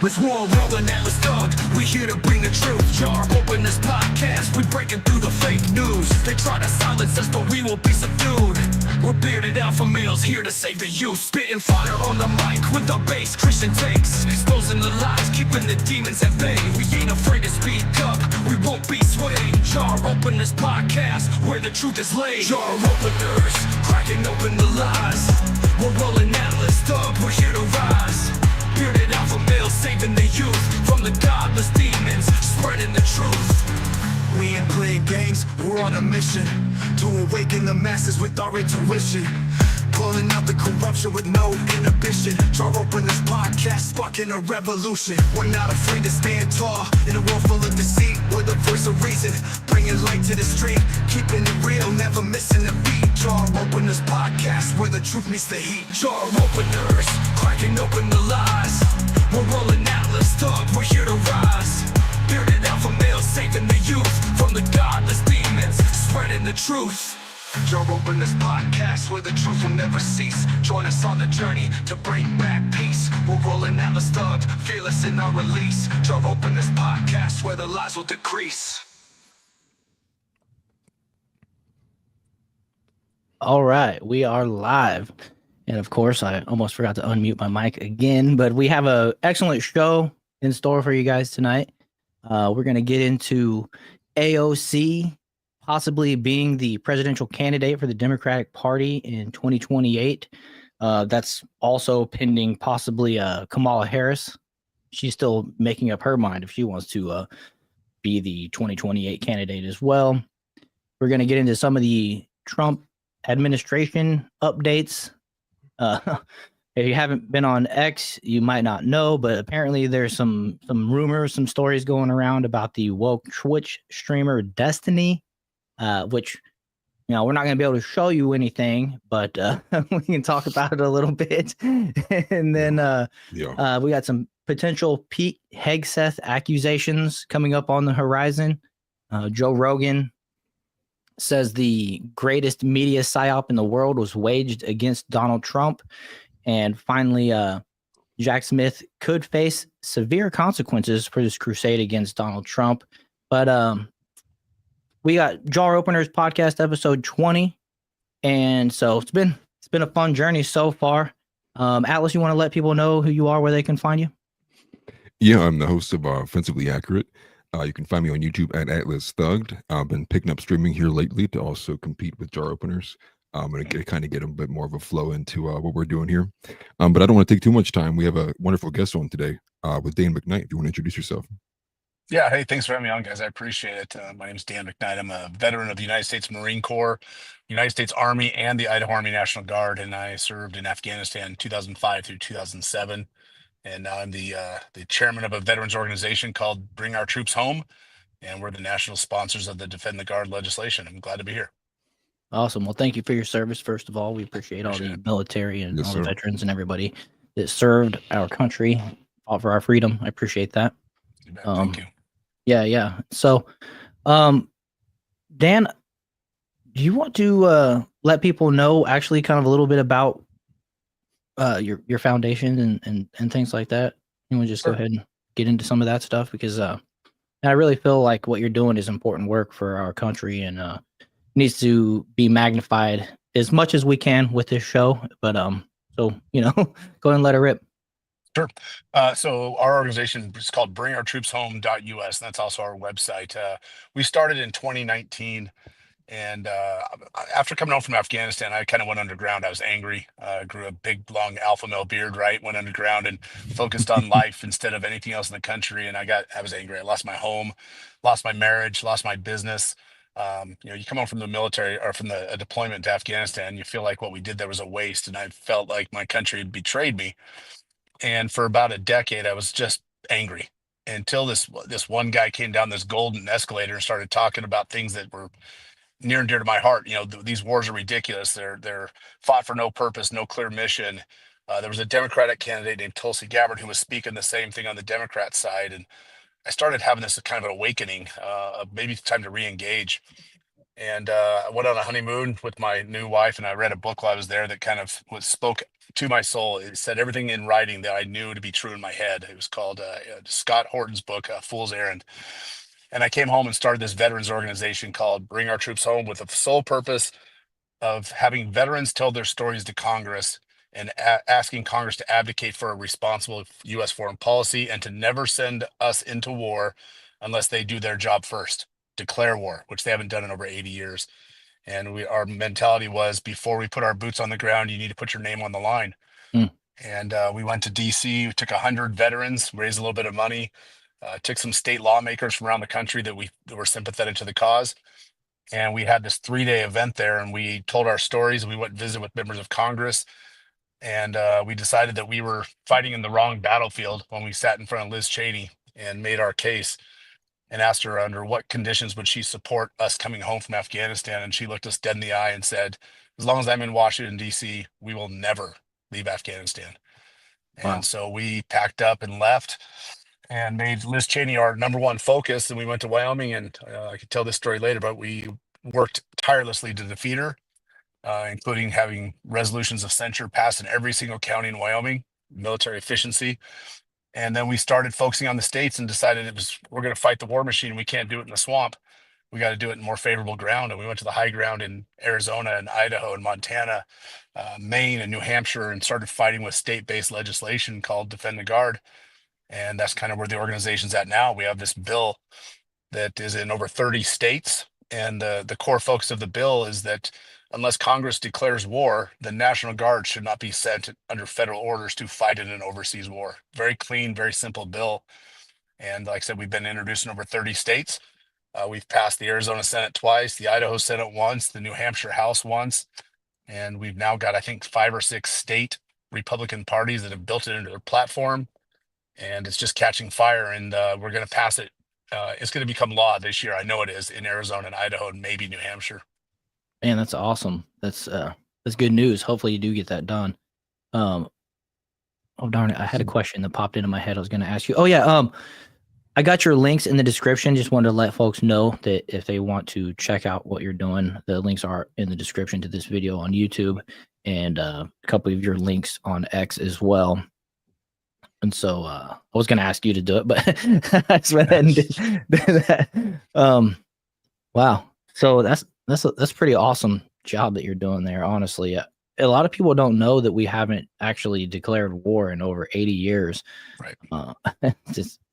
Let's roll, rolling Atlas Thug. We here to bring the truth. Jar open this podcast. We breaking through the fake news. They try to silence us, but we will be subdued. We're bearded alpha males here to save the youth. Spitting fire on the mic with our bass Christian takes. Exposing the lies, keeping the demons at bay. We ain't afraid to speak up. We won't be swayed. Jar open this podcast where the truth is laid. Jar openers, cracking open the lies. We're rolling Atlas Thug. We're here to rise. Bearded alpha males saving the youth from the godless demons, spreading the truth. We ain't playing games, we're on a mission to awaken the masses with our intuition. Pulling out the corruption with no inhibition. Jar open this podcast, sparking a revolution. We're not afraid to stand tall in a world full of deceit. We're the voice of reason, bringing light to the street. Keeping it real, never missing a beat. Jar open this podcast where the truth meets the heat. Jar openers, cracking open the lies. We're rolling Atlas Thug, we're here to rise. Bearded alpha males saving the youth from the godless demons, spreading the truth. Jar open this podcast where the truth will never cease. Join us on the journey to bring back peace. We're rolling Atlas Thug, fearless in our release. Jar open this podcast where the lies will decrease. All right, we are live. And of course, I almost forgot to unmute my mic again, but we have an excellent show in store for you guys tonight. We're going to get into AOC possibly being the presidential candidate for the Democratic Party in 2028. That's also pending possibly Kamala Harris. She's still making up her mind if she wants to be the 2028 candidate as well. We're going to get into some of the Trump administration updates. If you haven't been on X, you might not know, but apparently there's some rumors, some stories going around about the woke Twitch streamer Destiny, which, you know, we're not going to be able to show you anything, but we can talk about it a little bit. And then we got some potential Pete Hegseth accusations coming up on the horizon. Joe Rogan says the greatest media psyop in the world was waged against Donald Trump. And finally, Jack Smith could face severe consequences for this crusade against Donald Trump. But we got Jar Openers podcast episode 20. And so it's been a fun journey so far. Atlas, you want to let people know who you are, where they can find you? Yeah, I'm the host of Offensively Accurate. You can find me on YouTube at Atlas Thugged. I've been picking up streaming here lately to also compete with Jar Openers. And kind of get a bit more of a flow into what we're doing here. But I don't want to take too much time. We have a wonderful guest on today with Dan McKnight. If you want to introduce yourself. Yeah, hey, thanks for having me on, guys. I appreciate it. My name is Dan McKnight. I'm a veteran of the United States Marine Corps, United States Army, and the Idaho Army National Guard, and I served in Afghanistan 2005 through 2007. And now I'm the chairman of a veterans organization called Bring Our Troops Home, and we're the national sponsors of the Defend the Guard legislation. I'm glad to be here. Awesome. Well, thank you for your service. First of all, we appreciate all the military and all the veterans and everybody that served our country, fought for our freedom. I appreciate that. Thank you. Yeah. So, Dan, do you want to let people know actually kind of a little bit about your foundation and things like that? You want to just go ahead and get into some of that stuff? Because I really feel like what you're doing is important work for our country and needs to be magnified as much as we can with this show. But so, you know, go ahead and let it rip. Sure. So our organization is called BringOurTroopsHome.us, and that's also our website. We started in 2019, and after coming home from Afghanistan, I kind of went underground. I was angry. Grew a big, long alpha male beard, right? Went underground and focused on life instead of anything else in the country. And I was angry. I lost my home, lost my marriage, lost my business. You come home from the military or from a deployment to Afghanistan, you feel like what we did there was a waste, and I felt like my country had betrayed me. And for about a decade, I was just angry until this one guy came down this golden escalator and started talking about things that were near and dear to my heart. You know, these wars are ridiculous. They're fought for no purpose, no clear mission. There was a Democratic candidate named Tulsi Gabbard who was speaking the same thing on the Democrat side, and I started having this kind of an awakening. Maybe it's time to re-engage. And I went on a honeymoon with my new wife, and I read a book while I was there that kind of spoke to my soul. It said everything in writing that I knew to be true in my head. It was called Scott Horton's book, Fool's Errand. And I came home and started this veterans organization called Bring Our Troops Home, with the sole purpose of having veterans tell their stories to Congress and asking Congress to advocate for a responsible U.S. foreign policy and to never send us into war unless they do their job first, declare war, which they haven't done in over 80 years. And our mentality was, before we put our boots on the ground, you need to put your name on the line. Mm. And we went to DC, we took 100 veterans, raised a little bit of money, took some state lawmakers from around the country that were sympathetic to the cause. And we had this 3-day event there, and we told our stories. We went and visit with members of Congress, and we decided that we were fighting in the wrong battlefield when we sat in front of Liz Cheney and made our case and asked her under what conditions would she support us coming home from Afghanistan. And she looked us dead in the eye and said, as long as I'm in Washington, D.C., we will never leave Afghanistan. Wow. And so we packed up and left and made Liz Cheney our number one focus. And we went to Wyoming, and I could tell this story later, but we worked tirelessly to defeat her, including having resolutions of censure passed in every single county in Wyoming, military efficiency. And then we started focusing on the states and decided we're going to fight the war machine. We can't do it in the swamp. We got to do it in more favorable ground. And we went to the high ground in Arizona and Idaho and Montana, Maine and New Hampshire, and started fighting with state-based legislation called Defend the Guard. And that's kind of where the organization's at now. We have this bill that is in over 30 states. And the core focus of the bill is that unless Congress declares war, the National Guard should not be sent under federal orders to fight in an overseas war. Very clean, very simple bill. And like I said, we've been introduced in over 30 states. We've passed the Arizona Senate twice, the Idaho Senate once, the New Hampshire House once. And we've now got, I think, 5 or 6 state Republican parties that have built it into their platform. And it's just catching fire. And we're going to pass it. It's going to become law this year. I know it is, in Arizona and Idaho and maybe New Hampshire. Man, that's awesome. That's good news. Hopefully you do get that done. Oh darn it, I had a question that popped into my head. I was going to ask you. Oh yeah, I got your links in the description. Just wanted to let folks know that if they want to check out what you're doing, the links are in the description to this video on YouTube, and a couple of your links on X as well. And so I was going to ask you to do it, but I just went ahead and did that. Wow. So that's pretty awesome job that you're doing there. Honestly, a lot of people don't know that we haven't actually declared war in over 80 years. Right.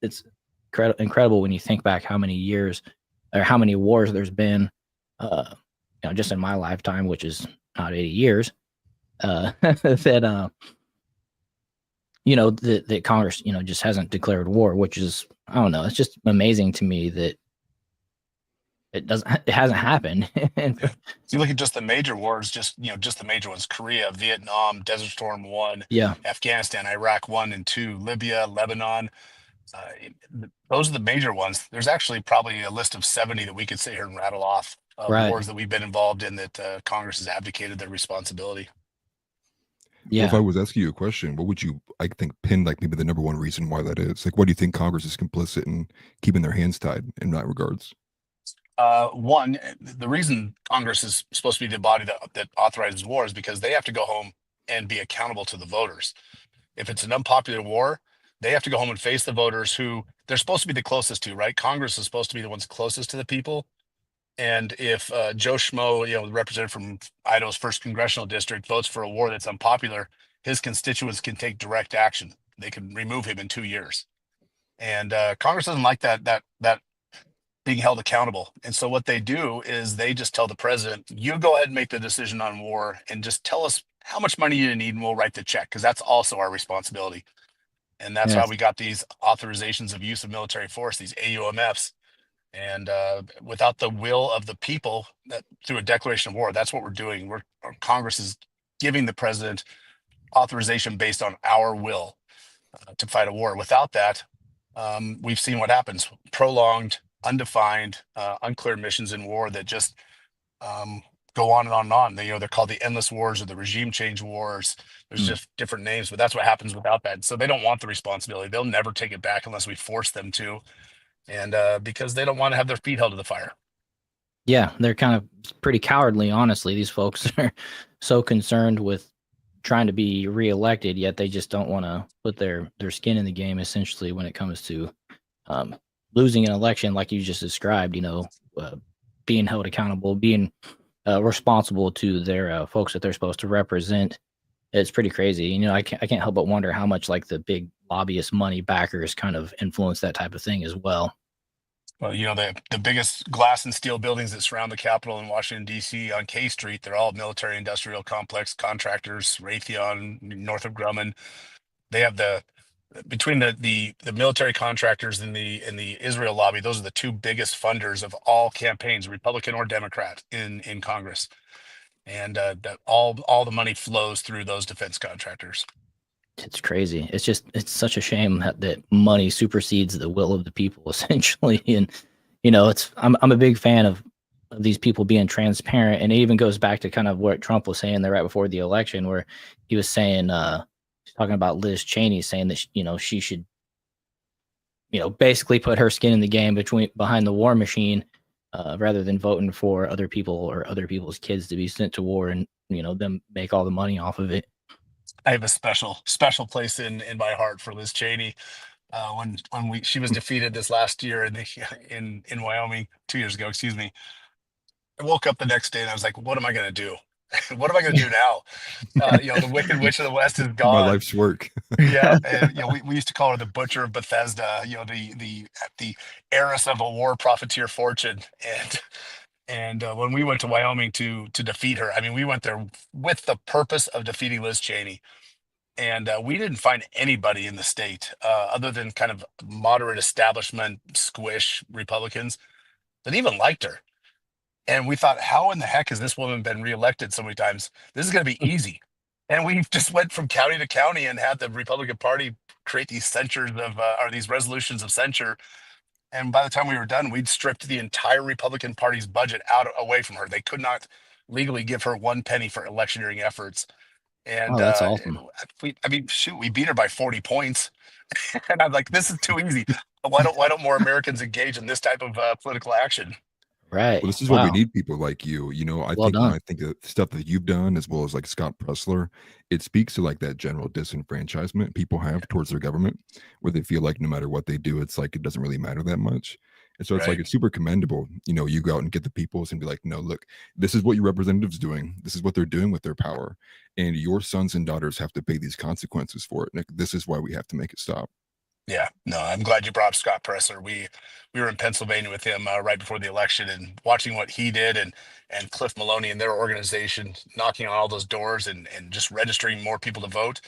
It's incredible when you think back how many years or how many wars there's been, just in my lifetime, which is not 80 years, that that Congress, just hasn't declared war, which is, I don't know. It's just amazing to me that it hasn't happened. If you look at just the major wars, just the major ones: Korea, Vietnam, Desert Storm 1, Yeah. Afghanistan, Iraq 1 and 2, Libya, Lebanon. Those are the major ones. There's actually probably a list of 70 that we could sit here and rattle off of Right. wars that we've been involved in that Congress has abdicated their responsibility. Yeah. Well, if I was asking you a question, what would you, I think, pin like maybe the number one reason why that is? Like, what do you think Congress is complicit in keeping their hands tied in that regards? One, the reason Congress is supposed to be the body that authorizes war is because they have to go home and be accountable to the voters. If it's an unpopular war, they have to go home and face the voters who they're supposed to be the closest to, right? Congress is supposed to be the ones closest to the people. And if Joe Schmo, the representative from Idaho's 1st Congressional District, votes for a war that's unpopular, his constituents can take direct action. They can remove him in 2 years. And Congress doesn't like that being held accountable. And so what they do is they just tell the president, you go ahead and make the decision on war and just tell us how much money you need and we'll write the check, because that's also our responsibility. And that's Yes. how we got these authorizations of use of military force, these AUMFs. And without the will of the people, that through a declaration of war, that's what we're doing. Congress is giving the president authorization based on our will to fight a war. Without that, we've seen what happens: prolonged, undefined, unclear missions in war that just go on and on and on. They're called the endless wars or the regime change wars. There's just different names, but that's what happens without that. So they don't want the responsibility. They'll never take it back unless we force them to. And because they don't want to have their feet held to the fire. Yeah, they're kind of pretty cowardly, honestly. These folks are so concerned with trying to be reelected, yet they just don't want to put their skin in the game. Essentially, when it comes to losing an election, like you just described, being held accountable, being responsible to their folks that they're supposed to represent. It's pretty crazy. I can't help but wonder how much like the big lobbyist money backers kind of influence that type of thing as well. Well, the biggest glass and steel buildings that surround the Capitol in Washington, D.C. on K Street, they're all military industrial complex contractors, Raytheon, Northrop Grumman. They have between the military contractors and the Israel lobby, those are the two biggest funders of all campaigns, Republican or Democrat, in Congress. And that all the money flows through those defense contractors. It's crazy. It's such a shame that money supersedes the will of the people, essentially. And I'm a big fan of these people being transparent, and it even goes back to kind of what Trump was saying there right before the election, where he was saying, talking about Liz Cheney, saying that she should, basically put her skin in the game behind the war machine, rather than voting for other people or other people's kids to be sent to war and them make all the money off of it. I have a special place in my heart for Liz Cheney. When she was defeated this last year in Wyoming 2 years ago, excuse me. I woke up the next day and I was like, what am I going to do? What am I going to do now? The Wicked Witch of the West is gone. My life's work. Yeah, and we used to call her the Butcher of Bethesda. The heiress of a war profiteer fortune. And when we went to Wyoming to defeat her, I mean, we went there with the purpose of defeating Liz Cheney. And we didn't find anybody in the state, other than kind of moderate establishment squish Republicans, that even liked her. And we thought, how in the heck has this woman been reelected so many times? This is going to be easy. And we just went from county to county and had the Republican Party create these censures or these resolutions of censure. And by the time we were done, we'd stripped the entire Republican Party's budget away from her. They could not legally give her one penny for electioneering efforts. And Oh, that's awesome. we beat her by 40 points. And I'm like, this is too easy. Why don't more Americans engage in this type of political action? Right. Well, this is Wow. why we need people like you. I Well think when done. I think of the stuff that you've done, as well as like Scott Pressler, it speaks to like that general disenfranchisement people have towards their government, where they feel like no matter what they do, it's like it doesn't really matter that much. And so it's like Right. it's super commendable. You go out and get the peoples and be like, no, look, this is what your representatives doing. This is what they're doing with their power, and your sons and daughters have to pay these consequences for it. Like, this is why we have to make it stop. Yeah, no, I'm glad you brought up Scott Presser. We were in Pennsylvania with him right before the election, and watching what he did, and Cliff Maloney and their organization knocking on all those doors and just registering more people to vote.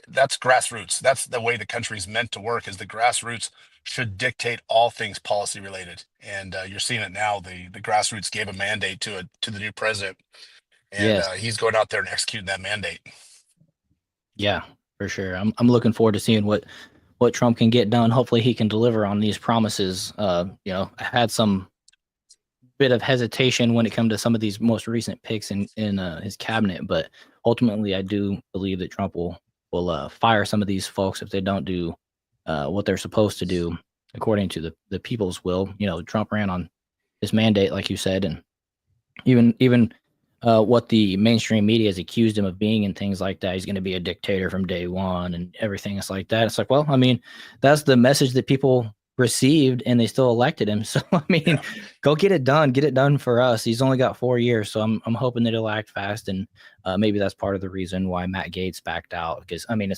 That's grassroots. That's the way the country's meant to work. Is the grassroots should dictate all things policy related, and you're seeing it now. The grassroots gave a mandate to the new president, and Yes. he's going out there and executing that mandate. Yeah, for sure. I'm looking forward to seeing what Trump can get done. Hopefully he can deliver on these promises. I had some bit of hesitation when it comes to some of these most recent picks in his cabinet, but ultimately I do believe that Trump will fire some of these folks if they don't do what they're supposed to do according to the people's will. Trump ran on this mandate, like you said, and even what the mainstream media has accused him of being and things like that. He's going to be a dictator from day one and everything is like that. It's like, well, I mean, that's the message that people received and they still elected him. So, I mean, Yeah. go get it done for us. He's only got 4 years. So I'm hoping that he'll act fast. And maybe that's part of the reason why Matt Gaetz backed out, because I mean,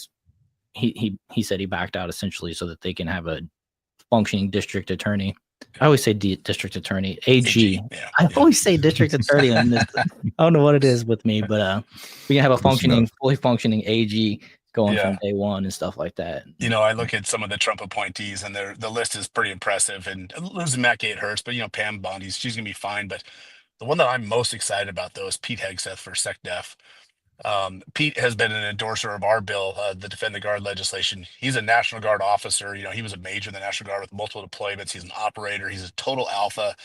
he said he backed out essentially so that they can have a functioning district attorney. I always say district attorney, AG. Yeah, I yeah. always say district attorney on this. I don't know what it is with me, but we can have a fully functioning AG going from day one and stuff like that. I look at some of the Trump appointees, and the list is pretty impressive. And losing Matt Gaetz hurts, but Pam Bondi, she's gonna be fine. But the one that I'm most excited about, though, is Pete Hegseth for SecDef. Pete has been an endorser of our bill, the Defend the Guard legislation. He's a National Guard officer. He was a major in the National Guard with multiple deployments. He's an operator. He's a total alpha.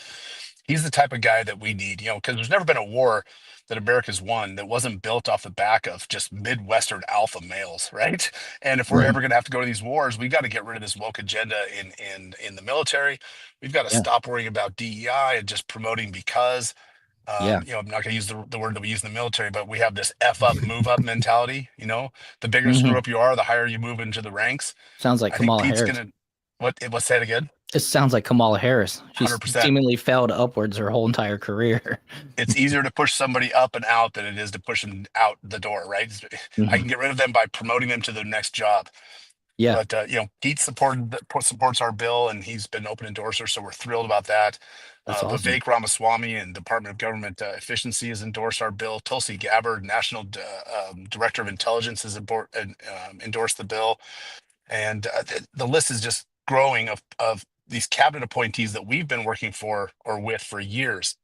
He's the type of guy that we need, because there's never been a war that America's won that wasn't built off the back of just Midwestern alpha males, right? And if we're Right. ever going to have to go to these wars, we got to get rid of this woke agenda in the military. We've got to Yeah. stop worrying about DEI and just promoting because. Yeah. I'm not going to use the word that we use in the military, but we have this F up, move up mentality. The bigger screw Hmm. up you are, the higher you move into the ranks. Sounds like I think Kamala Pete's Harris. going to, what's that again? It sounds like Kamala Harris. She's 100%. seemingly failed upwards her whole entire career. It's easier to push somebody up and out than it is to push them out the door, right? I Hmm. can get rid of them by promoting them to their next job. Yeah, But Pete supports our bill, and he's been an open endorser, so we're thrilled about that. that's awesome. Vivek Ramaswamy and Department of Government Efficiency has endorsed our bill. Tulsi Gabbard, National Director of Intelligence, has endorsed the bill, and the list is just growing of these cabinet appointees that we've been working for or with for years.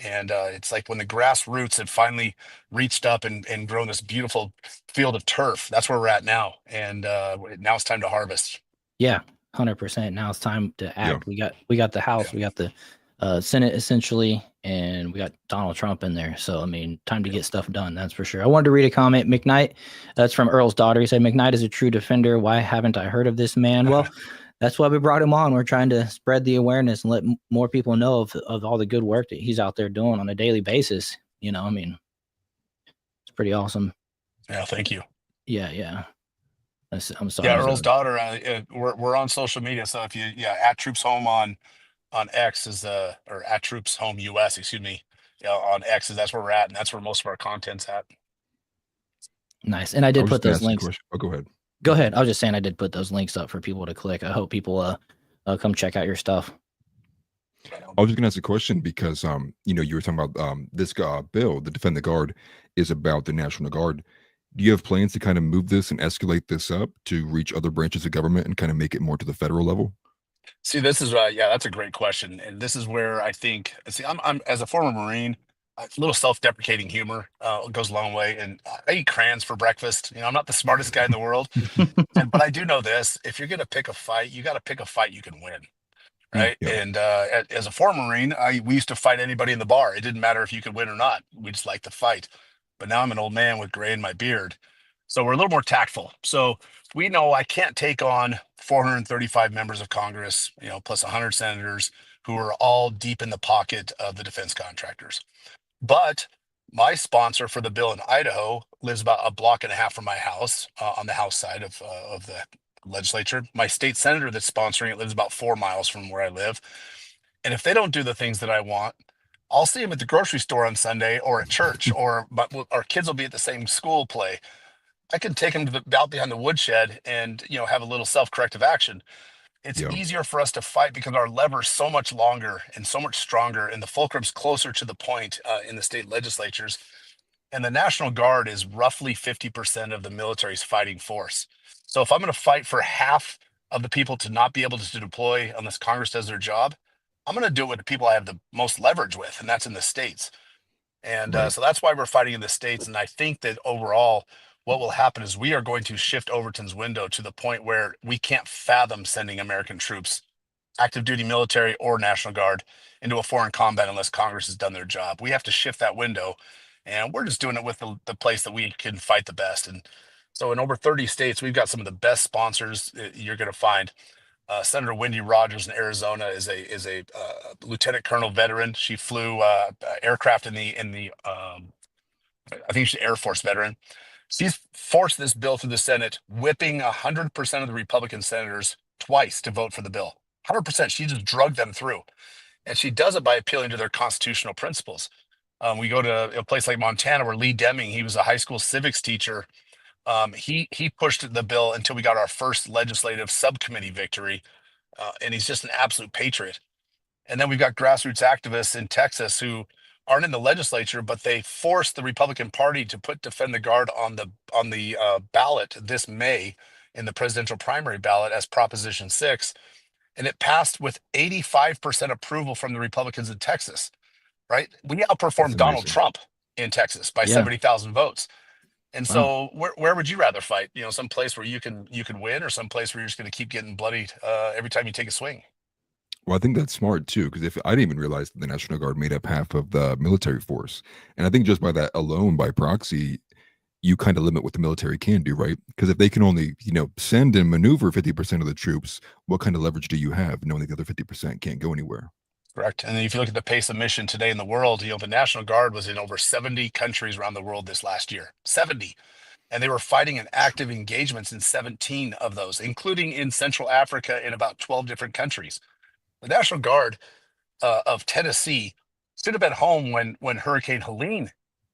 And it's like when the grassroots have finally reached up and grown this beautiful field of turf. That's where we're at now, and now it's time to harvest. Yeah, 100%. Now it's time to Yeah. act. We got the House, Yeah. we got the Senate essentially, and we got Donald Trump in there. So I mean, time to get stuff done. That's for sure. I wanted to read a comment. McKnight, that's from Earl's daughter. He said, "McKnight is a true defender. Why haven't I heard of this man?" Well, that's why we brought him on. We're trying to spread the awareness and let more people know of all the good work that he's out there doing on a daily basis. I mean, it's pretty awesome. Yeah, thank you. Yeah. I'm sorry. Yeah, Earl's daughter. We're on social media, so if you at Troops Home on X is or at Troops Home US, excuse me. Yeah, on X that's where we're at, and that's where most of our content's at. Nice. And I did put those links. Oh, go ahead. Go ahead. I was just saying I did put those links up for people to click. I hope people come check out your stuff. I was just gonna ask a question because you were talking about this bill, the Defend the Guard, is about the National Guard. Do you have plans to kind of move this and escalate this up to reach other branches of government and kind of make it more to the federal level? See, this is that's a great question, and this is where I think. See, I'm as a former Marine, a little self-deprecating humor goes a long way, and I eat crayons for breakfast. I'm not the smartest guy in the world, but I do know this: if you're gonna pick a fight, you got to pick a fight you can win, right? Yeah. And as a former Marine, we used to fight anybody in the bar. It didn't matter if you could win or not. We just liked to fight. But now I'm an old man with gray in my beard, so we're a little more tactful. So we know I can't take on 435 members of Congress, plus 100 senators who are all deep in the pocket of the defense contractors. But my sponsor for the bill in Idaho lives about a block and a half from my house on the House side of the legislature. My state senator that's sponsoring it lives about 4 miles from where I live. And if they don't do the things that I want, I'll see them at the grocery store on Sunday or at church, or our kids will be at the same school play. I can take them out behind the woodshed and have a little self-corrective action. It's Yeah. easier for us to fight because our lever's so much longer and so much stronger, and the fulcrum's closer to the point in the state legislatures. And the National Guard is roughly 50% of the military's fighting force. So if I'm going to fight for half of the people to not be able to deploy unless Congress does their job, I'm going to do it with the people I have the most leverage with, and that's in the states. And Right. so that's why we're fighting in the states. And I think that overall, what will happen is we are going to shift Overton's window to the point where we can't fathom sending American troops, active duty military or National Guard, into a foreign combat unless Congress has done their job. We have to shift that window, and we're just doing it with the place that we can fight the best. And so in over 30 states, we've got some of the best sponsors you're going to find. Senator Wendy Rogers in Arizona is a lieutenant colonel veteran. She flew aircraft in the I think she's an Air Force veteran. She's forced this bill through the Senate, whipping 100% of the Republican senators twice to vote for the bill. 100%. She just drugged them through, and she does it by appealing to their constitutional principles. We go to a place like Montana, where Lee Deming, he was a high school civics teacher. He pushed the bill until we got our first legislative subcommittee victory, and he's just an absolute patriot. And then we've got grassroots activists in Texas who aren't in the legislature, but they forced the Republican Party to put Defend the Guard on the ballot this May in the presidential primary ballot as Proposition 6, and it passed with 85% approval from the Republicans in Texas. Right? We outperformed Donald Trump in Texas by 70,000 votes. And so, where would you rather fight? Some place where you can win, or some place where you're just going to keep getting bloodied every time you take a swing. Well, I think that's smart too, because if I didn't even realize that the National Guard made up half of the military force, and I think just by that alone, by proxy, you kind of limit what the military can do, right? Because if they can only, send and maneuver 50% of the troops, what kind of leverage do you have knowing that the other 50% can't go anywhere? Correct. And then if you look at the pace of mission today in the world, the National Guard was in over 70 countries around the world this last year. 70. And they were fighting in active engagements in 17 of those, including in Central Africa in about 12 different countries. The National Guard of Tennessee should have been home when Hurricane Helene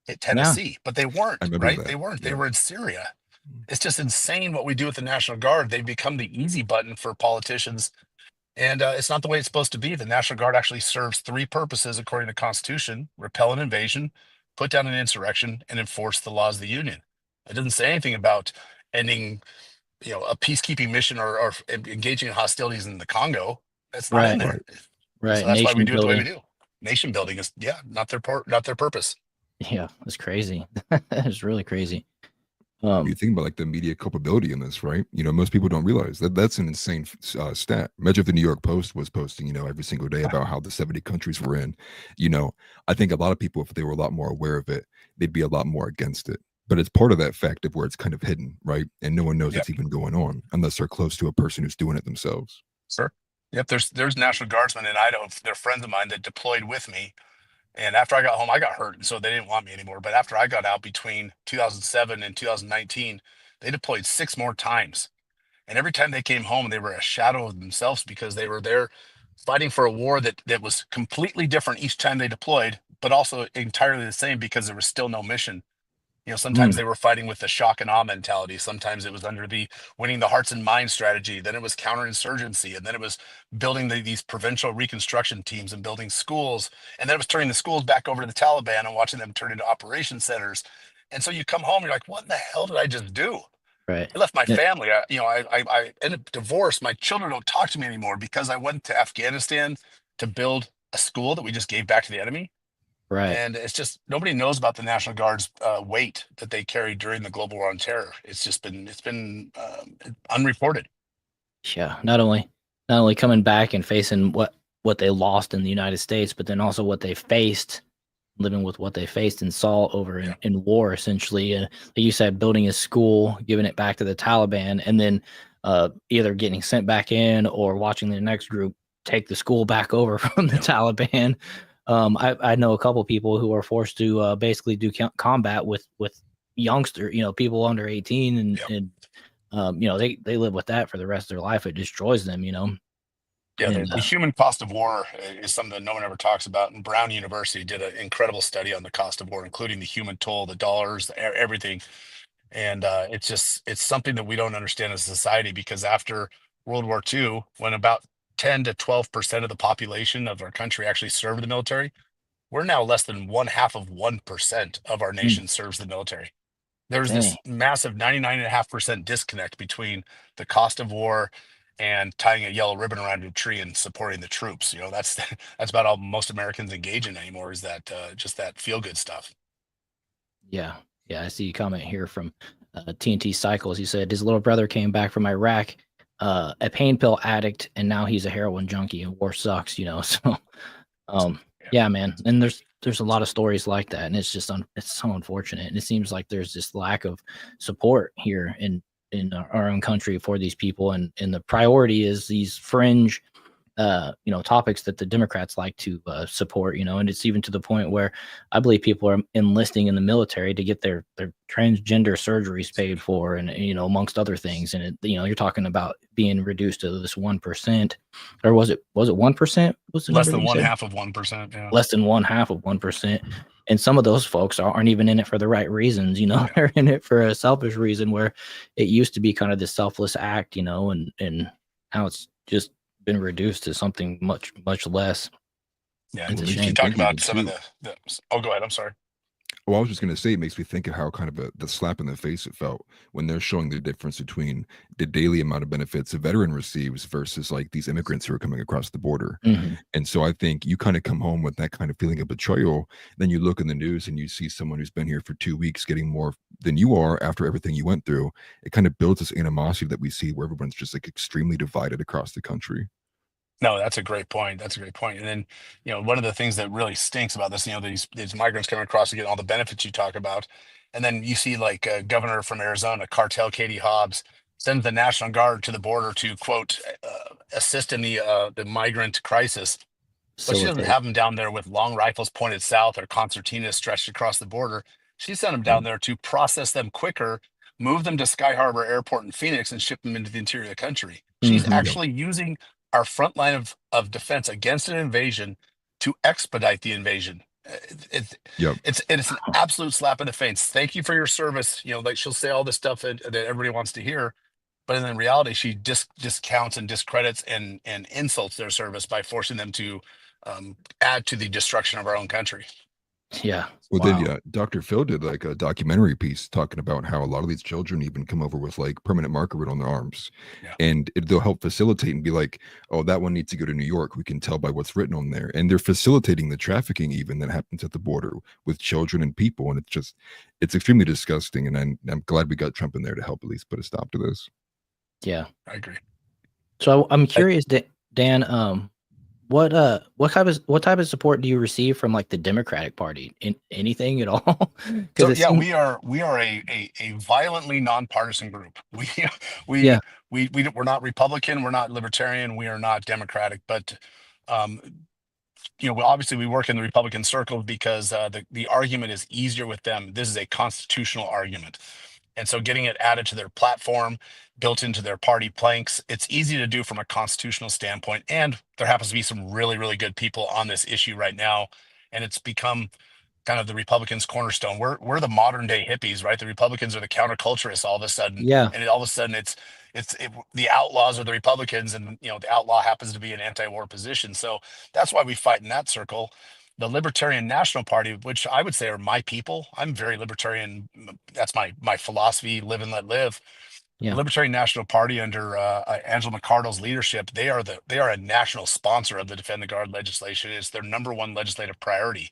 hit Yeah. Tennessee, but they I weren't, remember right? that. They weren't. They Yeah. were in Syria. It's just insane what we do with the National Guard. They've become the easy button for politicians, and it's not the way it's supposed to be. The National Guard actually serves three purposes according to the Constitution: repel an invasion, put down an insurrection, and enforce the laws of the Union. It doesn't say anything about ending, a peacekeeping mission or engaging in hostilities in the Congo. That's not in Right. there. Right. So that's why we Nation do it the way we building. do. Nation building is, not their part, not their purpose. Yeah, it's crazy. It's really crazy. You think about like the media culpability in this, right? Most people don't realize that that's an insane stat. Imagine if the New York Post was posting, every single day about how the 70 countries we're in. I think a lot of people, if they were a lot more aware of it, they'd be a lot more against it. But it's part of that fact of where it's kind of hidden, right? And no one knows Yep. it's even going on unless they're close to a person who's doing it themselves. Sure. Yep. There's National Guardsmen in Idaho. They're friends of mine that deployed with me. And after I got home, I got hurt, and so they didn't want me anymore. But after I got out between 2007 and 2019, they deployed 6 more times. And every time they came home, they were a shadow of themselves because they were there fighting for a war that was completely different each time they deployed, but also entirely the same because there was still no mission. Sometimes they were fighting with the shock and awe mentality. Sometimes it was under the winning the hearts and minds strategy. Then it was counterinsurgency. And then it was building these provincial reconstruction teams and building schools. And then it was turning the schools back over to the Taliban and watching them turn into operation centers. And so you come home, you're like, what in the hell did I just do? Right. I left my Yeah. family. I ended up divorced. My children don't talk to me anymore because I went to Afghanistan to build a school that we just gave back to the enemy. Right. And it's just nobody knows about the National Guard's weight that they carried during the global war on terror. It's been unreported. Yeah. Not only coming back and facing what they lost in the United States, but then also what they faced, living with what they faced and saw over in war, essentially. Like you said, building a school, giving it back to the Taliban, and then either getting sent back in or watching the next group take the school back over from the Taliban. I know a couple people who are forced to basically do combat with youngster, people under 18, and they live with that for the rest of their life. It destroys them, Yeah, And, the human cost of war is something that no one ever talks about. And Brown University did an incredible study on the cost of war, including the human toll, the dollars, everything. And it's something that we don't understand as a society because after World War II, when about 10 to 12% of the population of our country actually served the military, we're now less than 1/2 of 1% of our nation serves the military. There's this dang. massive 99.5% disconnect between the cost of war and tying a yellow ribbon around your tree and supporting the troops. That's that's about all most Americans engage in anymore is that just that feel good stuff. Yeah. I see a comment here from TNT Cycles. He said his little brother came back from Iraq, a pain pill addict, and now he's a heroin junkie, and war sucks, So, yeah, man. And there's a lot of stories like that, and it's just it's so unfortunate. And it seems like there's this lack of support here in our own country for these people, and the priority is these fringe topics that the Democrats like to support, and it's even to the point where I believe people are enlisting in the military to get their transgender surgeries paid for, and amongst other things. And you're talking about being reduced to this 1%, or was it 1%? Less than 1/2 of 1%. Yeah. Less than 1/2 of 1%. And some of those folks aren't even in it for the right reasons, they're in it for a selfish reason, where it used to be kind of this selfless act, and now it's just been reduced to something much, much less. Yeah. It's a You shame. can talk Thinking about some of too. the oh, go ahead. I'm sorry. Well, I was just going to say, it makes me think of how kind of the slap in the face it felt when they're showing the difference between the daily amount of benefits a veteran receives versus like these immigrants who are coming across the border. Mhm. And so I think you kind of come home with that kind of feeling of betrayal. Then you look in the news and you see someone who's been here for 2 weeks getting more than you are after everything you went through. It kind of builds this animosity that we see where everyone's just like extremely divided across the country. No, that's a great point. That's a great point. And then, one of the things that really stinks about this, these migrants coming across to get all the benefits you talk about, and then you see like governor from Arizona, Cartel Katie Hobbs, sends the National Guard to the border to quote assist in the migrant crisis. But she doesn't facilitate. have them down there with long rifles pointed south or concertinas stretched across the border. She sent them down there to process them quicker, move them to Sky Harbor Airport in Phoenix, and ship them into the interior of the country. She's Mhm. Yep. actually using our front line of defense against an invasion to expedite the invasion. Yep. It's an absolute slap in the face. Thank you for your service. You know, like she'll say all this stuff that everybody wants to hear, but in reality, she discounts and discredits and insults their service by forcing them to add to the destruction of our own country. Yeah. Well, Wow. then, yeah, Dr. Phil did like a documentary piece talking about how a lot of these children even come over with like permanent marker written on their arms, Yeah. and they'll help facilitate and be like, "Oh, that one needs to go to New York. We can tell by what's written on there." And they're facilitating the trafficking even that happens at the border with children and people, and it's extremely disgusting. And I'm glad we got Trump in there to help at least put a stop to this. Yeah. I agree. So I'm curious, Dan. What type of support do you receive from like the Democratic Party? In anything at all? So Because yeah, we are a violently nonpartisan group. We Yeah. we're not Republican, we're not Libertarian, we are not Democratic, but um, you know, well, obviously we work in the Republican circle because the argument is easier with them. This is a constitutional argument. And so getting it added to their platform, built into their party planks, it's easy to do from a constitutional standpoint. And there happens to be some really, really good people on this issue right now. And it's become kind of the Republicans' cornerstone. We're the modern day hippies, right? The Republicans are the counterculturists all of a sudden. Yeah. And all of a sudden the outlaws are the Republicans, and you know, the outlaw happens to be an anti-war position. So that's why we fight in that circle. The Libertarian National Party, which I would say are my people. I'm very libertarian. That's my philosophy: live and let live. The Yeah. Libertarian National Party under Angela McArdle's leadership, they are a national sponsor of the Defend the Guard legislation. It's their number one legislative priority.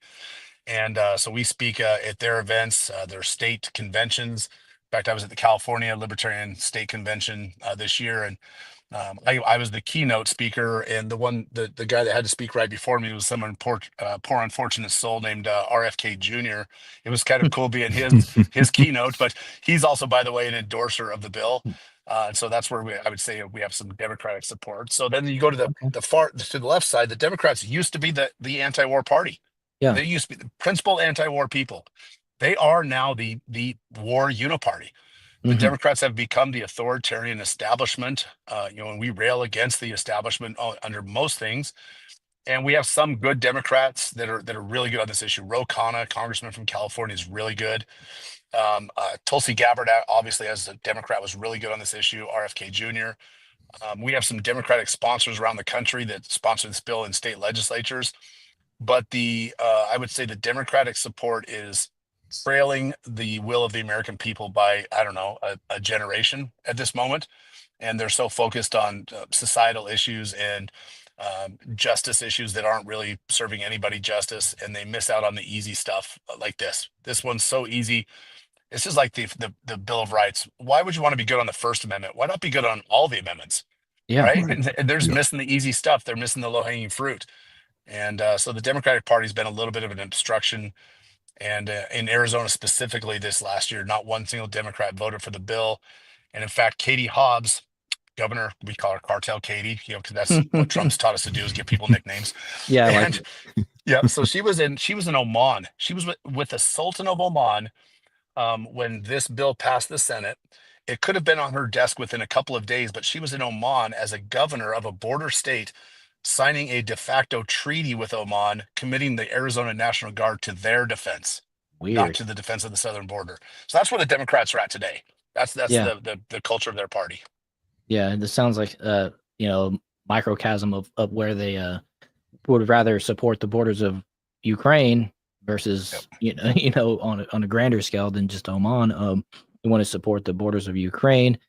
And so we speak at their events, their state conventions. In fact, I was at the California Libertarian State Convention this year, and I was the keynote speaker. And the guy that had to speak right before me was someone poor unfortunate soul named RFK Jr. It was kind of cool being his keynote, but he's also, by the way, an endorser of the bill. And so that's where I would say we have some Democratic support. So then you go to the left side. The Democrats used to be the anti-war party. Yeah. They used to be the principal anti-war people. They are now the war uniparty. The Mhm. Democrats have become the authoritarian establishment. You know, and we rail against the establishment under most things. And we have some good Democrats that are really good on this issue. Ro Khanna, congressman from California, is really good. Tulsi Gabbard, obviously, as a Democrat, was really good on this issue. RFK Jr. We have some Democratic sponsors around the country that sponsor this bill in state legislatures. But I would say the Democratic support is trailing the will of the American people by, I don't know, a generation at this moment. And they're so focused on societal issues and justice issues that aren't really serving anybody justice. And they miss out on the easy stuff like this. This one's so easy. This is like the Bill of Rights. Why would you want to be good on the First Amendment? Why not be good on all the amendments? Yeah. Right? Right. And they're just Yeah. missing the easy stuff. They're missing the low-hanging fruit. And so the Democratic Party's been a little bit of an obstruction. And in Arizona specifically this last year, not one single Democrat voted for the bill. And in fact, Katie Hobbs, governor, we call her Cartel Katie, you know, because that's what Trump's taught us to do, is give people nicknames. Yeah. I like And it. yeah, so she was in Oman. She was with the Sultan of Oman when this bill passed the Senate. It could have been on her desk within a couple of days, but she was in Oman as a governor of a border state, signing a de facto treaty with Oman, committing the Arizona National Guard to their defense, not Weird. to the defense of the southern border. So that's where the Democrats are at today. That's Yeah. the culture of their party. Yeah. This sounds like microcosm of where they would rather support the borders of Ukraine versus on a grander scale than just Oman. We want to support the borders of Ukraine,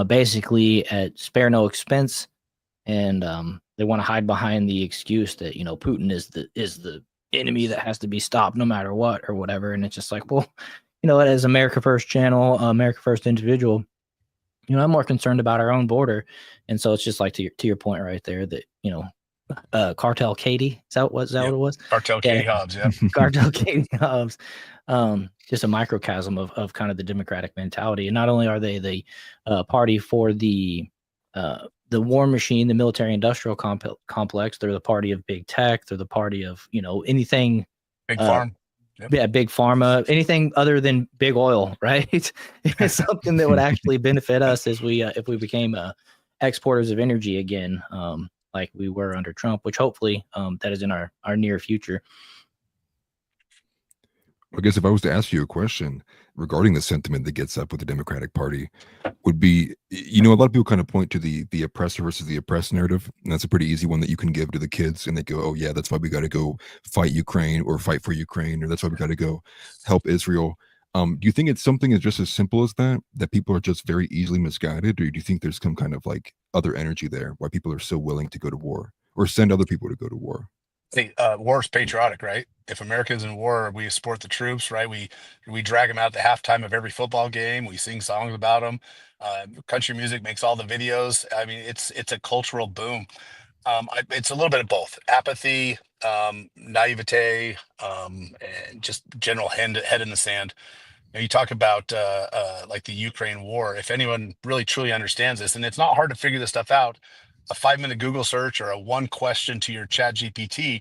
basically at spare no expense, and they want to hide behind the excuse that Putin is the enemy that has to be stopped no matter what or whatever. And it's just like, well, as America First channel, America First individual, I'm more concerned about our own border. And so it's just like to your point right there that Cartel Katie, is that what it was? Cartel Katie Hobbs, yeah. Cartel Katie Hobbs. Just a microcosm of kind of the Democratic mentality. And not only are they the party for the the war machine, the military industrial complex. They're the party of big tech. They're the party of, anything. Big farm. Yep. Yeah, big pharma, anything other than big oil, right? It's something that would actually benefit us as we if we became exporters of energy again, like we were under Trump, which hopefully that is in our near future. I guess if I was to ask you a question regarding the sentiment that gets up with the Democratic Party, would be, a lot of people kind of point to the oppressor versus the oppressed narrative, and that's a pretty easy one that you can give to the kids, and they go, "Oh yeah, that's why we got to go fight Ukraine or fight for Ukraine, or that's why we got to go help Israel." Do you think it's something as just as simple as that people are just very easily misguided, or do you think there's some kind of like other energy there why people are so willing to go to war or send other people to go to war? Hey, war is patriotic, right? If America's in war, we support the troops, right? We drag them out at the halftime of every football game. We sing songs about them. Country music makes all the videos. I mean, it's a cultural boom. It's a little bit of both: apathy, naivete, and just general head in the sand. You talk about like the Ukraine war. If anyone really truly understands this, and it's not hard to figure this stuff out, a 5-minute Google search or a one question to your chat GPT,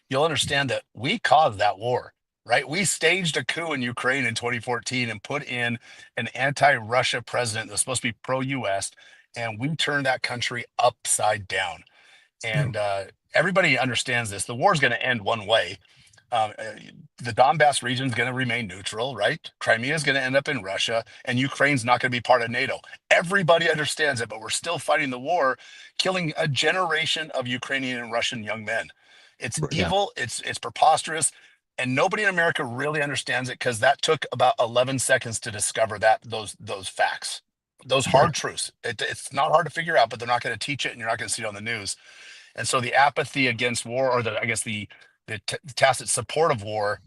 you'll understand that we caused that war, right? We staged a coup in Ukraine in 2014 and put in an anti-Russia president that's supposed to be pro-US, and we turned that country upside down. And everybody understands this. The war is going to end one way. The Donbass region is going to remain neutral, right? Crimea is going to end up in Russia, and Ukraine's not going to be part of NATO. Everybody understands it, but we're still fighting the war, killing a generation of Ukrainian and Russian young men. It's evil. It's preposterous, and nobody in America really understands it because that took about 11 seconds to discover those facts, those hard truths. It's not hard to figure out, but they're not going to teach it, and you're not going to see it on the news. And so the apathy against war, or the tacit support of war,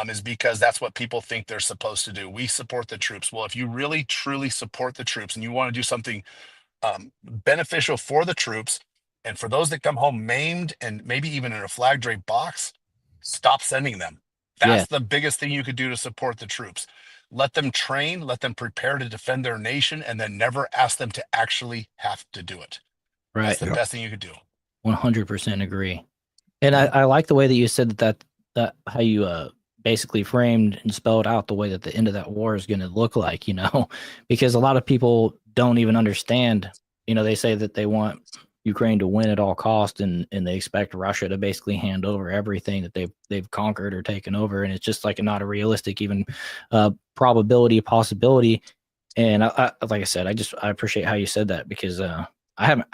is because that's what people think they're supposed to do. We support the troops. Well, if you really truly support the troops and you want to do something beneficial for the troops and for those that come home maimed and maybe even in a flag draped box, stop sending them. That's the biggest thing you could do to support the troops. Let them train, let them prepare to defend their nation, and then never ask them to actually have to do it. Right. That's the best thing you could do. 100% agree. And I like the way that you said that how you basically framed and spelled out the way that the end of that war is going to look like, because a lot of people don't even understand. They say that they want Ukraine to win at all costs, and they expect Russia to basically hand over everything that they've conquered or taken over, and it's just like not a realistic even possibility. And I like I said, I appreciate how you said that, because I haven't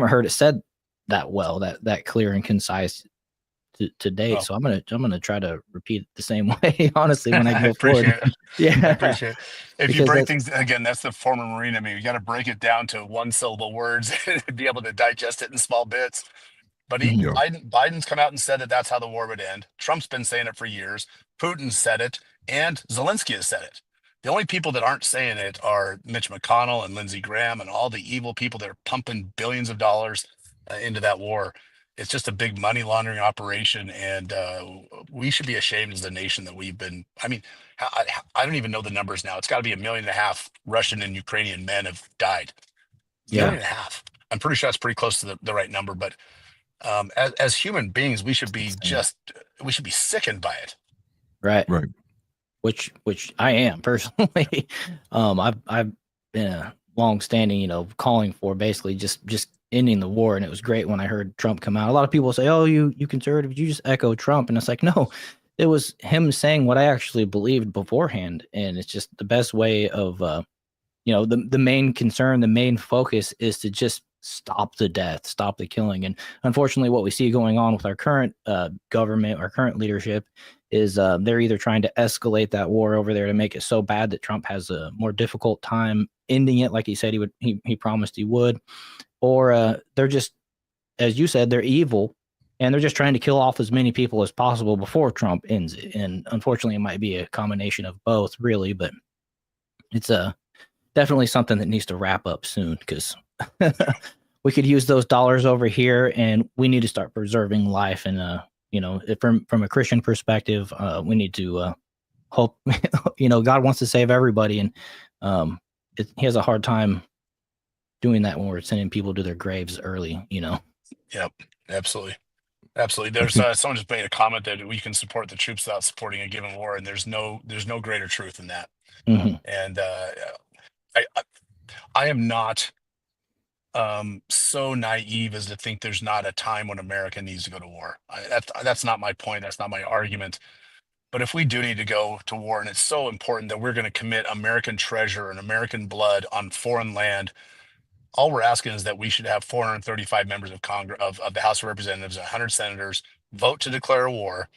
heard it said that well, that clear and concise to date. So I'm gonna try to repeat it the same way, honestly, when I go forward. Yeah, I appreciate it. If you break things again, that's the former Marine. I mean, you got to break it down to one syllable words and be able to digest it in small bits. But Biden's come out and said that that's how the war would end. Trump's been saying it for years. Putin said it, and Zelensky has said it. The only people that aren't saying it are Mitch McConnell and Lindsey Graham and all the evil people that are pumping billions of dollars into that war. It's just a big money laundering operation, and we should be ashamed as a nation that we've been. I mean, I don't even know the numbers now. It's got to be 1.5 million Russian and Ukrainian men have died. 1.5 million. I'm pretty sure that's pretty close to the right number. But as human beings, we should be sickened by it. Right. Which I am personally. I've been a long-standing, calling for basically just ending the war, and it was great when I heard Trump come out. A lot of people say, "Oh, you conservatives, you just echo Trump," and it's like, no, it was him saying what I actually believed beforehand, and it's just the best way of, the main concern, the main focus is to just stop the death, stop the killing, and unfortunately, what we see going on with our current government, our current leadership, is they're either trying to escalate that war over there to make it so bad that Trump has a more difficult time ending it, like he said he promised he would. Or they're just, as you said, they're evil, and they're just trying to kill off as many people as possible before Trump ends it. And unfortunately, it might be a combination of both, really. But it's definitely something that needs to wrap up soon, because we could use those dollars over here, and we need to start preserving life. And from a Christian perspective, we need to hope. God wants to save everybody, and he has a hard time doing that when we're sending people to their graves early, you know? Yep, absolutely. Absolutely. There's someone just made a comment that we can support the troops without supporting a given war, and there's no greater truth than that. Hmm. And I am not so naive as to think there's not a time when America needs to go to war. That's not my point. That's not my argument. But if we do need to go to war, and it's so important that we're going to commit American treasure and American blood on foreign land, all we're asking is that we should have 435 members of Congress of the House of Representatives, 100 senators vote to declare a war,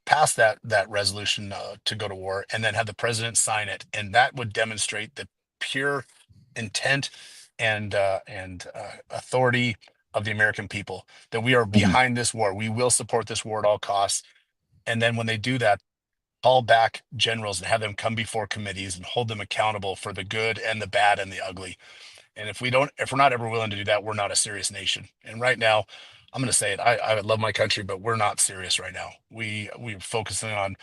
pass that resolution to go to war, and then have the president sign it, and that would demonstrate the pure intent and authority of the American people that we are Hmm. behind this war. We will support this war at all costs. And then when they do that, call back generals and have them come before committees and hold them accountable for the good and the bad and the ugly. And if we're not ever willing to do that, we're not a serious nation. And right now, I'm going to say it. I love my country, but we're not serious right now. We're focusing on,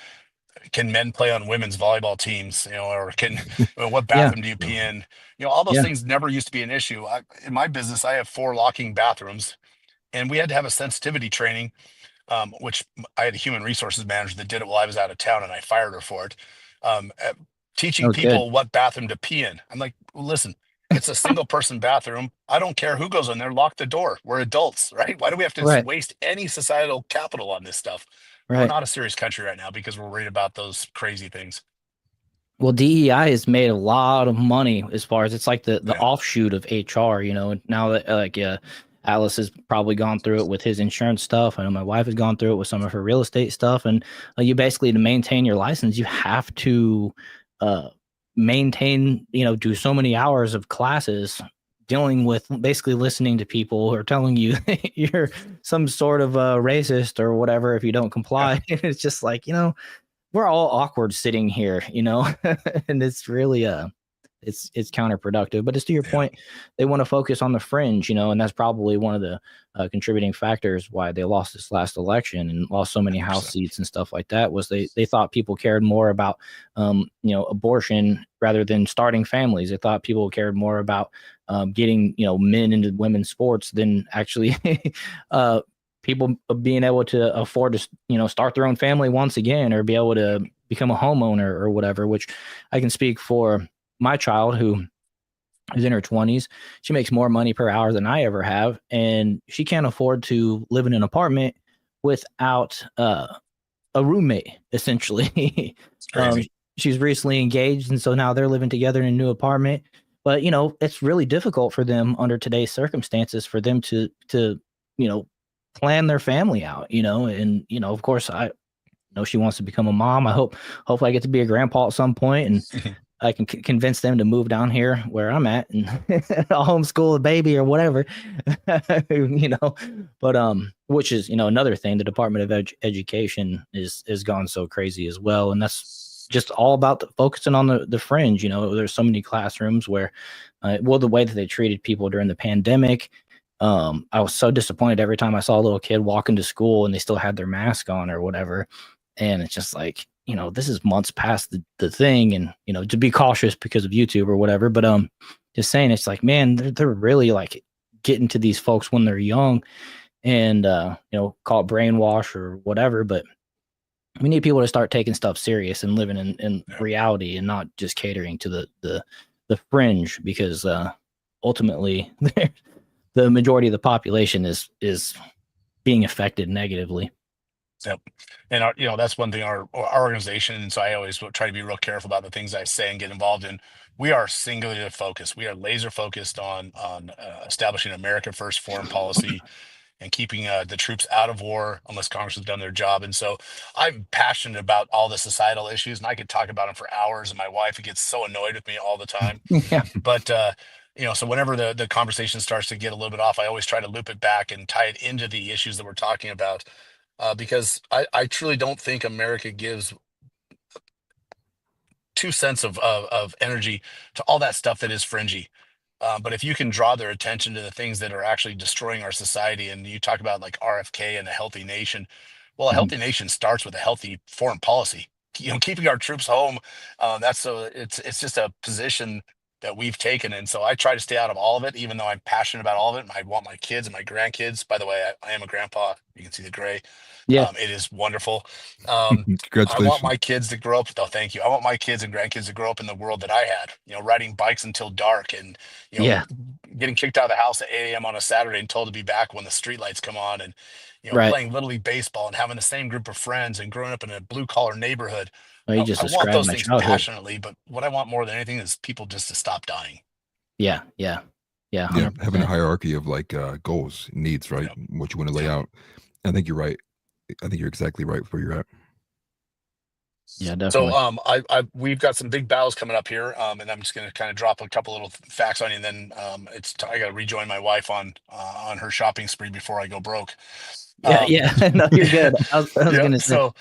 can men play on women's volleyball teams, or what Yeah. bathroom do you pee in? All those Yeah. things never used to be an issue. In my business, I have 4 locking bathrooms, and we had to have a sensitivity training, which I had a human resources manager that did it while I was out of town, and I fired her for it. That Teaching was good. people what bathroom to pee in. I'm like, well, listen, it's a single person bathroom. I don't care who goes in there. Lock the door. We're adults, right? Why do we have to Right. waste any societal capital on this stuff? We're Right. not a serious country right now because we're worried about those crazy things. Well, DEI has made a lot of money as far as it's like the Yeah, offshoot of HR, you know, and now that Alice has probably gone through it with his insurance stuff. I know my wife has gone through it with some of her real estate stuff. And you basically, to maintain your license, you have to uh, maintain, do so many hours of classes dealing with basically listening to people who are telling you you're some sort of racist or whatever if you don't yeah, comply. It's just like, we're all awkward sitting here, and it's really it's counterproductive. But it's to your yeah, point, they want to focus on the fringe, and that's probably one of the contributing factors why they lost this last election and lost so many House 100%. seats and stuff like that. Was they thought people cared more about abortion rather than starting families. They thought people cared more about getting men into women's sports than actually people being able to afford to start their own family once again or be able to become a homeowner or whatever. Which I can speak for my child who is in her 20s. She makes more money per hour than I ever have, and she can't afford to live in an apartment without a roommate, essentially. It's um, crazy. she's recently engaged, and so now they're living together in a new apartment. But it's really difficult for them under today's circumstances for them to plan their family out. And of course, I know she wants to become a mom. Hopefully I get to be a grandpa at some point, and I can convince them to move down here where I'm at and I'll homeschool a baby or whatever, but, which is, another thing, the Department of Education is gone so crazy as well. And that's just all about focusing on the fringe. There's so many classrooms where, the way that they treated people during the pandemic, I was so disappointed every time I saw a little kid walk into school and they still had their mask on or whatever. And it's just like, this is months past the thing, and, to be cautious because of YouTube or whatever. But, just saying, it's like, man, they're really like getting to these folks when they're young and, call it brainwash or whatever. But we need people to start taking stuff serious and living in Yeah. reality and not just catering to the fringe, because, ultimately the majority of the population is being affected negatively. Yep. And that's one thing our organization. And so I always try to be real careful about the things I say and get involved in. We are singularly focused. We are laser focused on establishing America first foreign policy and keeping the troops out of war unless Congress has done their job. And so I'm passionate about all the societal issues, and I could talk about them for hours. And my wife gets so annoyed with me all the time. Yeah. But so whenever the conversation starts to get a little bit off, I always try to loop it back and tie it into the issues that we're talking about, because I truly don't think America gives 2 cents of energy to all that stuff that is fringy. But if you can draw their attention to the things that are actually destroying our society, and you talk about like RFK and a healthy nation, well, a Mhm. healthy nation starts with a healthy foreign policy. Keeping our troops home. That's so it's just a position that we've taken. And so I try to stay out of all of it, even though I'm passionate about all of it. I want my kids and my grandkids. By the way, I am a grandpa. You can see the gray. Yeah. It is wonderful. I want Congratulations. my kids to grow up. Oh, thank you. I want my kids and grandkids to grow up in the world that I had, riding bikes until dark and, Yeah. getting kicked out of the house at 8 a.m. on a Saturday and told to be back when the streetlights come on, and, Right. playing Little League baseball and having the same group of friends and growing up in a blue collar neighborhood. Well, you just I want described those my things childhood. passionately, but what I want more than anything is people just to stop dying. Yeah. Yeah. Yeah. Yeah, having a 100%. hierarchy of like goals, needs, right? Yep. What you want to lay Yep. out. I think you're right. I think you're exactly right where you're at. Yeah, So definitely. we've got some big battles coming up here, and I'm just going to kind of drop a couple little facts on you, and then I got to rejoin my wife on her shopping spree before I go broke. Yeah. Yeah. No, you're good. I was Yeah. gonna say. So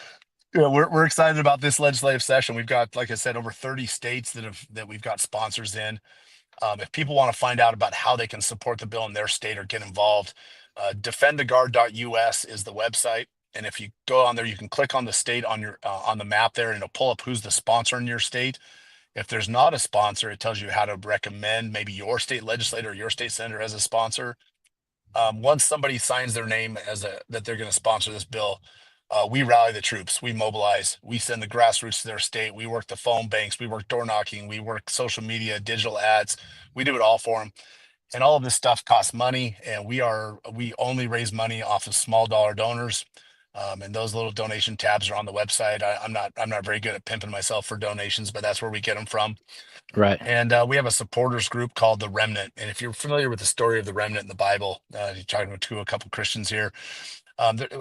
we're excited about this legislative session. We've got, like I said, over 30 states that we've got sponsors in. If people want to find out about how they can support the bill in their state or get involved, defendtheguard.us is the website. And if you go on there, you can click on the state on your on the map there, and it'll pull up who's the sponsor in your state. If there's not a sponsor, it tells you how to recommend maybe your state legislator or your state senator as a sponsor. Once somebody signs their name that they're going to sponsor this bill, we rally the troops, we mobilize, we send the grassroots to their state, we work the phone banks, we work door knocking, we work social media, digital ads, we do it all for them. And all of this stuff costs money, and we only raise money off of small dollar donors. And those little donation tabs are on the website. I'm not very good at pimping myself for donations, but that's where we get them from. Right. And we have a supporters group called the Remnant. And if you're familiar with the story of the Remnant in the Bible, you're talking to a couple Christians here.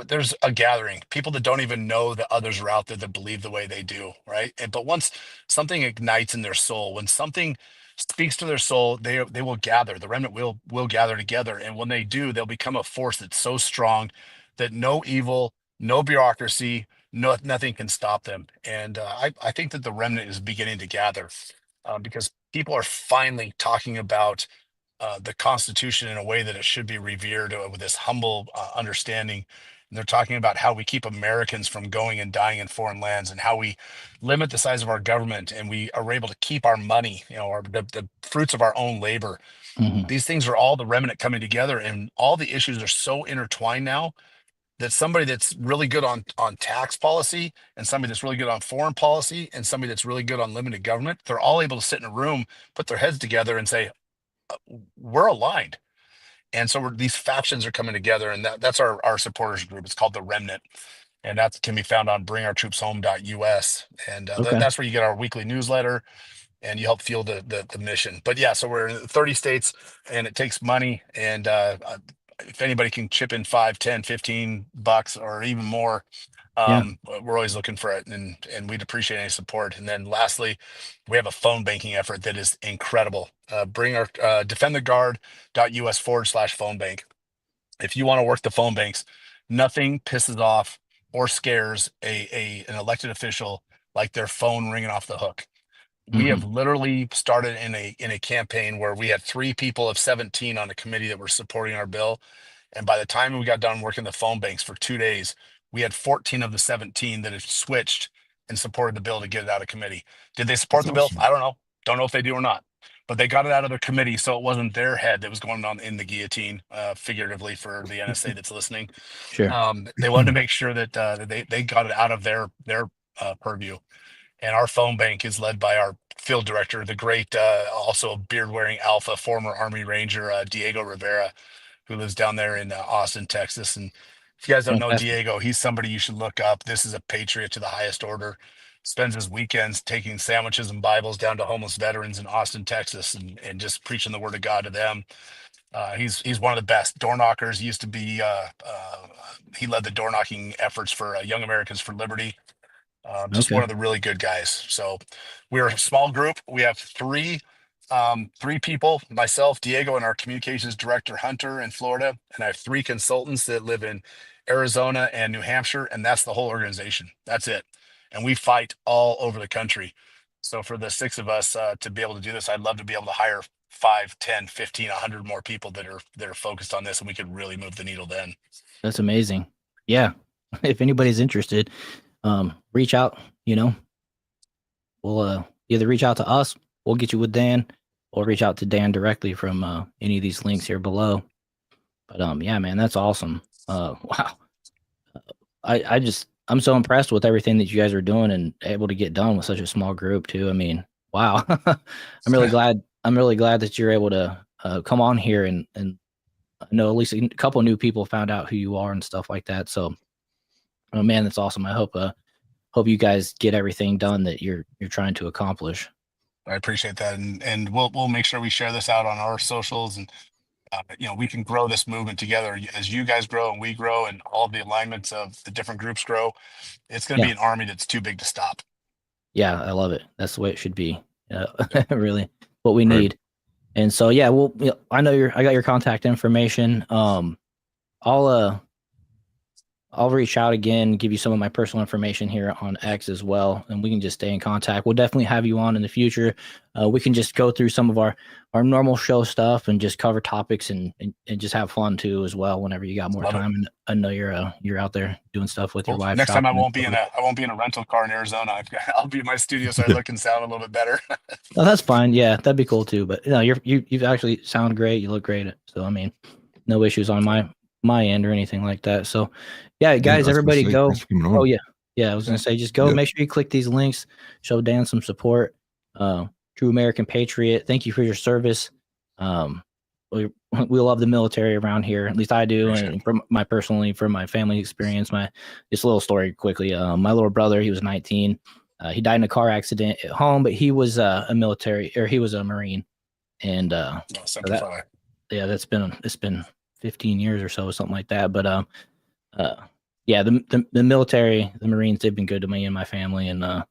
There's a gathering, people that don't even know that others are out there that believe the way they do, right? But once something ignites in their soul, when something speaks to their soul, they will gather. The remnant will gather together, and when they do, they'll become a force that's so strong that no evil, no bureaucracy, nothing can stop them. And I think that the remnant is beginning to gather, because people are finally talking about the Constitution in a way that it should be revered, with this humble understanding. And they're talking about how we keep Americans from going and dying in foreign lands, and how we limit the size of our government, and we are able to keep our money, the fruits of our own labor. Hmm. These things are all the remnant coming together, and all the issues are so intertwined now that somebody that's really good on tax policy, and somebody that's really good on foreign policy, and somebody that's really good on limited government, they're all able to sit in a room, put their heads together, and say, we're aligned. And so these factions are coming together, and that's our supporters group. It's called the Remnant, and that can be found on bringourtroopshome.us. And Okay. that's where you get our weekly newsletter, and you help fuel the mission. But yeah, so we're in 30 states, and it takes money. And if anybody can chip in 5, 10, $15 or even more, Yeah. we're always looking for it, and we'd appreciate any support. And then lastly, we have a phone banking effort that is incredible. Defendtheguard.us/phone bank. If you want to work the phone banks, nothing pisses off or scares an elected official like their phone ringing off the hook. We Hmm. have literally started in a campaign where we had 3 people of 17 on a committee that were supporting our bill. And by the time we got done working the phone banks for 2 days, we had 14 of the 17 that had switched and supported the bill to get it out of committee. Did they support That's the bill? awesome. I don't know. Don't know if they do or not. But they got it out of their committee, so it wasn't their head that was going on in the guillotine, figuratively, for the NSA that's listening. Sure. They wanted to make sure that they got it out of their purview. And our phone bank is led by our field director, the great, also beard-wearing alpha, former Army Ranger, Diego Rivera, who lives down there in Austin, Texas. And if you guys don't know Fantastic. Diego, he's somebody you should look up. This is a patriot to the highest order. Spends his weekends taking sandwiches and Bibles down to homeless veterans in Austin, Texas, and just preaching the word of God to them. He's one of the best door knockers. He used to be he led the door knocking efforts for Young Americans for Liberty. Just Okay. one of the really good guys. So we're a small group. We have three people, myself, Diego, and our communications director, Hunter, in Florida. And I have 3 consultants that live in Arizona and New Hampshire. And that's the whole organization. That's it. And we fight all over the country. So for the 6 of us to be able to do this, I'd love to be able to hire 5, 10, 15, 100 more people that are focused on this, and we could really move the needle then. That's amazing. Yeah. If anybody's interested, reach out, we'll either reach out to us, we'll get you with Dan, or reach out to Dan directly from any of these links here below. But yeah, man, that's awesome. Wow. I'm so impressed with everything that you guys are doing and able to get done with such a small group too. I mean, wow. I'm really glad that you're able to come on here and I know at least a couple of new people found out who you are and stuff like that. So, oh man, that's awesome. I hope you guys get everything done that you're trying to accomplish. I appreciate that, and we'll make sure we share this out on our socials, and we can grow this movement together as you guys grow and we grow, and all the alignments of the different groups grow. It's going to be an army that's too big to stop. Yeah, I love it. That's the way it should be. Really, what we need. And so, yeah, well, I got your contact information. I'll reach out again, give you some of my personal information here on X as well, and we can just stay in contact. We'll definitely have you on in the future. We can just go through some of our normal show stuff and just cover topics and just have fun too as well. Whenever you got more time, and I know you're out there doing stuff with your wife. Next time I won't be in a rental car in Arizona. I'll be in my studio so I look and sound a little bit better. Oh, that's fine. Yeah, that'd be cool too. But you've actually sound great. You look great. So I mean, no issues on my end or anything like that. So yeah, guys, everybody go. Oh yeah. I was going to say, just go, make sure you click these links, show Dan some support. True American Patriot. Thank you for your service. We love the military around here. At least I do. And from my family experience, just a little story quickly. My little brother, he was 19. He died in a car accident at home, but he was a Marine. And it's been 15 years or so, something like that. But yeah, the military, the Marines, they've been good to me and my family, and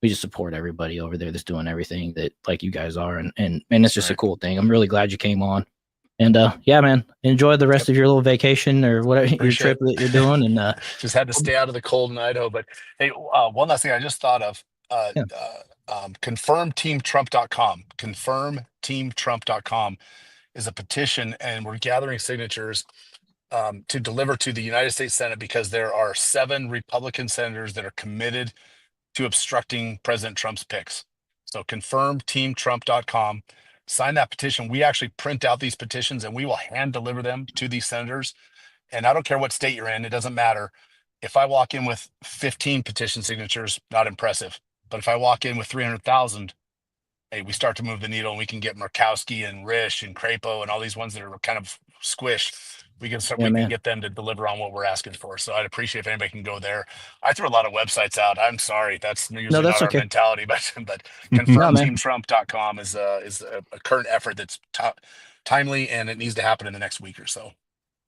we just support everybody over there that's doing everything that like you guys are, and it's just a cool thing. I'm really glad you came on, and yeah, man, enjoy the rest of your little vacation or whatever your trip that you're doing, and just had to stay out of the cold in Idaho. But hey, one last thing I just thought of. ConfirmTeamTrump.com. ConfirmTeamTrump.com is a petition, and we're gathering signatures to deliver to the United States Senate, because there are 7 Republican senators that are committed to obstructing President Trump's picks. So ConfirmTeamTrump.com. Sign that petition. We actually print out these petitions and we will hand deliver them to these senators. And I don't care what state you're in, it doesn't matter. If I walk in with 15 petition signatures, not impressive. But if I walk in with 300,000, hey, we start to move the needle, and we can get Murkowski and Risch and Crapo and all these ones that are kind of squished. We can get them to deliver on what we're asking for. So I'd appreciate if anybody can go there. I threw a lot of websites out. I'm sorry. That's usually not our mentality, but ConfirmTeamTrump.com is a current effort that's timely, and it needs to happen in the next week or so.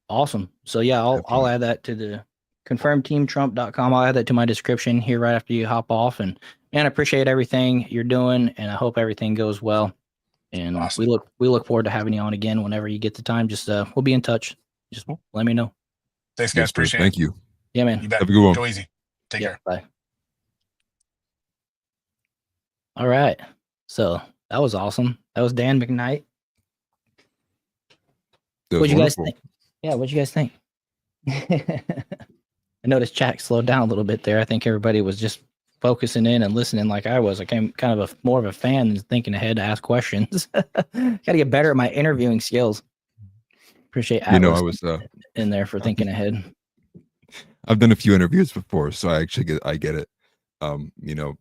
Awesome. So yeah, I'll add that to the ConfirmTeamTrump.com. I'll add that to my description here right after you hop off. And man, I appreciate everything you're doing, and I hope everything goes well. And awesome. we look forward to having you on again whenever you get the time. Just we'll be in touch. Just let me know. Thanks, guys. Appreciate it. Thank you. Yeah, man. You bet. Have a good one. Go easy. Take care. Bye. All right. So that was awesome. That was Dan McKnight. What'd you guys think? Yeah, what'd you guys think? I noticed chat slowed down a little bit there. I think everybody was just focusing in and listening like I was. I came kind of more of a fan than thinking ahead to ask questions. Got to get better at my interviewing skills. Appreciate Atlas I was in there for thinking ahead. I've done a few interviews before, so I get it.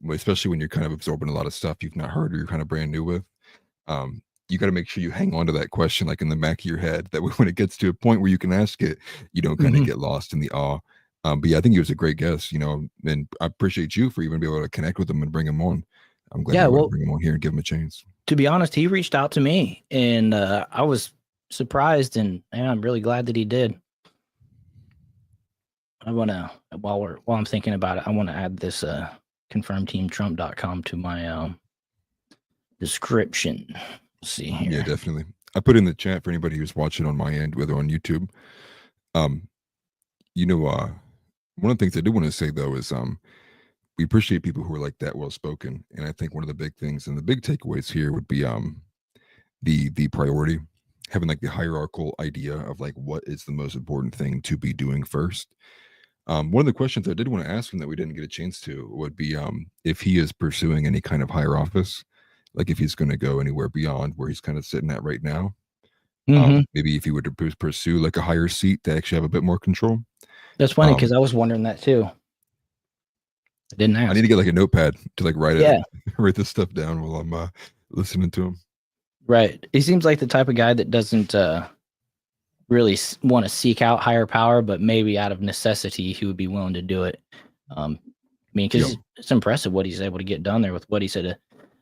Especially when you're kind of absorbing a lot of stuff you've not heard or you're kind of brand new with. You got to make sure you hang on to that question like in the back of your head. That way, when it gets to a point where you can ask it, you don't kind of get lost in the awe. But yeah, I think he was a great guest, and I appreciate you for even being able to connect with him and bring him on. I'm glad you bring him on here and give him a chance. To be honest, he reached out to me, and I was surprised, and I'm really glad that he did. I want to, while I'm thinking about it, I want to add this ConfirmTeamTrump.com to my description. Let's see here. Yeah, definitely. I put in the chat for anybody who's watching on my end, whether on YouTube. One of the things I do want to say though is we appreciate people who are like that well spoken, and I think one of the big things and the big takeaways here would be the priority, having like the hierarchical idea of like what is the most important thing to be doing first. One of the questions I did want to ask him that we didn't get a chance to would be if he is pursuing any kind of higher office, like if he's going to go anywhere beyond where he's kind of sitting at right now. Mhm. Maybe if he were to pursue like a higher seat to actually have a bit more control. That's funny Um, because I was wondering that too. I didn't I need ask. to get like a notepad to like Yeah, write this stuff down while I'm listening to him. right. He seems like the type of guy that doesn't really want to seek out higher power, but maybe out of necessity, he would be willing to do it. I mean, because Yep. it's impressive what he's able to get done there with what he said. I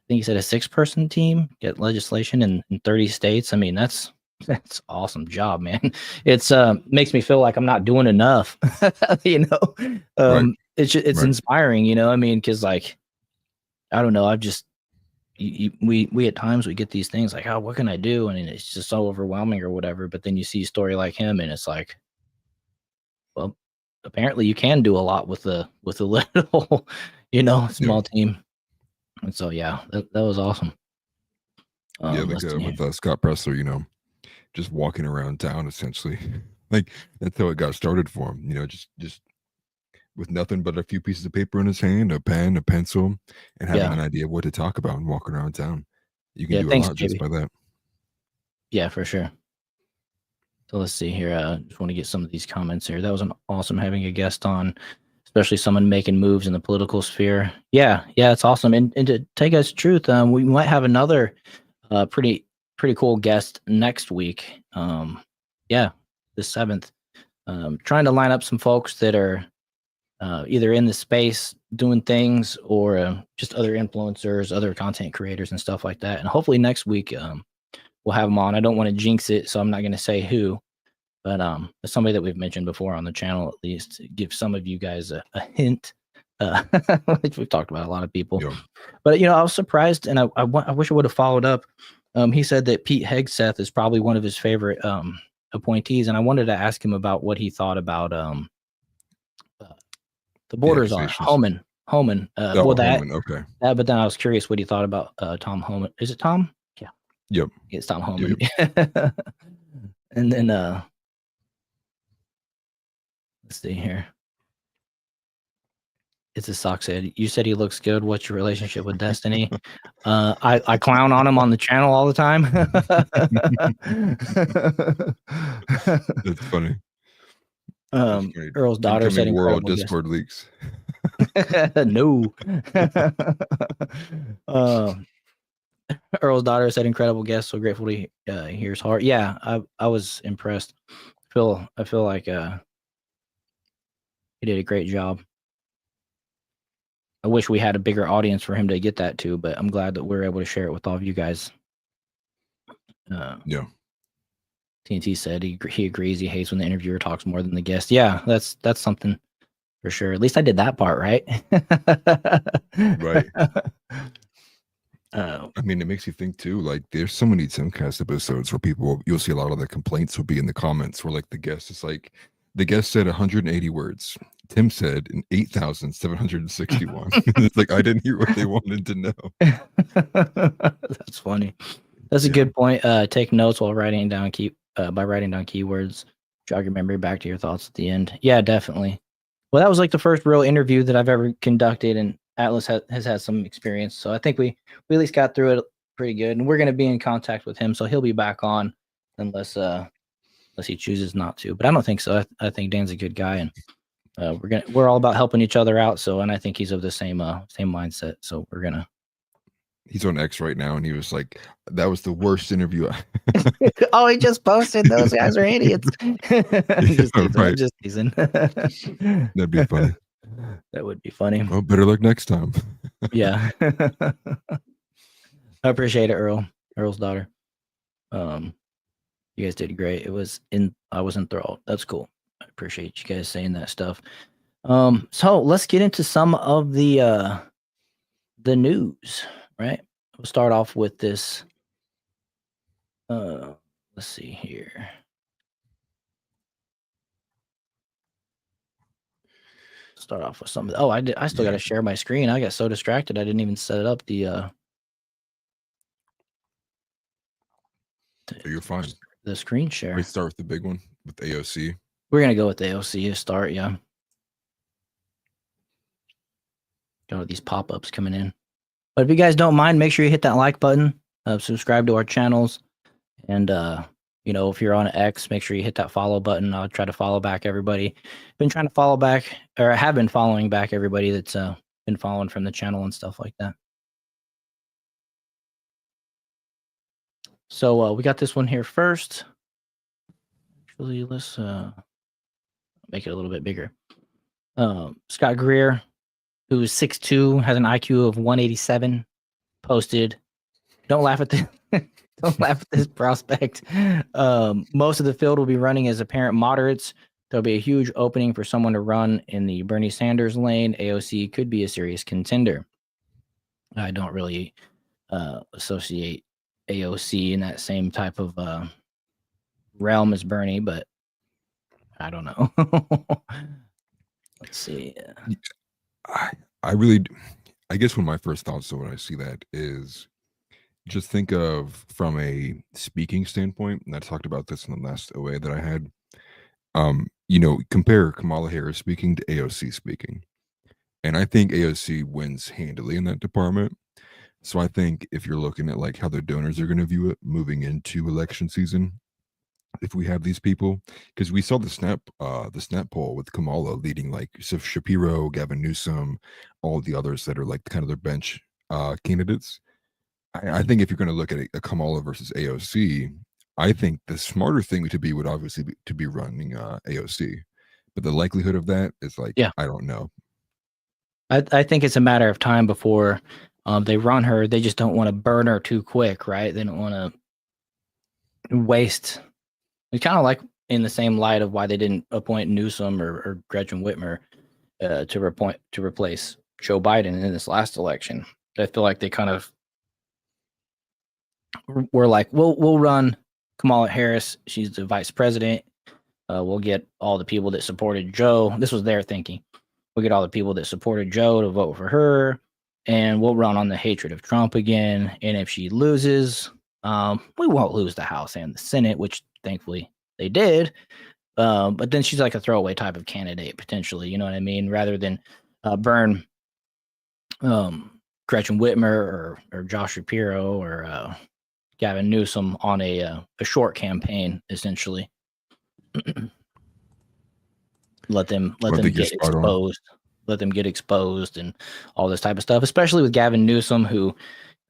think he said a 6-person team get legislation in 30 states. I mean, that's awesome job, man. It's makes me feel like I'm not doing enough. you know, Right. It's Right. inspiring. You know, I mean, because like I don't know, I've just we at times we get these things like, oh, what can I do? And it's just so overwhelming or whatever. But then you see a story like him, and it's like, well, apparently you can do a lot with a little, Yeah. small team. And so yeah, that was awesome. Yeah. Like Let's see here. with Scott Pressler, just walking around town essentially. Like that's how it got started for him. Just with nothing but a few pieces of paper in his hand, a pen, a pencil, and having Yeah, an idea of what to talk about and walking around town. You can yeah. do a Thanks, lot just JB. by that. Yeah, for sure. So let's see here. Just want to get some of these comments here. That was an awesome having a guest on, especially someone making moves in the political sphere. Yeah, yeah, it's awesome. And to take us truth, we might have another pretty cool guest next week. Yeah, the 7th. Trying to line up some folks that are either in the space doing things or just other influencers, other content creators, and stuff like that. And hopefully next week we'll have them on. I don't want to jinx it, so I'm not going to say who, but it's somebody that we've mentioned before on the channel, at least to give some of you guys a hint. Which we've talked about a lot of people, Yeah. but I was surprised, and I wish I would have followed up. He said that Pete Hegseth is probably one of his favorite appointees, and I wanted to ask him about what he thought about uh, the The borders on accusations. Homan. Oh, Well, Holman. Okay. but then I was curious what he thought about Tom Homan. Is it Tom? Yeah, Yep. it's Tom Homan. Yep. And then let's see here. It's a sock said. You said he looks good. What's your relationship with Destiny? I clown on him on the channel all the time. That's funny. That's funny. Earl's daughter said Incoming world incredible guest. Discord leaks. No. Earl's daughter said incredible guest. So grateful to hear his heart. Yeah, I was impressed. I feel like he did a great job. I wish we had a bigger audience for him to get that to, but I'm glad that we're able to share it with all of you guys. Yeah. TNT said he agrees. He hates when the interviewer talks more than the guest. Yeah, that's something for sure. At least I did that part right. Right. Uh, I mean, it makes you think too. Like, there's so many Timcast episodes where you'll see a lot of the complaints will be in the comments where like the guest is like, the guest said 180 words. Tim said in 8,761. It's like I didn't hear what they wanted to know. That's funny. That's a Yeah. good point. Take notes while writing down by writing down keywords. Jog your memory back to your thoughts at the end. Yeah, definitely. Well, that was like the first real interview that I've ever conducted, and Atlas has had some experience. So I think we at least got through it pretty good, and we're going to be in contact with him, so he'll be back on unless he chooses not to. But I don't think so. I think Dan's a good guy, and we're all about helping each other out. So, and I think he's of the same mindset. So we're gonna. He's on X right now, and he was like, "That was the worst interview." Oh, he just posted. Those guys are idiots. I'm just teasing. That'd be funny. That would be funny. Well, better luck next time. Yeah. I appreciate it, Earl's daughter. You guys did great. I was enthralled. That's cool. I appreciate you guys saying that stuff. So let's get into some of the news, right? We'll start off with this. Let's see here. Start off with some. I still got to share my screen. I got so distracted. I didn't even set up the. You're fine. The screen share. We start with the big one with AOC. We're gonna go with the AOC to start. Yeah. Got all these pop-ups coming in. But if you guys don't mind, make sure you hit that like button, subscribe to our channels, and if you're on X, make sure you hit that follow button. I'll try to follow back everybody. Been trying to follow back, or I have been following back everybody that's been following from the channel and stuff like that. So we got this one here first. Actually, let's make it a little bit bigger. Scott Greer, who's 6'2", has an IQ of 187, posted, "Don't laugh at the don't laugh at this prospect. Most of the field will be running as apparent moderates. There'll be a huge opening for someone to run in the Bernie Sanders lane. AOC could be a serious contender." I don't really associate AOC in that same type of realm as Bernie, but I don't know. Let's see. I guess one of my first thoughts, so when I see that, is just think of from a speaking standpoint, and I talked about this in the last OA that I had. Compare Kamala Harris speaking to AOC speaking, and I think AOC wins handily in that department. So I think if you're looking at like how the donors are going to view it moving into election season, if we have these people, because we saw the snap poll with Kamala leading like Shapiro, Gavin Newsom, all the others that are like kind of their bench candidates. I think if you're going to look at a Kamala versus AOC, I think the smarter thing to be would obviously be to be running AOC, but the likelihood of that is like, Yeah. I don't know. I think it's a matter of time before they run her. They just don't want to burn her too quick, right? They don't want to waste. It's kind of like in the same light of why they didn't appoint Newsom or Gretchen Whitmer to replace Joe Biden in this last election. I feel like they kind of were like, we'll run Kamala Harris. She's the vice president. We'll get all the people that supported Joe. This was their thinking. We'll get all the people that supported Joe to vote for her, and we'll run on the hatred of Trump again. And if she loses, we won't lose the House and the Senate, which thankfully they did. But then she's like a throwaway type of candidate, potentially. You know what I mean? Rather than burn Gretchen Whitmer or Josh Shapiro or Gavin Newsom on a short campaign, essentially. Let them get exposed. Let them get exposed and all this type of stuff, especially with Gavin Newsom, who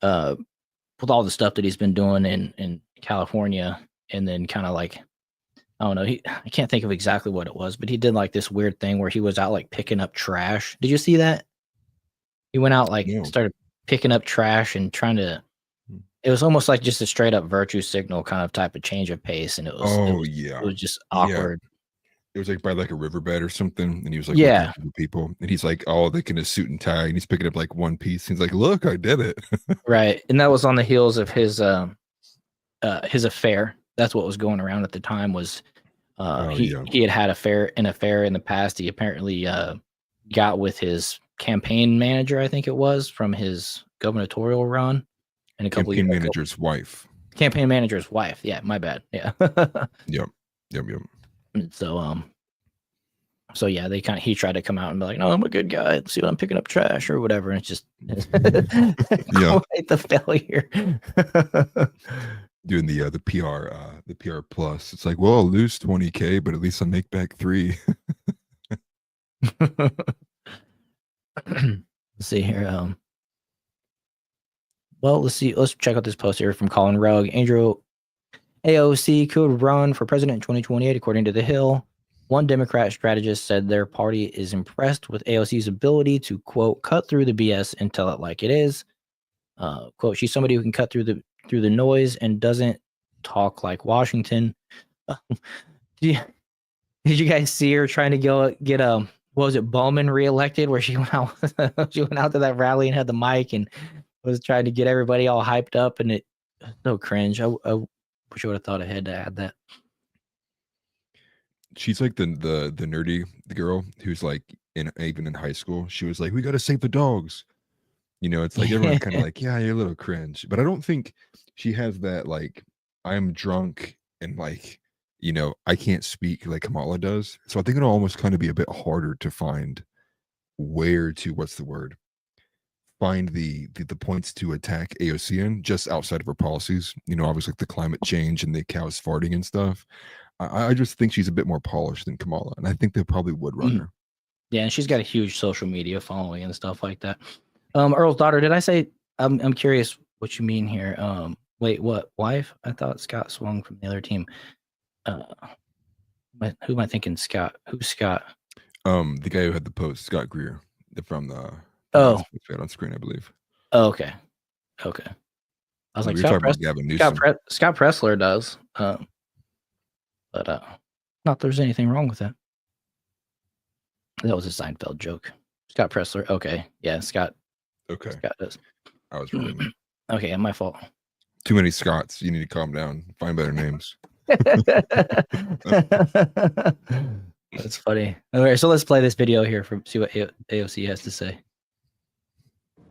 with all the stuff that he's been doing in California, and then kind of like, I don't know, I can't think of exactly what it was, but he did like this weird thing where he was out like picking up trash. Did you see that? He went out started picking up trash and trying to. It was almost like just a straight up virtue signal kind of type of change of pace, and it was just awkward. Yeah. It was like by like a riverbed or something, and he was like, yeah, people, and he's like, oh, they can a suit and tie, and he's picking up like one piece. He's like, look, I did it. Right, and that was on the heels of his affair. That's what was going around at the time. Was he had an affair in the past. He apparently got with his campaign manager, I think it was, from his gubernatorial run, and a couple campaign manager's wife. Campaign manager's wife. Yeah, my bad. Yeah. Yep. So yeah, he tried to come out and be like, "No, I'm a good guy. See what I'm picking up trash or whatever." And it's just quite the failure. Doing the PR plus. It's like, well, I'll lose 20K, but at least I'll make back 3. Let's see here. Well, let's see. Let's check out this post here from Colin Rugg. Andrew, AOC could run for president in 2028, according to The Hill. One Democrat strategist said their party is impressed with AOC's ability to, quote, cut through the BS and tell it like it is. Quote, she's somebody who can cut through the noise and doesn't talk like Washington. Did you guys see her trying to get what was it, Bowman reelected, where she went out to that rally and had the mic and was trying to get everybody all hyped up, and it so cringe. I wish I would have thought ahead to add that. She's like the nerdy girl who's like even in high school, she was like, we got to save the dogs. It's like everyone's kind of like, yeah, you're a little cringe, but I don't think she has that like, I'm drunk and like, I can't speak like Kamala does. So I think it'll almost kind of be a bit harder to find where to, what's the word, find the points to attack AOC in just outside of her policies. You know, obviously like the climate change and the cows farting and stuff. I just think she's a bit more polished than Kamala, and I think they probably would run her. Yeah, and she's got a huge social media following and stuff like that. Earl's daughter, did I say? I'm curious what you mean here. Wait, what wife? I thought Scott swung from the other team. Who am I thinking? Scott? Who's Scott? The guy who had the post, Scott Greer, from the on screen, I believe. Oh, okay. Okay. I was like, Scott Pressler does. But not there's anything wrong with that. That was a Seinfeld joke. Scott Pressler. Okay. Yeah, Scott. Okay. Scott does. I was wrong. Okay, my fault. Too many Scotts. You need to calm down. Find better names. That's funny. All right, so let's play this video here from see what AOC has to say.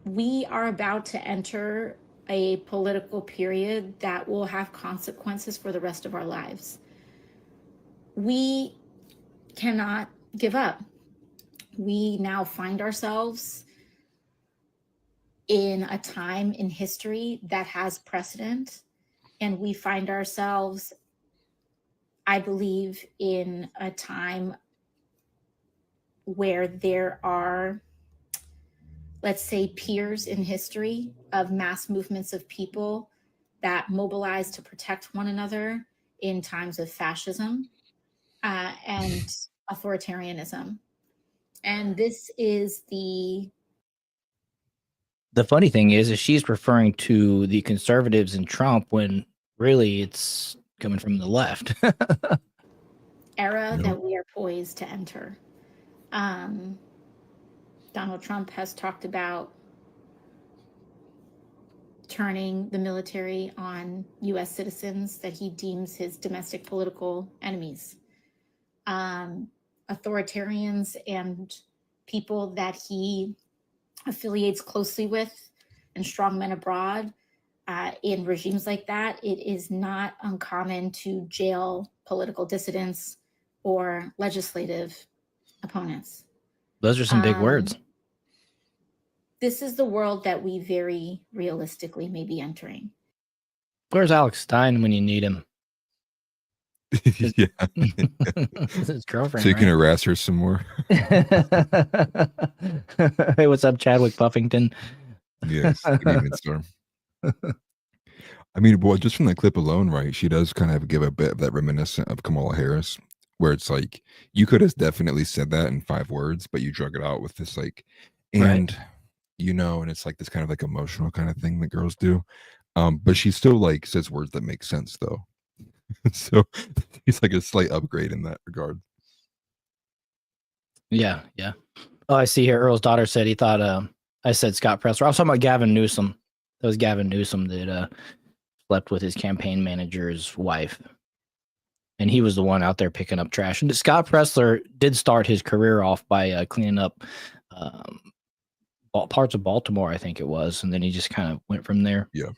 We are about to enter a political period that will have consequences for the rest of our lives. We cannot give up. We now find ourselves in a time in history that has precedent, and we find ourselves, I believe, in a time where there are, let's say, peers in history of mass movements of people that mobilize to protect one another in times of fascism and authoritarianism. And this is the funny thing is she's referring to the conservatives and Trump when really it's coming from the left. era that we are poised to enter. Donald Trump has talked about turning the military on U.S. citizens that he deems his domestic political enemies. Authoritarians and people that he affiliates closely with and strongmen abroad in regimes like that, it is not uncommon to jail political dissidents or legislative opponents. Those are some big words. This is the world that we very realistically may be entering. Where's Alex Stein when you need him? Yeah. This is his girlfriend. So you can harass her some more. Hey, what's up, Chadwick Buffington? Yes. Good evening, Storm. I mean, well, just from that clip alone, right? She does kind of give a bit of that reminiscent of Kamala Harris, where it's like you could have definitely said that in 5 words, but you drug it out with this like, and Right. you know, and it's like this kind of like emotional kind of thing that girls do. But she still like says words that make sense though. So he's like a slight upgrade in that regard. Yeah, yeah. Oh, I see here. Earl's daughter said he thought I said Scott Pressler. I was talking about Gavin Newsom. That was Gavin Newsom that slept with his campaign manager's wife. And he was the one out there picking up trash. And Scott Pressler did start his career off by cleaning up parts of Baltimore, I think it was. And then he just kind of went from there. Yeah.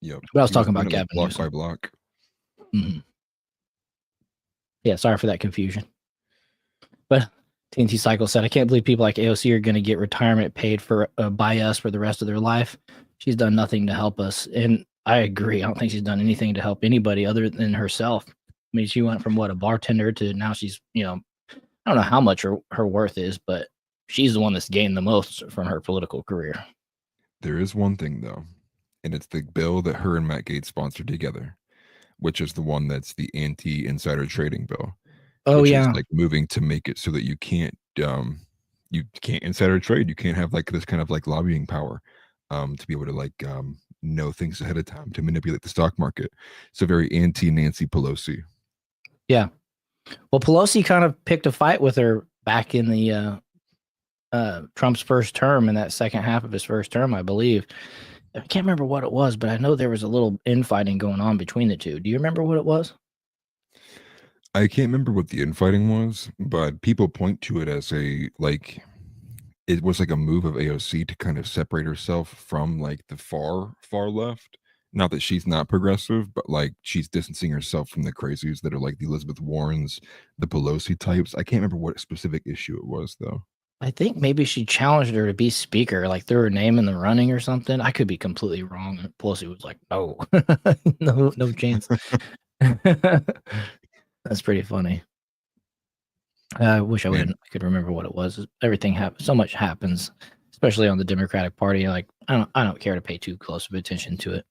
Yeah. But I was talking about Gavin block Newsom. by block. Mm-hmm. Yeah, sorry for that confusion. But TNT Cycle said, I can't believe people like AOC are going to get retirement paid for by us for the rest of their life. She's done nothing to help us. And I agree. I don't think she's done anything to help anybody other than herself. I mean, she went from a bartender to now she's, I don't know how much her worth is, but she's the one that's gained the most from her political career. There is one thing though, and it's the bill that her and Matt Gaetz sponsored together, which is the one that's the anti-insider trading bill. Oh, which yeah. is like moving to make it so that you can't insider trade. You can't have like this kind of like lobbying power to be able to like know things ahead of time to manipulate the stock market. So very anti Nancy Pelosi. Yeah. Well, Pelosi kind of picked a fight with her back in the Trump's first term, in that second half of his first term, I believe. I can't remember what it was, but I know there was a little infighting going on between the two. Do you remember what it was? I can't remember what the infighting was, but people point to it as it was like a move of AOC to kind of separate herself from like the far left. Not that she's not progressive, but like she's distancing herself from the crazies that are like the Elizabeth Warrens, the Pelosi types. I can't remember what specific issue it was though. I think maybe she challenged her to be speaker, like threw her name in the running or something. I could be completely wrong. And Pelosi was like, "No, no chance." That's pretty funny. I wish I could remember what it was. Everything happens. So much happens, especially on the Democratic Party. Like I don't care to pay too close of attention to it.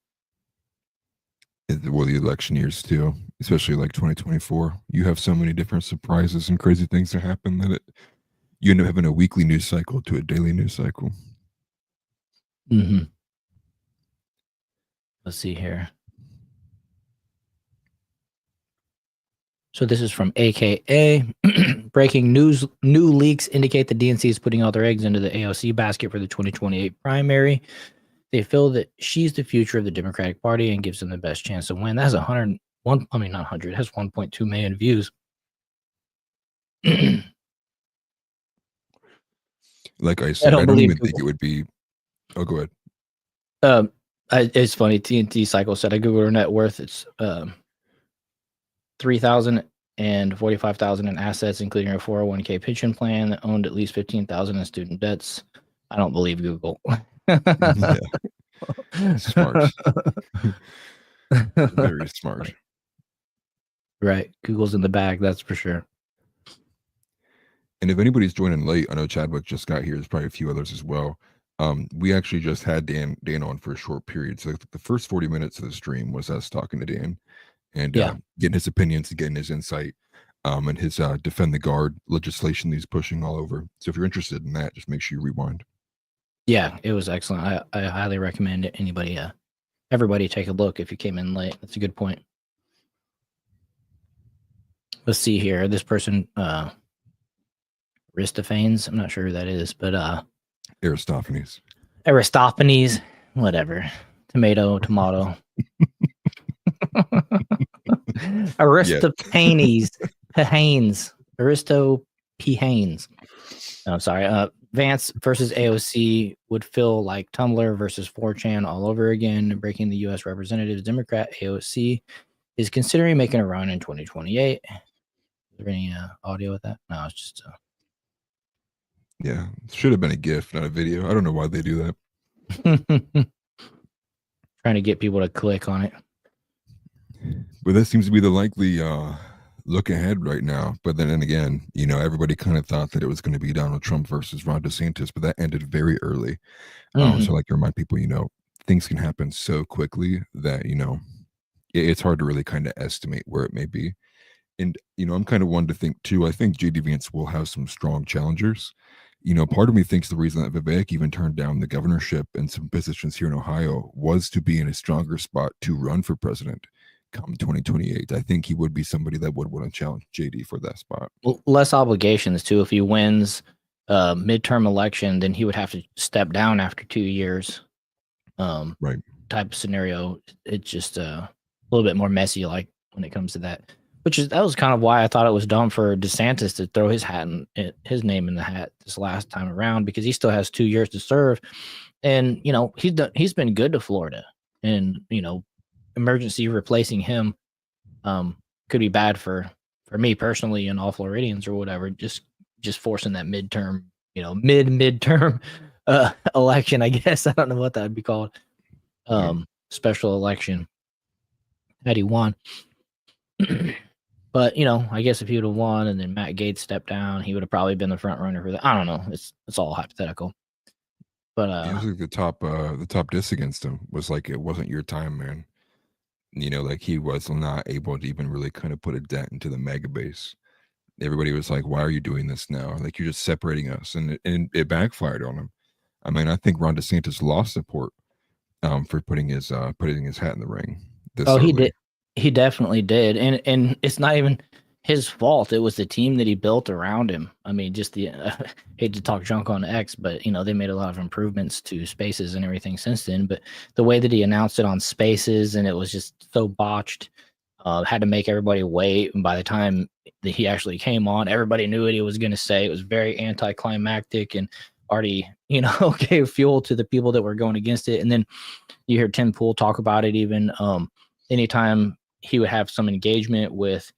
Well, the election years too, especially like 2024. You have so many different surprises and crazy things that happen that you end up having a weekly news cycle to a daily news cycle. Mm-hmm. Let's see here. So this is from AKA. Breaking news: new leaks indicate the DNC is putting all their eggs into the AOC basket for the 2028 primary. They feel that she's the future of the Democratic Party and gives them the best chance to win. That's 101. I mean, not 100. It has 1.2 million views. Like I said, I don't even think it would be. Oh, go ahead. It's funny. TNT Cycle said I googled her net worth. It's 3,000 and 45,000 in assets, including her 401k pension plan that owned at least 15,000 in student debts. I don't believe Google. Yeah. Smart. Very smart. Right. Google's in the bag, that's for sure. And if anybody's joining late, I know Chadwick just got here. There's probably a few others as well. We actually just had Dan on for a short period. So the first 40 minutes of the stream was us talking to Dan and getting his opinions and getting his insight and his defend the guard legislation that he's pushing all over. So if you're interested in that, just make sure you rewind. Yeah, it was excellent. I highly recommend it. Everybody take a look if you came in late. That's a good point. Let's see here. This person, Aristophanes, I'm not sure who that is, but Aristophanes, whatever. Tomato. Aristophanes. I'm sorry. Vance versus AOC would feel like Tumblr versus 4chan all over again. Breaking the U.S. Representatives Democrat AOC is considering making a run in 2028. Is there any audio with that? No, it's just. Yeah, it should have been a GIF, not a video. I don't know why they do that. Trying to get people to click on it. But that seems to be the likely look ahead right now. But then again, everybody kind of thought that it was going to be Donald Trump versus Ron DeSantis, but that ended very early. So I like to remind people, things can happen so quickly that, it's hard to really kind of estimate where it may be. And, I'm kind of one to think too, I think JD Vance will have some strong challengers. Part of me thinks the reason that Vivek even turned down the governorship and some positions here in Ohio was to be in a stronger spot to run for president come 2028. I think he would be somebody that would want to challenge JD for that spot. Well, less obligations too. If he wins midterm election, then he would have to step down after 2 years. Right. Type of scenario. It's just a little bit more messy, like when it comes to that. That was kind of why I thought it was dumb for DeSantis to throw his name in the hat this last time around, because he still has 2 years to serve, and he's been good to Florida, and emergency replacing him could be bad for me personally and all Floridians or whatever. Just forcing that midterm, midterm election. I guess I don't know what that would be called. Special election had he won. But I guess if he would have won and then Matt Gaetz stepped down, he would have probably been the front runner for that. I don't know. It's all hypothetical. But it was like the top diss against him was like, it wasn't your time, man. Like he was not able to even really kind of put a dent into the mega base. Everybody was like, why are you doing this now? Like, you're just separating us, and it backfired on him. I mean, I think Ron DeSantis lost support for putting his hat in the ring. He did. He definitely did. And it's not even his fault. It was the team that he built around him. I mean, just hate to talk junk on X, but they made a lot of improvements to Spaces and everything since then. But the way that he announced it on Spaces, and it was just so botched, had to make everybody wait. And by the time that he actually came on, everybody knew what he was going to say. It was very anticlimactic and already, gave fuel to the people that were going against it. And then you hear Tim Pool talk about it even anytime he would have some engagement with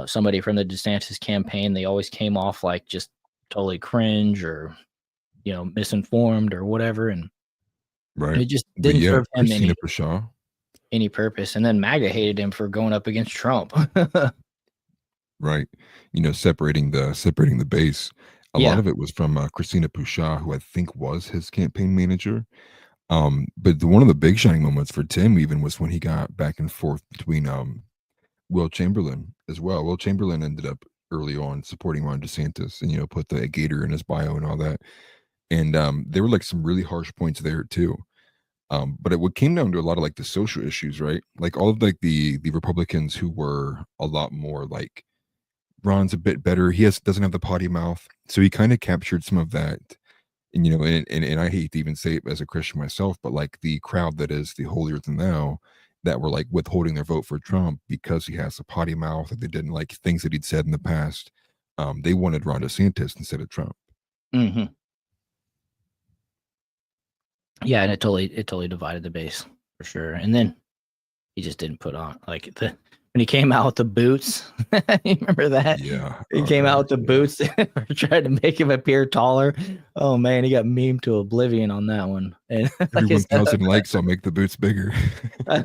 somebody from the DeSantis campaign, they always came off like just totally cringe or misinformed or whatever, and Right. it just But didn't yeah, serve him Christina Pashaw. any purpose. And then MAGA hated him for going up against Trump. Right. Separating the base. A lot Yeah, of it was from Christina Pushaw, who I think was his campaign manager. But one of the big shining moments for Tim even was when he got back and forth between Will Chamberlain as well. Will Chamberlain ended up early on supporting Ron DeSantis and put the Gator in his bio and all that. And there were like some really harsh points there too. But what came down to a lot of like the social issues, right? Like all of like the Republicans who were a lot more like Ron's a bit better. He doesn't have the potty mouth, so he kind of captured some of that. And and I hate to even say it as a Christian myself, but like the crowd that is the holier than thou that were like withholding their vote for Trump because he has a potty mouth, that they didn't like things that he'd said in the past. They wanted Ron DeSantis instead of Trump. hmm yeah, and it totally divided the base for sure. And then he just didn't put on like when he came out with the boots. You remember that? Yeah. He Oh came out God. with the Yeah. boots, tried to make him appear taller. Oh man, he got memed to oblivion on that one. And like I Every said, 1,000 likes, I'll make the boots bigger. I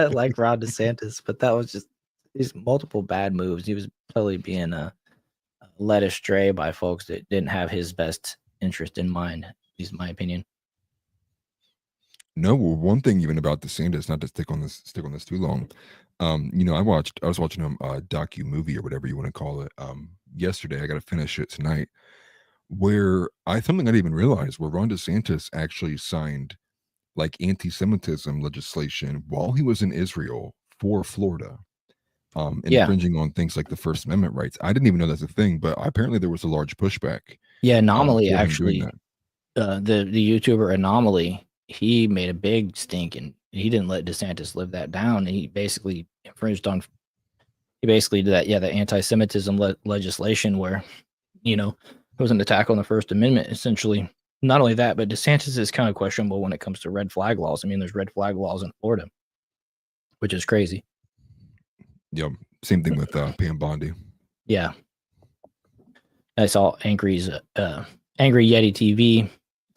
like Ron DeSantis, but that was just these multiple bad moves. He was totally being led astray by folks that didn't have his best interest in mind. Is my opinion. No, well, one thing even about DeSantis, not to stick on this too long. I was watching a docu movie or whatever you want to call it. Yesterday, I got to finish it tonight. Where something I didn't even realize, where Ron DeSantis actually signed like anti-Semitism legislation while he was in Israel for Florida, Yeah, infringing on things like the First Amendment rights. I didn't even know that's a thing, but apparently there was a large pushback yeah. Anomaly for him doing actually, that. the YouTuber Anomaly, he made a big stink, and he didn't let DeSantis live that down. He basically infringed on. He basically did that. Yeah, the anti-Semitism legislation where it was an attack on the First Amendment, essentially. Not only that, but DeSantis is kind of questionable when it comes to red flag laws. I mean, there's red flag laws in Florida, which is crazy. Yep. Same thing with Pam Bondi. Yeah. I saw Angry Yeti TV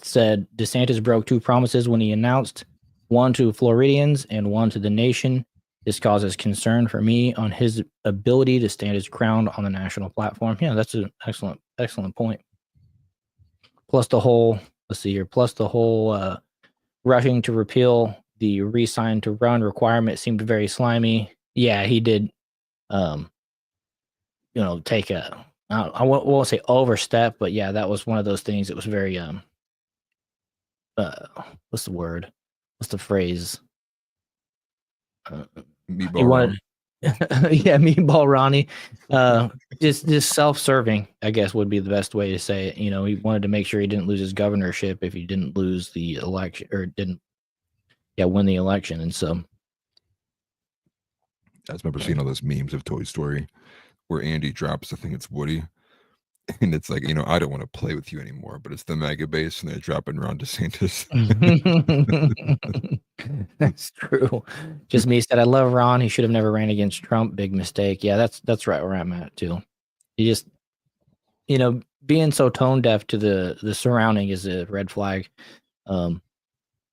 said DeSantis broke two promises when he announced, one to Floridians and one to the nation. This causes concern for me on his ability to stand his ground on the national platform. Yeah, that's an excellent point. Plus the whole, let's see here, rushing to repeal the resign to run requirement seemed very slimy. Yeah, he did, take I won't say overstep, but yeah, that was one of those things that was very, what's the word? What's the phrase? He Meatball wanted, Ron. yeah, Meatball Ronnie. Just self-serving, I guess, would be the best way to say it. He wanted to make sure he didn't lose his governorship if he didn't lose the election or didn't, win the election. And so, I just remember seeing all those memes of Toy Story where Andy drops, I think it's Woody, and it's like, I don't want to play with you anymore, but it's the mega base, and they're dropping Ron DeSantis. that's true. Just me said, I love Ron. He should have never ran against Trump. Big mistake. Yeah, that's right where I'm at too. He just, being so tone deaf to the surrounding is a red flag.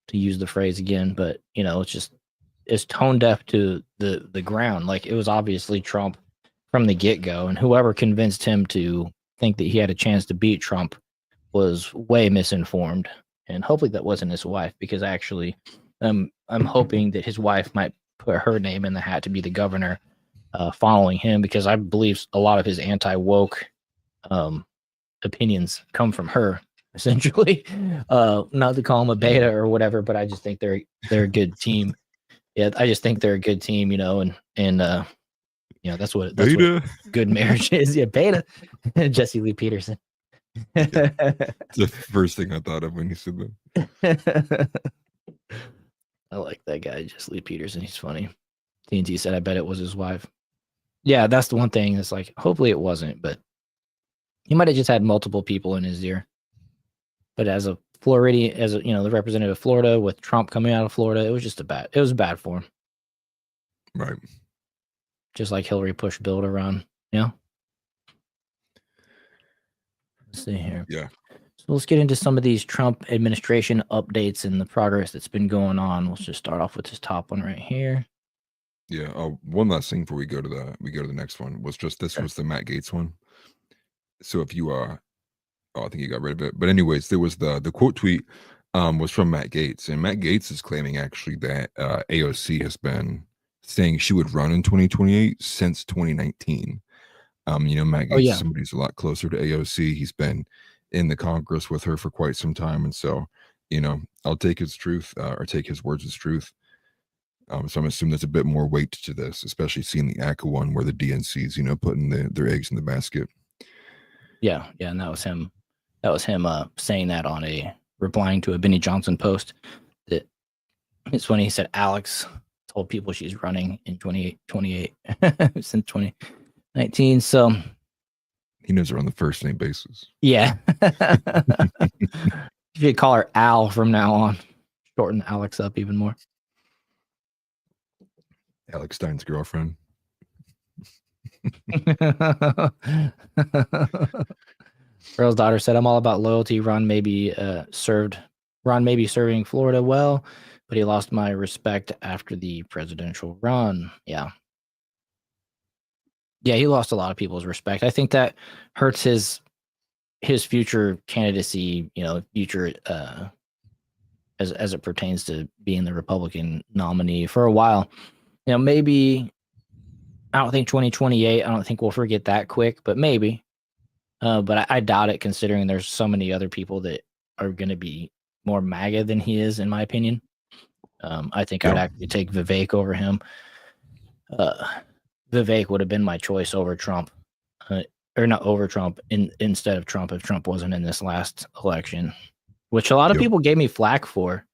To use the phrase again, but it's tone deaf to the ground. Like, it was obviously Trump from the get-go, and whoever convinced him to think that he had a chance to beat Trump was way misinformed. And hopefully that wasn't his wife, because actually I'm hoping that his wife might put her name in the hat to be the governor, following him, because I believe a lot of his anti-woke opinions come from her, essentially. Not to call him a beta or whatever, but I just think they're a good team. Yeah, I just think they're a good team, and that's what good marriage is. Yeah, beta. Jesse Lee Peterson. It's the first thing I thought of when you said that. I like that guy, Jesse Lee Peterson. He's funny. TNT said, I bet it was his wife. Yeah, that's the one thing that's like, hopefully it wasn't, but he might have just had multiple people in his ear. But as a Floridian, the representative of Florida, with Trump coming out of Florida, it was bad for him. Right. Just like Hillary pushed Bill to run. Yeah. Let's see here. Yeah. So let's get into some of these Trump administration updates and the progress that's been going on. Let's just start off with this top one right here. Yeah. One last thing before we go to the next one was just this Sure. was the Matt Gates one. So if you oh, I think he got rid of it. But anyways, there was the quote tweet was from Matt Gates, and Matt Gates is claiming actually that AOC has been saying she would run in 2028 since 2019. Matt Oh Gates is yeah, somebody who's a lot closer to AOC. He's been in the Congress with her for quite some time, and so I'll take his truth or take his words as truth. So I'm assuming there's a bit more weight to this, especially seeing the ACA one where the DNCs, putting their eggs in the basket. yeah, and that was him. That was him saying that on replying to a Benny Johnson post. That it's when he said Alex told people she's running in 2028 since 2019. So He knows her on the first name basis. yeah, you should call her Al from now on. Shorten Alex up even more. Alex Stein's girlfriend. Earl's daughter said, "I'm all about loyalty. Ron may be serving Florida well, but he lost my respect after the presidential run." Yeah, he lost a lot of people's respect. I think that hurts his future candidacy. Future as it pertains to being the Republican nominee for a while. Maybe I don't think 2028. I don't think we'll forget that quick, but maybe. But I doubt it, considering there's so many other people that are going to be more MAGA than he is, in my opinion. I think I'd actually take Vivek over him. Vivek would have been my choice over Trump, or not over Trump, instead of Trump if Trump wasn't in this last election, which a lot of people gave me flack for.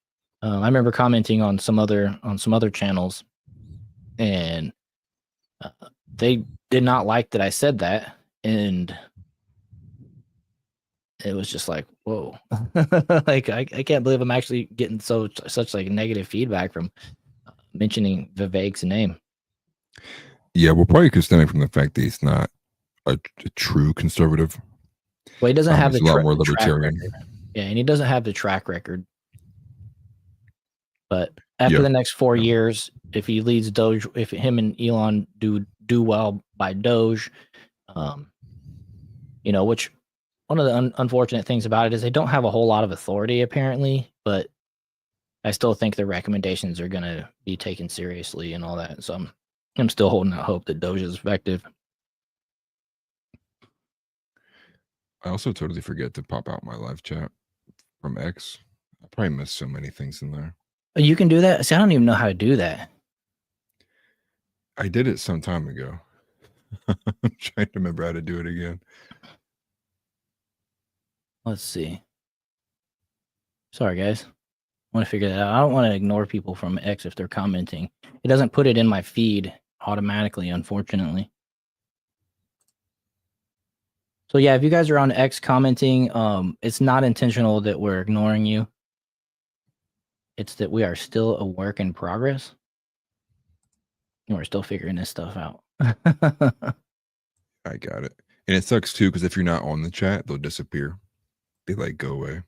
I remember commenting on some other channels, and they did not like that I said that, and it was just like, whoa. Like I can't believe I'm actually getting such like negative feedback from mentioning Vivek's name. Yeah, well, probably because stemming from the fact that he's not a true conservative. Well, he doesn't have he's the a lot more track libertarian. record. Yeah, and he doesn't have the track record. But after the next 4 years, if he leads Doge, if him and Elon do well by Doge, which one of the unfortunate things about it is they don't have a whole lot of authority apparently, but I still think the recommendations are going to be taken seriously and all that. So I'm still holding out hope that Doge is effective. I also totally forget to pop out my live chat from X. I probably missed so many things in there. You can do that? See, I don't even know how to do that. I did it some time ago. I'm trying to remember how to do it again. Let's see. Sorry, guys. I want to figure that out. I don't want to ignore people from X if they're commenting. It doesn't put it in my feed automatically, unfortunately. So yeah, if you guys are on X commenting, it's not intentional that we're ignoring you. It's that we are still a work in progress. And we're still figuring this stuff out. I got it. And it sucks too, because if you're not on the chat, they'll disappear. They go away.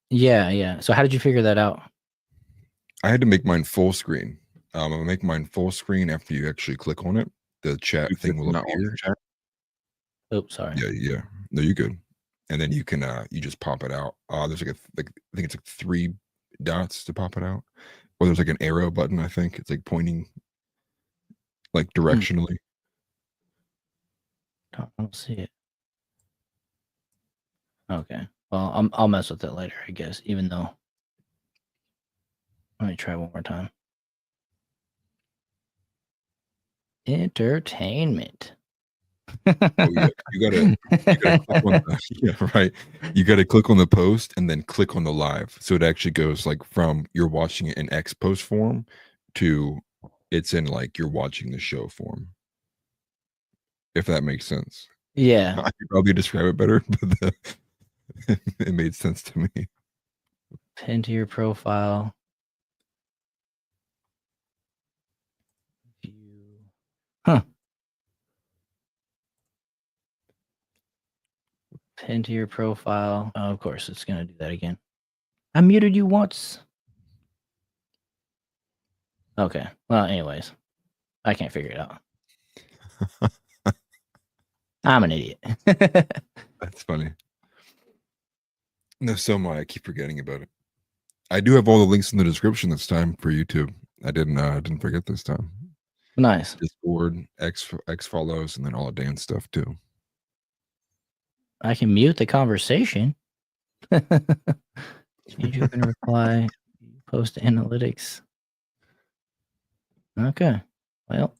Yeah. So how did you figure that out? I had to make mine full screen. I'll make mine full screen after you actually click on it. The chat thing will appear. Oh, sorry. Yeah. No, you're good. And then you can you just pop it out. There's I think it's 3 dots to pop it out. Or there's an arrow button, I think. It's pointing directionally. I don't see it. Okay. Well, I'll mess with it later, I guess, even though. Let me try one more time. Entertainment. Oh, yeah. You gotta click on right. You gotta click on the post and then click on the live. So it actually goes from you're watching it in X post form to it's in you're watching the show form. If that makes sense. Yeah. I could probably describe it better, but it made sense to me. Pin to your profile. Into your profile. Oh, of course, it's gonna do that again. I muted you once. Okay. Well, anyways, I can't figure it out. I'm an idiot. That's funny. No, so am I. I keep forgetting about it. I do have all the links in the description this time for YouTube. I didn't forget this time. Nice. Discord, X follows, and then all of Dan's stuff too. I can mute the conversation. Change open reply. Post analytics. Okay. Well,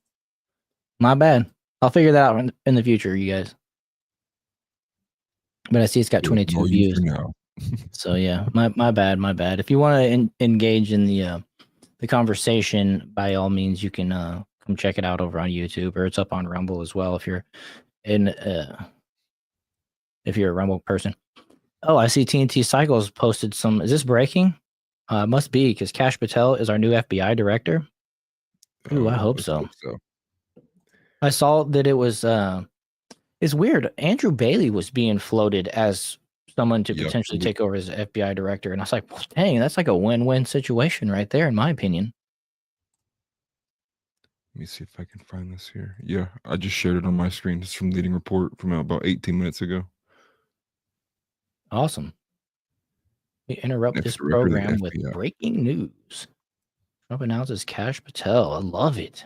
my bad. I'll figure that out in the future, you guys. But I see it's got 22 views. Now. So yeah, my bad. If you want to engage in the conversation, by all means, you can come check it out over on YouTube, or it's up on Rumble as well if you're a Rumble person. Oh, I see TNT Cycles posted some. Is this breaking? Must be, because Kash Patel is our new FBI director. Ooh, I hope so. I saw that it was. It's weird. Andrew Bailey was being floated as someone to potentially take over as FBI director, and I was like, well, dang, that's like a win-win situation right there, in my opinion. Let me see if I can find this here. Yeah, I just shared it on my screen. It's from Leading Report from about 18 minutes ago. Awesome. We interrupt this program with breaking news. Trump announces Kash Patel. I love it.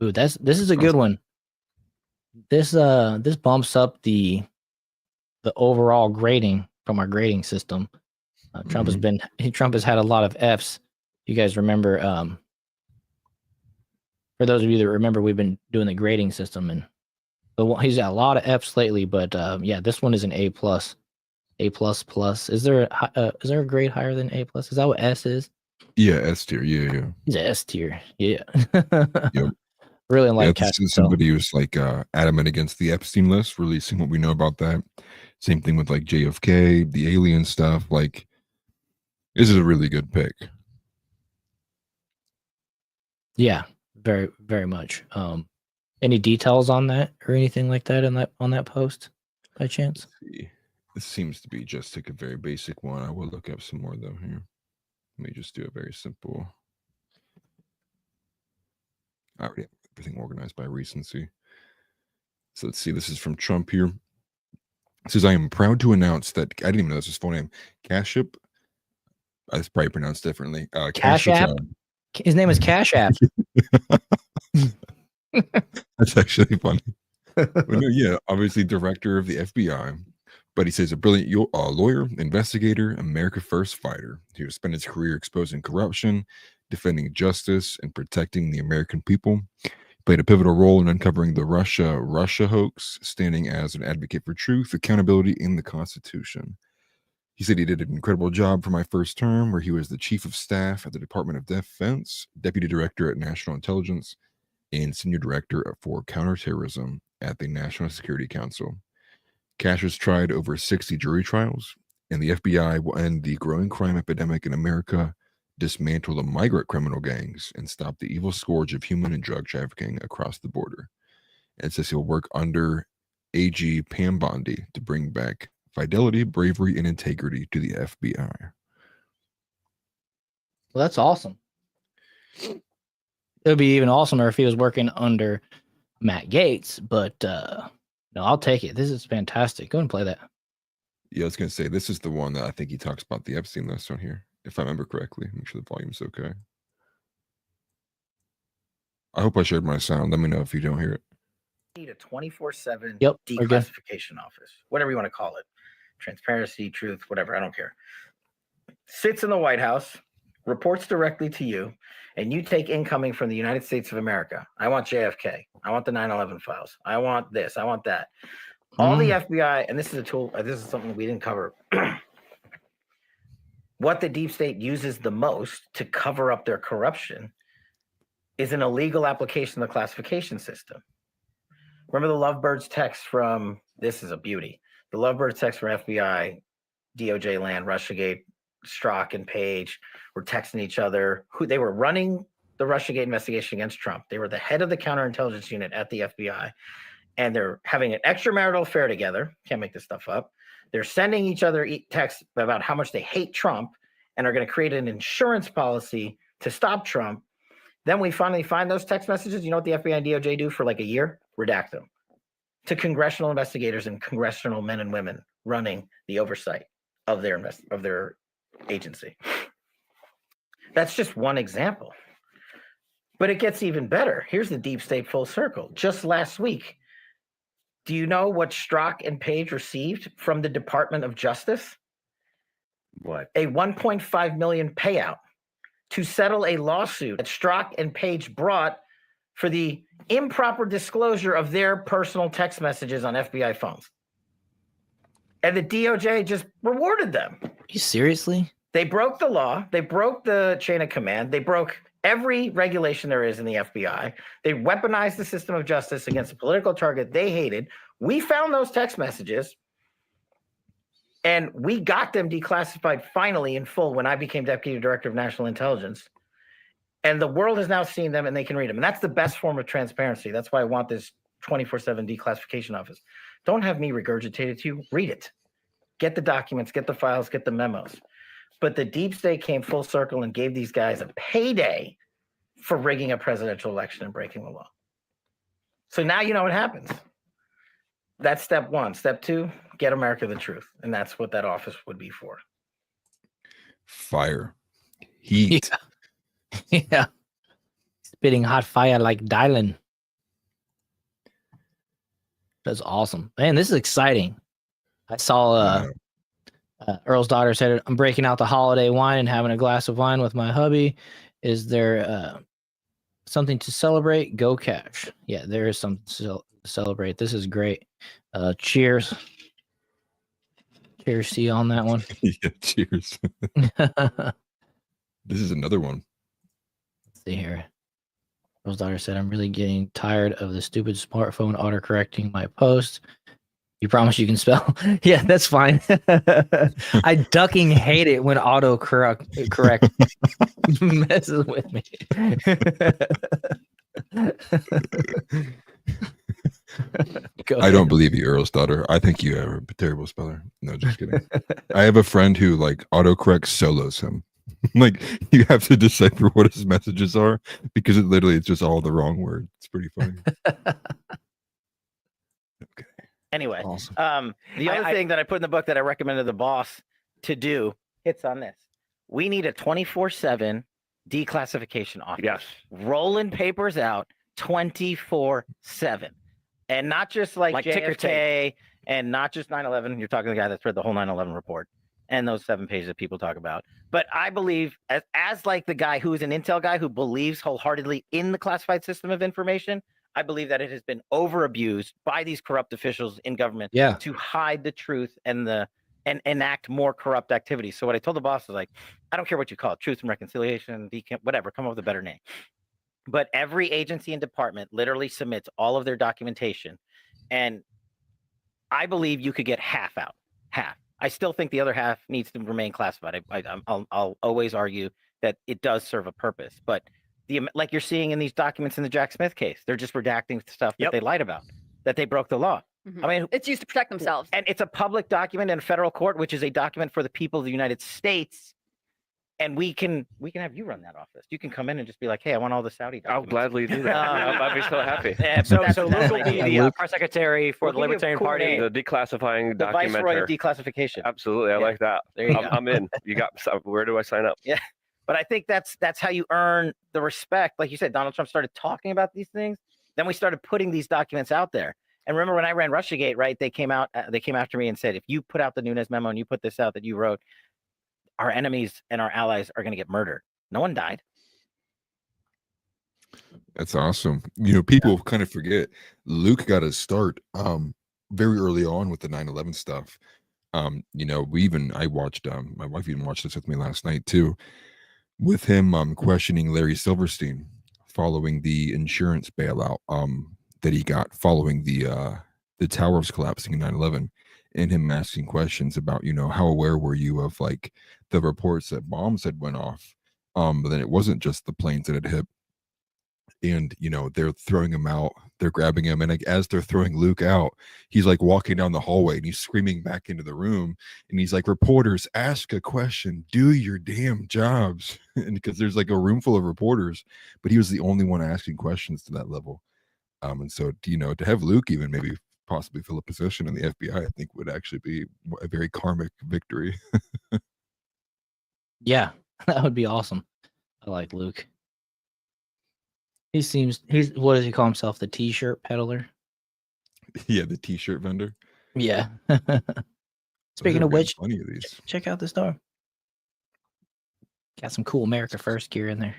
Ooh, this is a good one. This bumps up the overall grading from our grading system. Trump has had a lot of Fs. You guys remember? For those of you that remember, we've been doing the grading system, and he's got a lot of Fs lately. But yeah, this one is an A+. A++. Is there a grade higher than A+? Is that what S is? Yeah, S tier. Yeah. He's a S tier. Yeah. Yep. Really like this is somebody who's like adamant against the Epstein list, releasing what we know about that. Same thing with like JFK, the alien stuff. Like, this is a really good pick. Yeah, very, very much. Any details on that or anything like that on that post by chance? Let's see. This seems to be just like a very basic one. I will look up some more though here. Let me just do a very simple. I already have everything organized by recency. So let's see. This is from Trump here. It says, I am proud to announce that I didn't even know this was his full name. Kaship. It's probably pronounced differently. Cash App. His name is Cash App. That's actually funny. But no, yeah, obviously director of the FBI. But he says a brilliant lawyer, investigator, America First fighter. He has spent his career exposing corruption, defending justice, and protecting the American people. He played a pivotal role in uncovering the Russia hoax, standing as an advocate for truth, accountability, and the Constitution. He said he did an incredible job for my first term, where he was the chief of staff at the Department of Defense, deputy director at National Intelligence, and senior director for counterterrorism at the National Security Council. Kash has tried over 60 jury trials, and the FBI will end the growing crime epidemic in America, dismantle the migrant criminal gangs, and stop the evil scourge of human and drug trafficking across the border. And says he'll work under AG Pam Bondi to bring back fidelity, bravery, and integrity to the FBI. Well, that's awesome. It would be even awesomer if he was working under Matt Gaetz, but no, I'll take it. This is fantastic. Go and play that. Yeah, I was going to say, this is the one that I think he talks about the Epstein list on here, if I remember correctly. Make sure the volume's okay. I hope I shared my sound. Let me know if you don't hear it. Need a 24/7 Yep, declassification office, whatever you want to call it. Transparency, truth, whatever. I don't care. Sits in the White House, reports directly to you, and you take incoming from the United States of America. I want JFK. I want the 9/11 files. I want this. I want that. All the FBI, and this is a tool, this is something we didn't cover. What the deep state uses the most to cover up their corruption is an illegal application of the classification system. Remember the Lovebirds text from, this is a beauty, the Lovebirds text from FBI, DOJ land, Russiagate, Strzok and Page were texting each other. They were running the Russiagate investigation against Trump. They were the head of the counterintelligence unit at the FBI, and they're having an extramarital affair together. Can't make this stuff up. They're sending each other texts about how much they hate Trump and are going to create an insurance policy to stop Trump. Then we finally find those text messages. You know what the FBI and DOJ do for like a year? Redact them to congressional investigators and congressional men and women running the oversight of their agency. That's just one example. But it gets even better. Here's the deep state full circle. Just last week, do you know what Strzok and Page received from the Department of Justice? What? A $1.5 million payout to settle a lawsuit that Strzok and Page brought for the improper disclosure of their personal text messages on FBI phones. And the DOJ just rewarded them. You seriously? They broke the law. They broke the chain of command. They broke every regulation there is in the FBI. They weaponized the system of justice against a political target they hated. We found those text messages, and we got them declassified finally in full when I became Deputy Director of National Intelligence. And the world has now seen them, and they can read them. And that's the best form of transparency. That's why I want this 24/7 declassification office. Don't have me regurgitate it to you. Read it. Get the documents, get the files, get the memos. But the deep state came full circle and gave these guys a payday for rigging a presidential election and breaking the law. So now you know what happens. That's step one. Step two, get America the truth. And that's what that office would be for. Fire. Heat. Yeah. Spitting hot fire like Dylan. That's awesome. Man, this is exciting. I saw Earl's daughter said, I'm breaking out the holiday wine and having a glass of wine with my hubby. Is there something to celebrate? Go Cash. Yeah, there is something to celebrate. This is great. Cheers. Cheers to you on that one. Yeah, cheers. This is another one. Let's see here. Earl's daughter said, I'm really getting tired of the stupid smartphone autocorrecting my posts. You promise you can spell? Yeah, that's fine. I ducking hate it when autocorrect messes with me. I don't believe you, Earl's daughter. I think you are a terrible speller. No, just kidding. I have a friend who like autocorrect solos him. Like you have to decipher what his messages are because it's just all the wrong word. It's pretty funny. Okay. Anyway, Awesome. the other thing that I put in the book that I recommended the boss to do hits on this. We need a 24/7 declassification office. Yes. Rolling papers out 24/7. And not just like ticker JFK and not just 9/11. You're talking to the guy that's read the whole 9/11 report and those 7 pages that people talk about. But I believe as like the guy who is an intel guy who believes wholeheartedly in the classified system of information, I believe that it has been over abused by these corrupt officials in government to hide the truth and enact more corrupt activities. So what I told the boss was like, I don't care what you call it, truth and reconciliation, whatever, come up with a better name. But every agency and department literally submits all of their documentation. And I believe you could get half out, half. I still think the other half needs to remain classified. I'll always argue that it does serve a purpose, but like you're seeing in these documents in the Jack Smith case, they're just redacting stuff that they lied about, that they broke the law. Mm-hmm. I mean, it's used to protect themselves. And it's a public document in a federal court, which is a document for the people of the United States. And we can have you run that office. You can come in and just be like, hey, I want all the Saudi documents. I'll gladly do that. I'd be so happy. Yeah, So Luke will be the press secretary for We'll the give you a Libertarian cool Party. name. The declassifying the viceroy of documenter. declassification. Absolutely, I like that. There you go. I'm in. You got. Where do I sign up? Yeah. But I think that's how you earn the respect. Like you said, Donald Trump started talking about these things. Then we started putting these documents out there. And remember when I ran Russiagate, right? They came after me and said, if you put out the Nunes memo and you put this out that you wrote, our enemies and our allies are going to get murdered. No one died. That's awesome. You know, people kind of forget Luke got his start very early on with the 9/11 stuff. You know, I watched my wife even watched this with me last night too, with him questioning Larry Silverstein following the insurance bailout that he got following the towers collapsing in 9/11, and him asking questions about, you know, how aware were you of like the reports that bombs had went off, but then it wasn't just the planes that had hit. And, you know, they're throwing him out they're grabbing him, and like as they're throwing Luke out, he's like walking down the hallway and he's screaming back into the room, and he's like, "Reporters, ask a question, do your damn jobs," and because there's like a room full of reporters, but he was the only one asking questions to that level. And so, you know, to have Luke even maybe possibly fill a position in the FBI, I think would actually be a very karmic victory. Yeah, that would be awesome. I like Luke. He's what does he call himself? The t-shirt peddler? Yeah, the t-shirt vendor. Yeah. Those Speaking are of getting which, plenty of these. check out the store. Got some cool America First gear in there.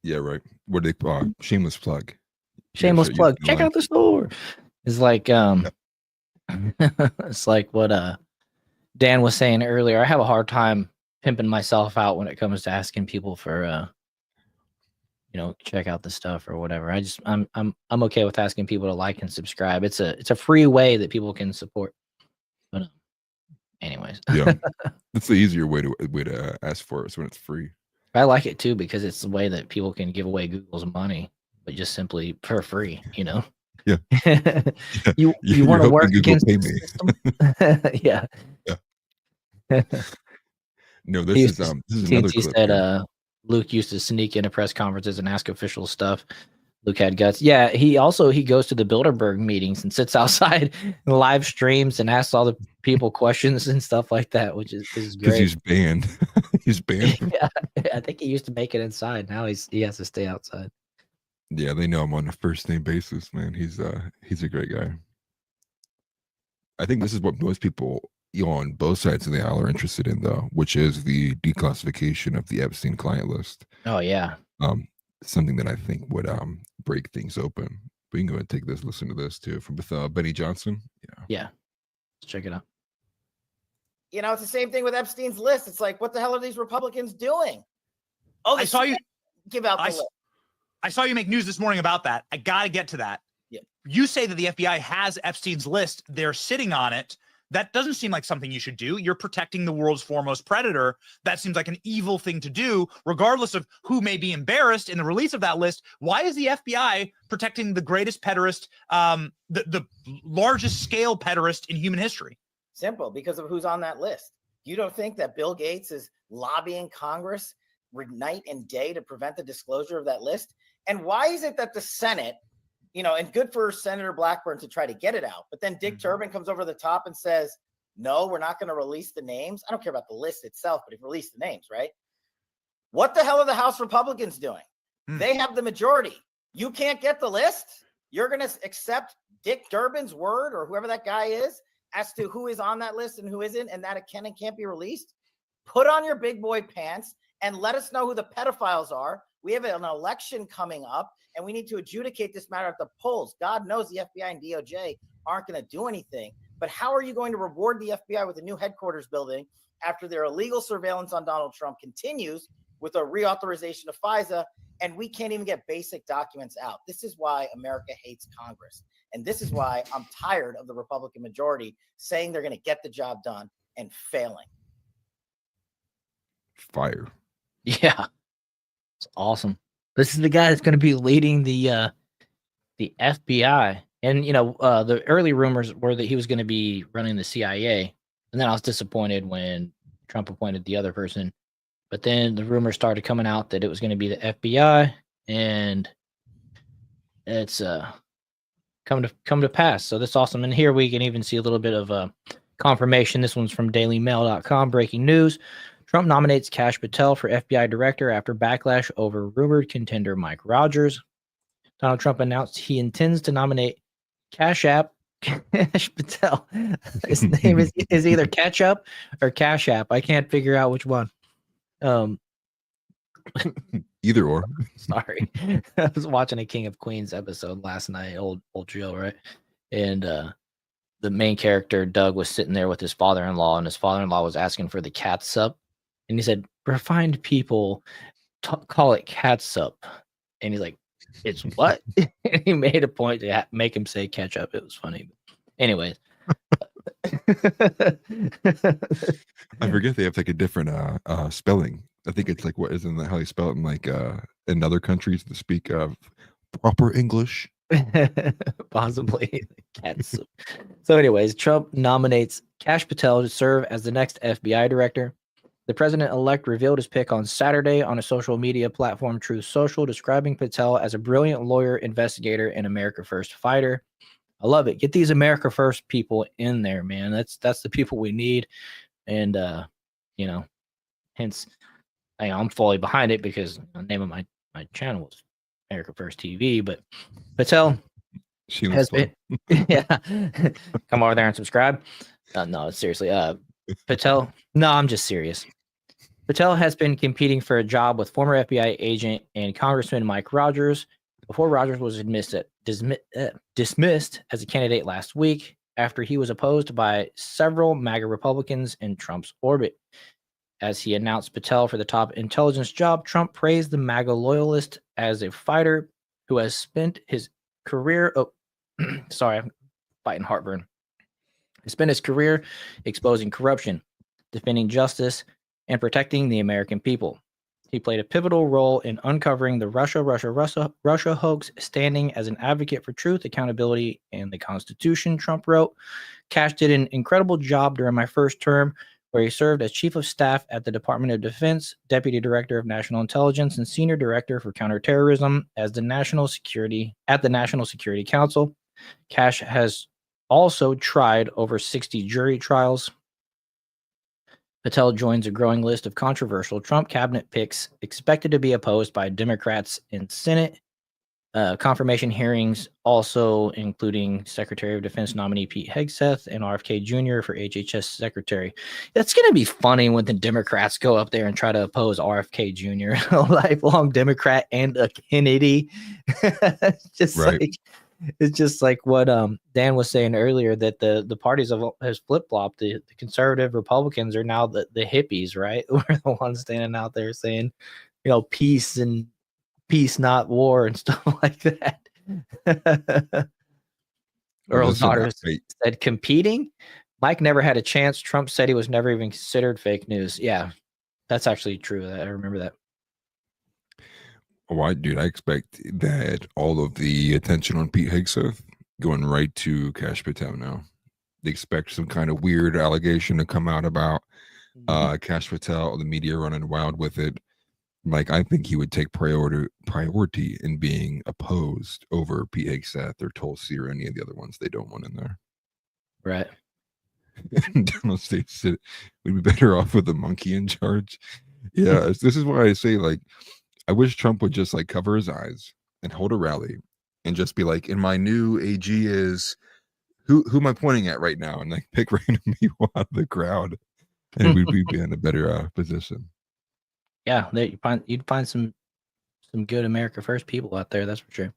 Yeah, right. What do they shameless plug. Shameless Yeah, plug. Check out the store. It's like it's like what Dan was saying earlier. I have a hard time pimping myself out when it comes to asking people for check out the stuff or whatever. I'm okay with asking people to like and subscribe. It's a free way that people can support. But anyways. Yeah. It's the easier way to ask for it, so when it's free. I like it too because it's the way that people can give away Google's money, but just simply for free, Yeah. you You're want to hoping work Google against pay the me. system? Yeah. No, He this used is to- another TNT clip. said here. Luke used to sneak into press conferences and ask official stuff. Luke had guts. Yeah, he goes to the Bilderberg meetings and sits outside and live streams and asks all the people questions and stuff like that, which is Because great. he's banned. He's banned. Yeah, I think he used to make it inside. Now he has to stay outside. Yeah, they know him on a first name basis, man. He's a great guy. I think this is what most people on both sides of the aisle are interested in, though, which is the declassification of the Epstein client list. Oh yeah. Something that I think would break things open. We can go ahead and take this, listen to this too, from with Benny Johnson. Yeah. Let's check it out. You know, it's the same thing with Epstein's list. It's like, what the hell are these Republicans doing? Oh, I saw you give out the list. I saw you make news this morning about that. I got to get to that. Yeah. You say that the FBI has Epstein's list. They're sitting on it. That doesn't seem like something you should do. You're protecting the world's foremost predator. That seems like an evil thing to do, regardless of who may be embarrassed in the release of that list. Why is the FBI protecting the greatest pederast, the largest scale pederast in human history? Simple, because of who's on that list. You don't think that Bill Gates is lobbying Congress night and day to prevent the disclosure of that list? And why is it that the Senate, and good for Senator Blackburn to try to get it out, but then Dick Durbin comes over the top and says, no, we're not going to release the names. I don't care about the list itself, but he released the names, right? What the hell are the House Republicans doing? They have the majority. You can't get the list? You're going to accept Dick Durbin's word or whoever that guy is as to who is on that list and who isn't, and that it can and can't be released? Put on your big boy pants and let us know who the pedophiles are. We have an election coming up, and we need to adjudicate this matter at the polls. God knows the FBI and DOJ aren't going to do anything. But how are you going to reward the FBI with a new headquarters building after their illegal surveillance on Donald Trump continues with a reauthorization of FISA, and we can't even get basic documents out? This is why America hates Congress. And this is why I'm tired of the Republican majority saying they're going to get the job done and failing. Fire. Yeah. It's awesome. This is the guy that's going to be leading the FBI. And, the early rumors were that he was going to be running the CIA. And then I was disappointed when Trump appointed the other person. But then the rumors started coming out that it was going to be the FBI. And it's come to pass. So that's awesome. And here we can even see a little bit of confirmation. This one's from dailymail.com. Breaking news. Trump nominates Kash Patel for FBI director after backlash over rumored contender Mike Rogers. Donald Trump announced he intends to nominate Kash Patel. His name is either Ketchup or Cash App. I can't figure out which one. Either or. Sorry. I was watching a King of Queens episode last night, old show, right? And the main character, Doug, was sitting there with his father-in-law, and his father-in-law was asking for the catsup. And he said, refined people call it catsup. And he's like, it's what? And he made a point to make him say ketchup. It was funny. Anyways. I forget they have like a different spelling. I think it's like, what isn't that how they spell it in like in other countries to speak of proper English. Possibly. Cats. So, anyways, Trump nominates Kash Patel to serve as the next FBI director. The president-elect revealed his pick on Saturday on a social media platform, Truth Social, describing Patel as a brilliant lawyer, investigator, and America First fighter. I love it. Get these America First people in there, man. That's the people we need, and hence, I'm fully behind it because the name of my channel is America First TV. But Patel has been, yeah, come over there and subscribe. No, seriously, Patel. No, I'm just serious. Patel has been competing for a job with former FBI agent and Congressman Mike Rogers before Rogers was dismissed as a candidate last week after he was opposed by several MAGA Republicans in Trump's orbit. As he announced Patel for the top intelligence job, Trump praised the MAGA loyalist as a fighter who has spent his career. Sorry, I'm fighting heartburn. He spent his career exposing corruption, defending justice, and protecting the American people. He played a pivotal role in uncovering the Russia hoax, standing as an advocate for truth, accountability, and the Constitution, Trump wrote. Kash did an incredible job during my first term, where he served as Chief of Staff at the Department of Defense, Deputy Director of National Intelligence, and Senior Director for Counterterrorism at the National Security Council. Kash has also tried over 60 jury trials. Patel joins a growing list of controversial Trump cabinet picks expected to be opposed by Democrats in Senate. Confirmation hearings also including Secretary of Defense nominee Pete Hegseth and RFK Jr. for HHS Secretary. It's going to be funny when the Democrats go up there and try to oppose RFK Jr., a lifelong Democrat and a Kennedy. It's just like what Dan was saying earlier, that the parties has flip-flopped. The conservative Republicans are now the hippies, right? We're the ones standing out there saying, peace, not war, and stuff like that. Earl's daughter said competing. Mike never had a chance. Trump said he was never even considered. Fake news. Yeah, that's actually true. I remember that. Why, dude? I expect that all of the attention on Pete Hegseth going right to Kash Patel now. They expect some kind of weird allegation to come out about Kash Patel, the media running wild with it. Like, I think he would take priority in being opposed over Pete Hegseth or Tulsi or any of the other ones they don't want in there. Right. Donald State said we'd be better off with a monkey in charge. Yeah, this is why I say, like, I wish Trump would just cover his eyes and hold a rally and just be like, and my new AG is who am I pointing at right now? And pick random people out of the crowd, and we'd be in a better position. Yeah, you'd find some good America First people out there. That's for sure.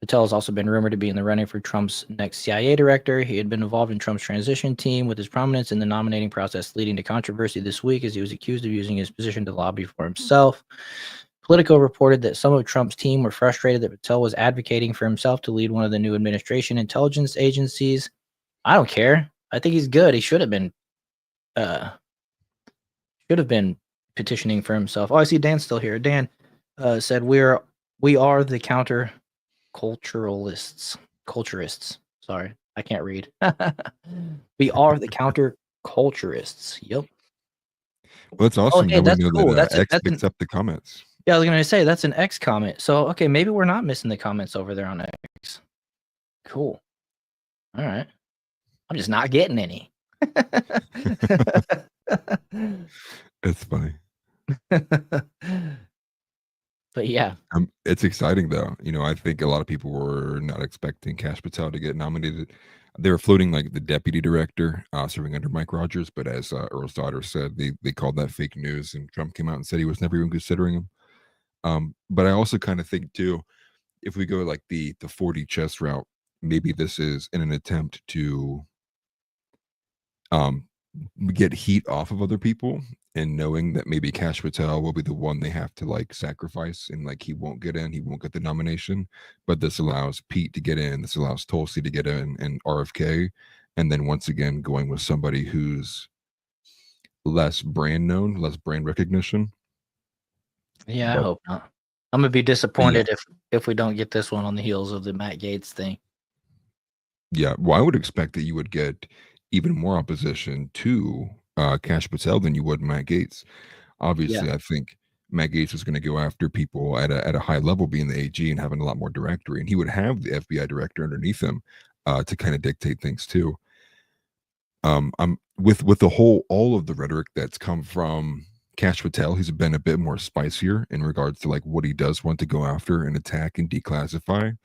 Patel has also been rumored to be in the running for Trump's next CIA director. He had been involved in Trump's transition team, with his prominence in the nominating process leading to controversy this week as he was accused of using his position to lobby for himself. Politico reported that some of Trump's team were frustrated that Patel was advocating for himself to lead one of the new administration intelligence agencies. I don't care. I think he's good. He should have been petitioning for himself. Oh, I see Dan's still here. Dan said we are the culturists. Sorry, I can't read. We are the counter-culturists. Yep. Well, that's awesome. Hey, that's cool. That X picks up the comments. Yeah, I was going to say that's an X comment. So, okay, maybe we're not missing the comments over there on X. Cool. All right. I'm just not getting any. It's funny. But yeah, it's exciting though. I think a lot of people were not expecting Kash Patel to get nominated. They were floating the deputy director serving under Mike Rogers, but as Earl's daughter said, they called that fake news, and Trump came out and said he was never even considering him. But I also kind of think too, if we go the 40 chess route, maybe this is in an attempt to get heat off of other people, and knowing that maybe Kash Patel will be the one they have to sacrifice, and he won't get in, he won't get the nomination, but this allows Pete to get in, this allows Tulsi to get in, and RFK, and then once again going with somebody who's less brand known, less brand recognition. Yeah, I hope not. I'm gonna be disappointed if we don't get this one on the heels of the Matt Gaetz thing. Yeah, well, I would expect that you would get even more opposition to Kash Patel than you would Matt Gaetz. Obviously, I think Matt Gaetz was going to go after people at a high level, being the AG and having a lot more directory, and he would have the FBI director underneath him to kind of dictate things too. I'm with the whole all of the rhetoric that's come from Kash Patel. He's been a bit more spicier in regards to like what he does want to go after and attack and declassify.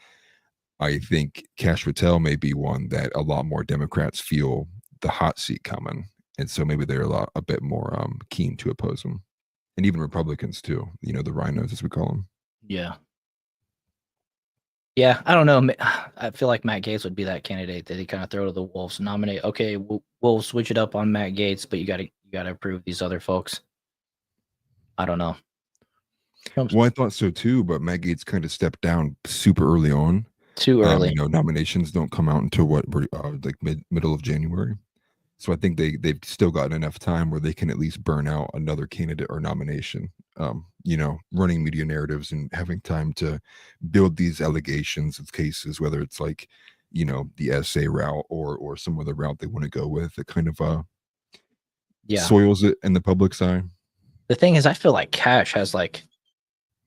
I think Kash Patel may be one that a lot more Democrats feel the hot seat coming, and so maybe they're a bit more keen to oppose him, and even Republicans too. You know, the rhinos as we call them. Yeah. Yeah, I don't know. I feel like Matt Gaetz would be that candidate that he kind of throw to the wolves, nominate. Okay, we'll switch it up on Matt Gaetz, but you gotta approve these other folks. I don't know. Well, I thought so too, but Matt Gaetz kind of stepped down super early on. Too early. You know, nominations don't come out until like middle of January. So I think they've still got enough time where they can at least burn out another candidate or nomination. You know, running media narratives and having time to build these allegations of cases, whether it's like, you know, the essay route or some other route they want to go with. It kind of soils it in the public's eye. The thing is, I feel like Kash has like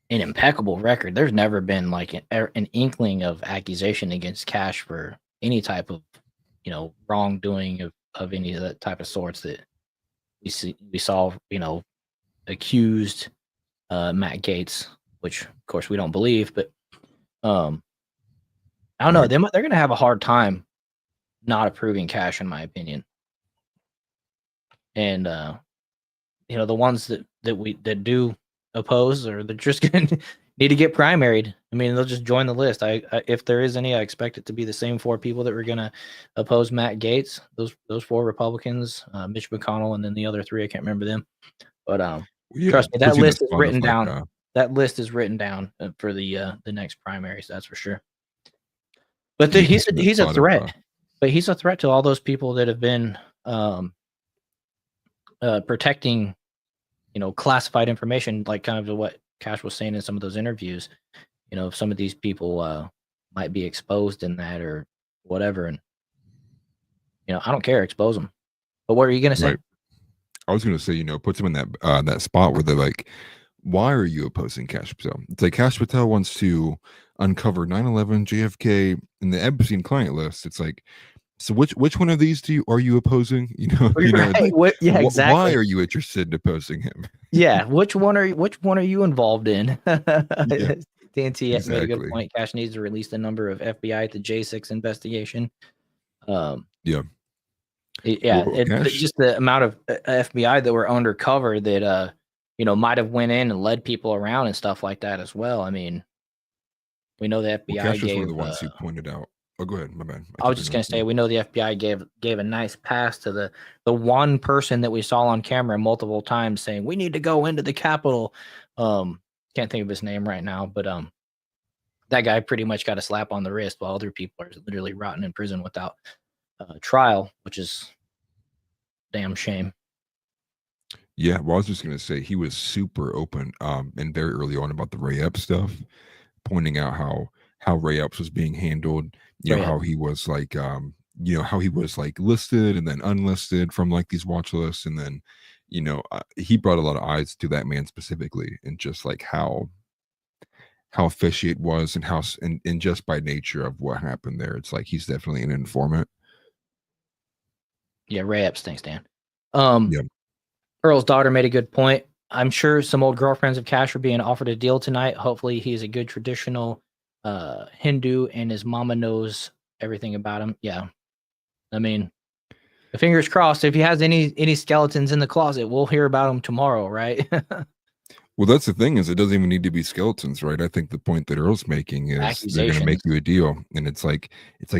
an impeccable record. There's never been like an inkling of accusation against Kash for any type of, you know, wrongdoing of any of that type of sorts that we saw, you know, accused Matt Gaetz, which of course we don't believe, but I don't know. They're gonna have a hard time not approving Kash, in my opinion. And you know, the ones that do oppose, or they're just gonna need to get primaried. I mean, they'll just join the list. I if there is any, I expect it to be the same 4 people that were gonna oppose Matt Gaetz. Those 4 Republicans, Mitch McConnell, and then the other 3, I can't remember them. But trust me, that list is written down. That list is written down for the next primaries. That's for sure. But he's a threat. But he's a threat to all those people that have been protecting, you know, classified information, like kind of what Kash was saying in some of those interviews. You know, some of these people might be exposed in that or whatever, and you know, I don't care, expose them. But what are you gonna say? Right. I was gonna say, you know, puts them in that spot where they're like, why are you opposing Kash Patel? It's like Kash Patel wants to uncover 9/11, JFK, and the Epstein client list. It's like, so which one of these are you opposing? You know, Right. like, exactly. Why are you interested in opposing him? Yeah, which one are you involved in? Yeah, DNT made a good exactly. point. Kash needs to release the number of FBI at the J6 investigation. Yeah. Just the amount of FBI that were undercover that you know, might have went in and led people around and stuff like that as well. I mean, we know the FBI Kash is gave one of the ones who pointed out. Oh, go ahead. My bad. I was just gonna say, we know the FBI gave a nice pass to the one person that we saw on camera multiple times saying we need to go into the Capitol. Can't think of his name right now, but that guy pretty much got a slap on the wrist while other people are literally rotting in prison without trial, which is damn shame. Yeah, well, I was just gonna say he was super open and very early on about the Ray Epps stuff, pointing out how Ray Epps was being handled, you know, how he was like you know, how he was like listed and then unlisted from like these watch lists, and then, you know, he brought a lot of eyes to that man specifically, and just like how fishy it was, and how and just by nature of what happened there, it's like he's definitely an informant. Yeah, Ray Epps stinks, Dan. Yeah. Earl's daughter made a good point. I'm sure some old girlfriends of Kash are being offered a deal tonight. Hopefully he's a good traditional Hindu and his mama knows everything about him. Yeah. I mean, the fingers crossed. If he has any skeletons in the closet, we'll hear about them tomorrow, right? Well, that's the thing, is it doesn't even need to be skeletons, right? I think the point that Earl's making is they're going to make you a deal, and it's like,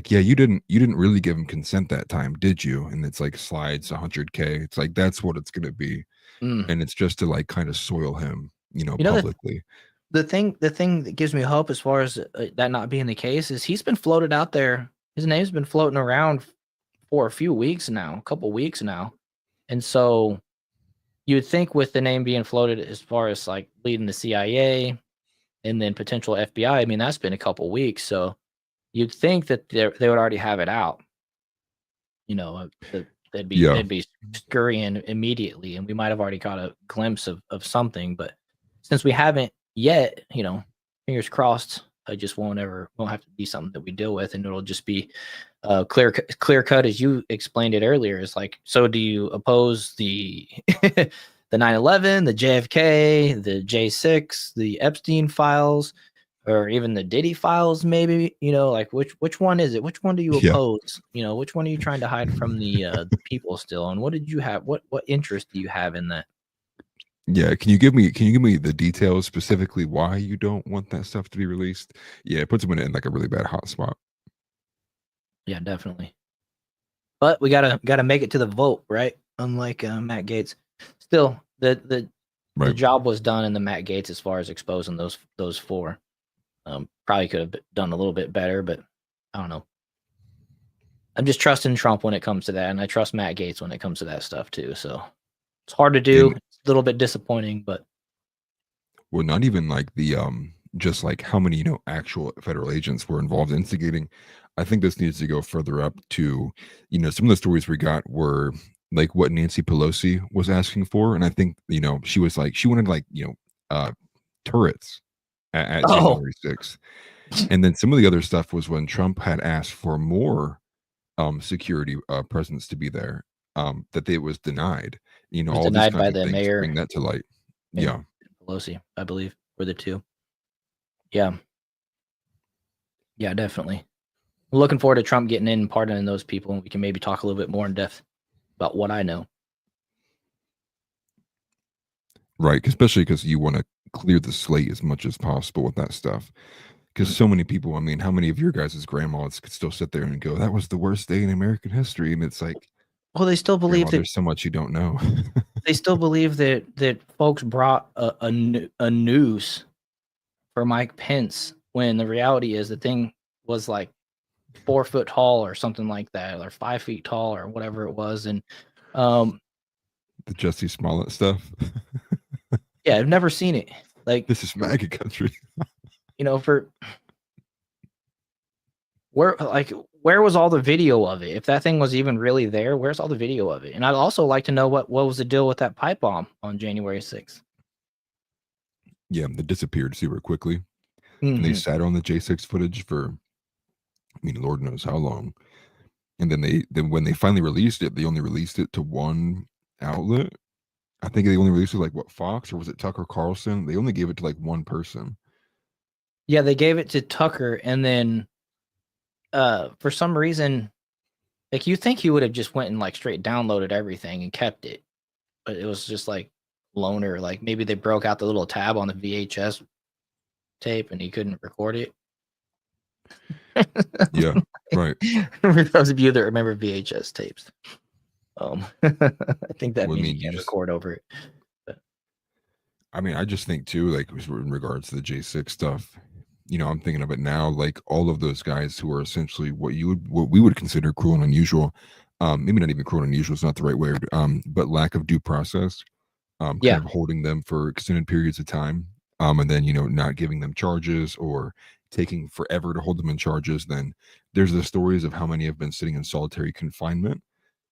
yeah, you didn't really give him consent that time, did you? And it's like slides $100K. It's like that's what it's going to be, and it's just to like kind of soil him, you know, publicly. The thing that gives me hope as far as that not being the case is he's been floated out there. His name's been floating around for a couple weeks now, and so you would think with the name being floated as far as like leading the CIA, and then potential FBI. I mean, that's been a couple weeks, so you'd think that they would already have it out. You know, they'd be scurrying immediately, and we might have already got a glimpse of something. But since we haven't yet, you know, fingers crossed, I just won't have to be something that we deal with, and it'll just be clear cut as you explained it earlier. It's like, so do you oppose the the 9/11, the JFK, the J6, the Epstein files, or even the Diddy files? Maybe, you know, like which one is it? Which one do you oppose? You know, which one are you trying to hide from the people still? And what did you have? What interest do you have in that? Yeah, can you give me the details specifically why you don't want that stuff to be released? Yeah, it puts them in like a really bad hot spot. Yeah, definitely. But we gotta make it to the vote, right? Unlike Matt Gaetz. Still, the job was done in the Matt Gaetz as far as exposing those four. Probably could have done a little bit better, but I don't know. I'm just trusting Trump when it comes to that, and I trust Matt Gaetz when it comes to that stuff too. So it's hard to do. It's a little bit disappointing, but well, not even like the just like how many, you know, actual federal agents were involved in instigating. I think this needs to go further up to, you know, some of the stories we got were like what Nancy Pelosi was asking for, and I think, you know, she wanted like, you know, turrets at January 6th. And then some of the other stuff was when Trump had asked for more security presence to be there, that it was denied. You know, all these denied kinds by of the things mayor bring that to light. and Yeah. Pelosi, I believe, were the two. Yeah. Yeah, definitely. Looking forward to Trump getting in and pardoning those people, and we can maybe talk a little bit more in depth about what I know. Right, especially because you want to clear the slate as much as possible with that stuff. Because so many people, I mean, how many of your guys' grandmas could still sit there and go, "That was the worst day in American history," and it's like, well, they still believe Grandma, that there's so much you don't know. they still believe that folks brought a noose for Mike Pence when the reality is the thing was like 4 foot tall or something like that, or 5 feet tall or whatever it was. And The Jesse Smollett stuff. yeah, I've never seen it. Like, this is MAGA country. You know, for where was all the video of it? If that thing was even really there, where's all the video of it? And I'd also like to know what was the deal with that pipe bomb on January 6th. Yeah, they disappeared super quickly. And they sat on the J6 footage for, I mean, Lord knows how long. And then when they finally released it, they only released it to one outlet. I think they only released it like what, Fox, or was it Tucker Carlson? They only gave it to like one person. Yeah, they gave it to Tucker, and then for some reason, like, you think he would have just went and like straight downloaded everything and kept it, but it was just like loner. Like maybe they broke out the little tab on the VHS tape and he couldn't record it. Yeah, right. For those of you that remember VHS tapes, I think that Well, I means mean, you can't record over it. But I mean, I just think too, like in regards to the J6 stuff, you know, I'm thinking of it now, like all of those guys who are essentially what we would consider cruel and unusual. Maybe not even cruel and unusual is not the right word, but lack of due process. Kind of holding them for extended periods of time, and then, you know, not giving them charges or taking forever to hold them in charges. Then there's the stories of how many have been sitting in solitary confinement.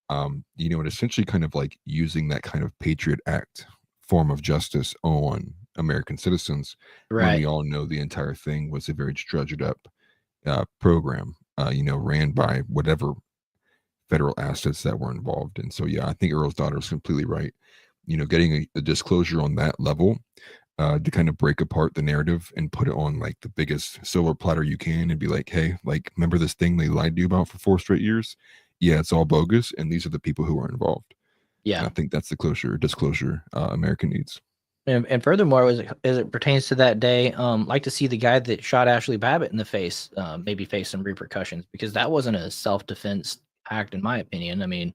You know, and essentially kind of like using that kind of Patriot Act form of justice on American citizens, when we all know the entire thing was a very drudged up program, you know, ran by whatever federal assets that were involved. And so, yeah, I think Earl's daughter is completely right. You know, getting a disclosure on that level to kind of break apart the narrative and put it on like the biggest silver platter you can and be like, hey, like, remember this thing they lied to you about for 4 straight years? Yeah, it's all bogus. And these are the people who are involved. yeah, And I think that's the disclosure America needs. and furthermore, as it pertains to that day, like to see the guy that shot Ashley Babbitt in the face maybe face some repercussions, because that wasn't a self-defense act, in my opinion. I mean,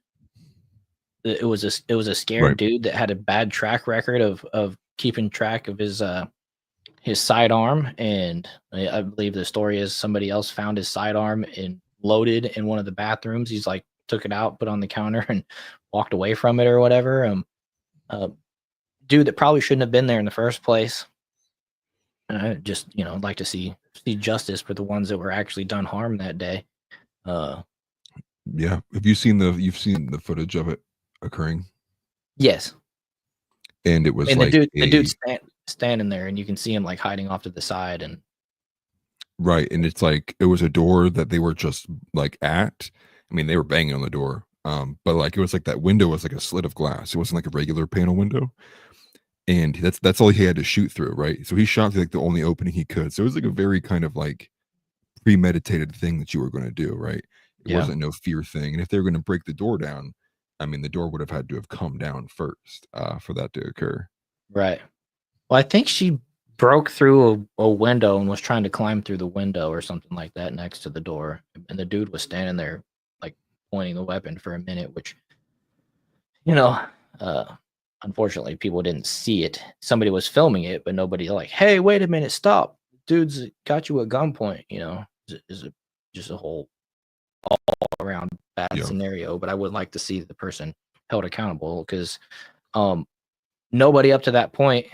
it was a scared dude that had a bad track record of keeping track of his sidearm, and I believe the story is somebody else found his sidearm and loaded in one of the bathrooms. He's like took it out, put it on the counter, and walked away from it or whatever. Dude that probably shouldn't have been there in the first place. I just, like to see justice for the ones that were actually done harm that day. Yeah. Have you seen you've seen the footage of it occurring? Yes. And it was And like the dude's standing there, and you can see him like hiding off to the side, and right, and it's like it was a door that they were just like at. I mean, they were banging on the door, but like it was like that window was like a slit of glass. It wasn't like a regular panel window, and that's all he had to shoot through, right? So he shot through like the only opening he could. So it was like a very kind of like premeditated thing that you were going to do, right? It Yeah. wasn't no fear thing, and if they were going to break the door down, I mean, the door would have had to have come down first for that to occur. right. Well, I think she broke through a window and was trying to climb through the window or something like that next to the door, and the dude was standing there like pointing the weapon for a minute, which unfortunately people didn't see it. Somebody was filming it, but nobody like, hey, wait a minute, stop, dude's got you at gunpoint. Is just a whole all around bad Yeah. scenario. But I would like to see the person held accountable, because nobody up to that point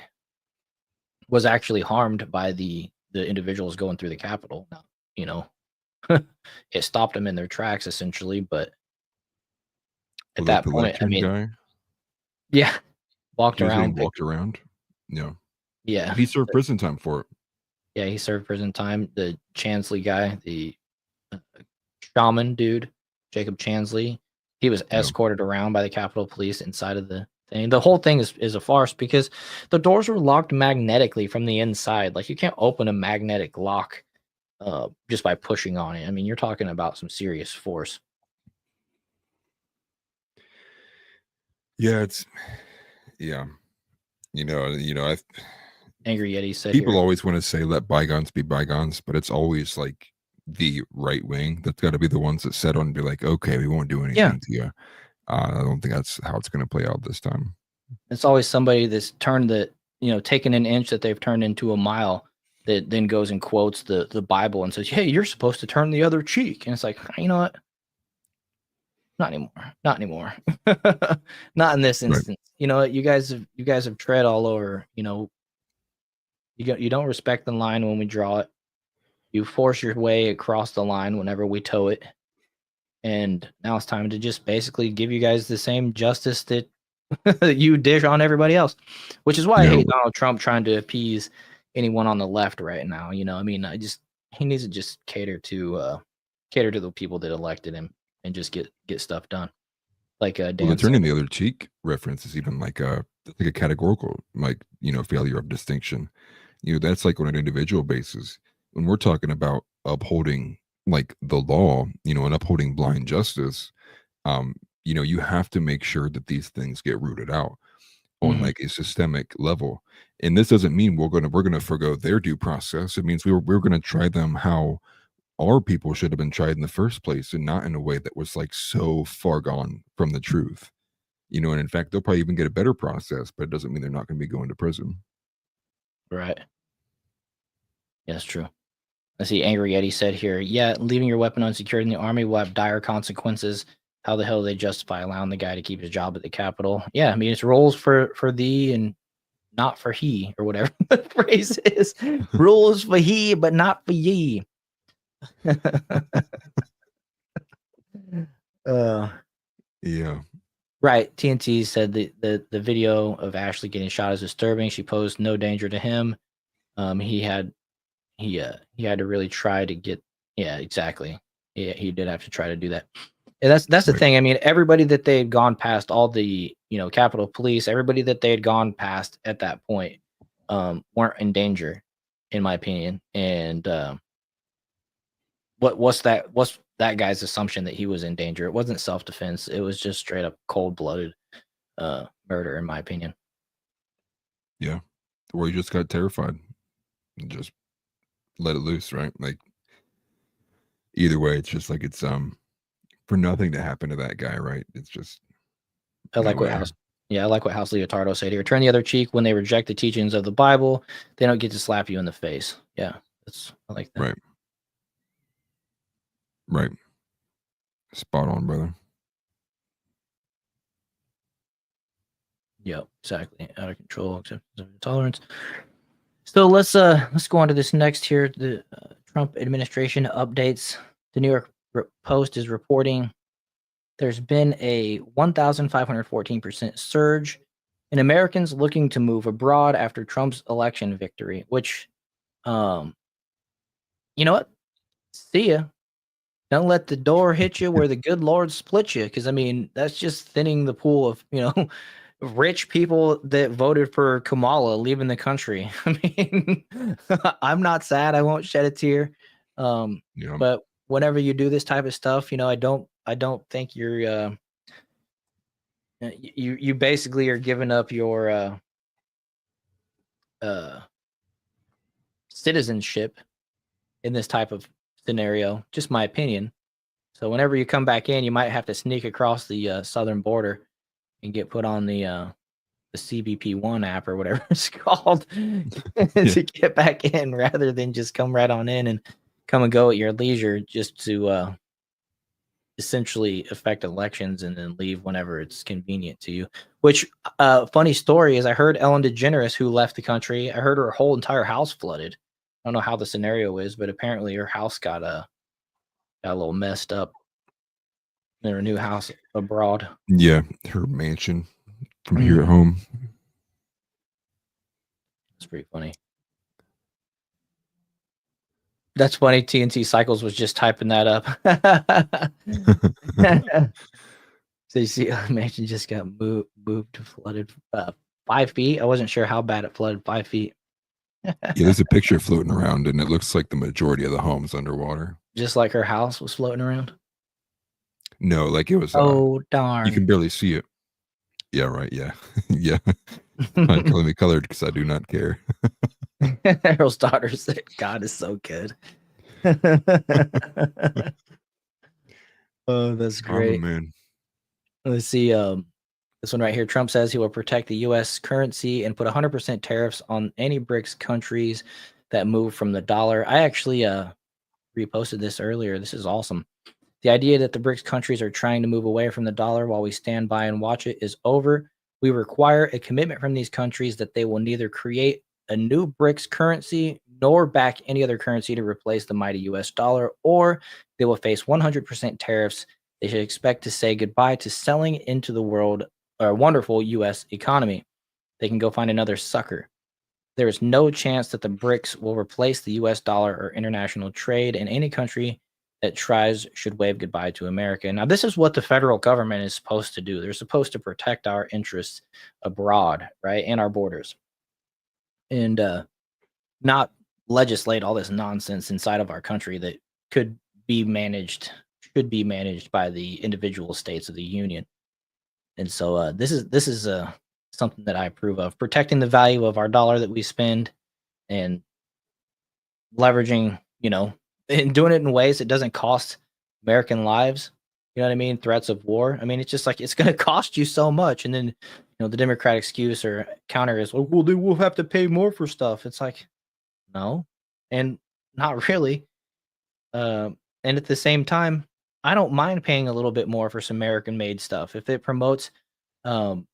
was actually harmed by the individuals going through the Capitol. It stopped them in their tracks essentially, but at Well, that the point, I lectern mean, guy, yeah, walked he was getting around. walked around. Yeah, Yeah, he served prison time for it. yeah, he served prison time. The Chansley guy, the shaman dude, Jacob Chansley, he was Yeah. escorted around by the Capitol Police inside of the thing. The whole thing is a farce, because the doors were locked magnetically from the inside. Like, you can't open a magnetic lock just by pushing on it. I mean, you're talking about some serious force. Yeah, I Angry Yeti said people here. always want to say let bygones be bygones, but it's always like the right wing that's got to be the ones that settle and be like, okay, we won't do anything to you. I don't think that's how it's going to play out this time. It's always somebody that's turned taken an inch that they've turned into a mile, that then goes and quotes the Bible and says, hey, you're supposed to turn the other cheek. And it's like, you know what? Not anymore. Not in this Right. instance. You know what? You guys have tread all over. You don't respect the line when we draw it. You force your way across the line whenever we toe it. And now it's time to just basically give you guys the same justice that you dish on everybody else, which is why I hate Donald Trump trying to appease anyone on the left right now. I mean, he needs to just cater to the people that elected him and just get stuff done. Like Dan Well, the turning said. the other cheek reference is even like a categorical, like, failure of distinction. That's like on an individual basis. When we're talking about upholding like the law, and upholding blind justice, you have to make sure that these things get rooted out on Mhm. like a systemic level. And this doesn't mean we're gonna forgo their due process. It means we're gonna try them how our people should have been tried in the first place, and not in a way that was like so far gone from the truth. And in fact, they'll probably even get a better process, but it doesn't mean they're not going to be going to prison. Right. Yeah, that's true. I see Angry Yeti said here, yeah, leaving your weapon unsecured in the army will have dire consequences. How the hell do they justify allowing the guy to keep his job at the Capitol? Yeah, I mean, it's rules for thee and not for he, or whatever the phrase is. Rules for he, but not for ye. Yeah. Right. TNT said the video of Ashley getting shot is disturbing. She posed no danger to him. He had to really try to get. Yeah, exactly. Yeah, he did have to try to do that. And that's the Right. thing. I mean, everybody that they had gone past, all the Capitol Police, everybody that they had gone past at that point, weren't in danger, in my opinion. And what's that guy's assumption that he was in danger? It wasn't self-defense. It was just straight up cold-blooded murder, in my opinion. Yeah. Or you just got terrified and just let it loose, right? Like, either way, it's just like it's for nothing to happen to that guy, right? It's just I like what House Leotardo said here. Turn the other cheek when they reject the teachings of the Bible. They don't get to slap you in the face. Yeah, I like that. right. Right. Spot on, brother. Yep, exactly. Out of control, acceptance of intolerance. So let's go on to this next here. The Trump administration updates. The New York Post is reporting there's been a 1,514% surge in Americans looking to move abroad after Trump's election victory. Which, you know what? See ya. Don't let the door hit you where the good Lord split you. Because I mean, that's just thinning the pool of rich people that voted for Kamala leaving the country. I mean, I'm not sad. I won't shed a tear. Yeah. But whenever you do this type of stuff, I don't think you're you basically are giving up your citizenship in this type of scenario. Just my opinion. So whenever you come back in, you might have to sneak across the southern border and get put on the CBP1 app or whatever it's called to get back in, rather than just come right on in and come and go at your leisure, just to essentially affect elections and then leave whenever it's convenient to you. Which, funny story is, I heard Ellen DeGeneres, who left the country, I heard her whole entire house flooded. I don't know how the scenario is, but apparently her house got a little messed up in her new house abroad. Yeah, her mansion from here at home. It's pretty funny. That's funny. TNT Cycles was just typing that up. So you see, mansion just got moved to flooded 5 feet. I wasn't sure how bad it flooded 5 feet. Yeah, there's a picture floating around, and it looks like the majority of the home's underwater. Just like her house was floating around. No, like it was. Oh darn! You can barely see it. Yeah, right. Yeah, yeah. I'm calling me colored because I do not care. Errol's daughter said, "God is so good." Oh, that's great. Man. Let's see. This one right here. Trump says he will protect the U.S. currency and put 100% tariffs on any BRICS countries that move from the dollar. I actually reposted this earlier. This is awesome. The idea that the BRICS countries are trying to move away from the dollar while we stand by and watch it is over. We require a commitment from these countries that they will neither create a new BRICS currency nor back any other currency to replace the mighty US dollar, or they will face 100% tariffs. They should expect to say goodbye to selling into the world or wonderful US economy. They can go find another sucker. There is no chance that the BRICS will replace the US dollar or international trade, and any country that tries should wave goodbye to America. Now, this is what the federal government is supposed to do. They're supposed to protect our interests abroad, right, and our borders, and not legislate all this nonsense inside of our country that should be managed by the individual states of the union. And so this is something that I approve of, protecting the value of our dollar that we spend and leveraging, and doing it in ways that doesn't cost American lives. You know what I mean? Threats of war. I mean, it's just like, it's going to cost you so much. And then, the Democrat excuse or counter is, well, they will have to pay more for stuff. It's like, no, and not really. And at the same time, I don't mind paying a little bit more for some American-made stuff if it promotes the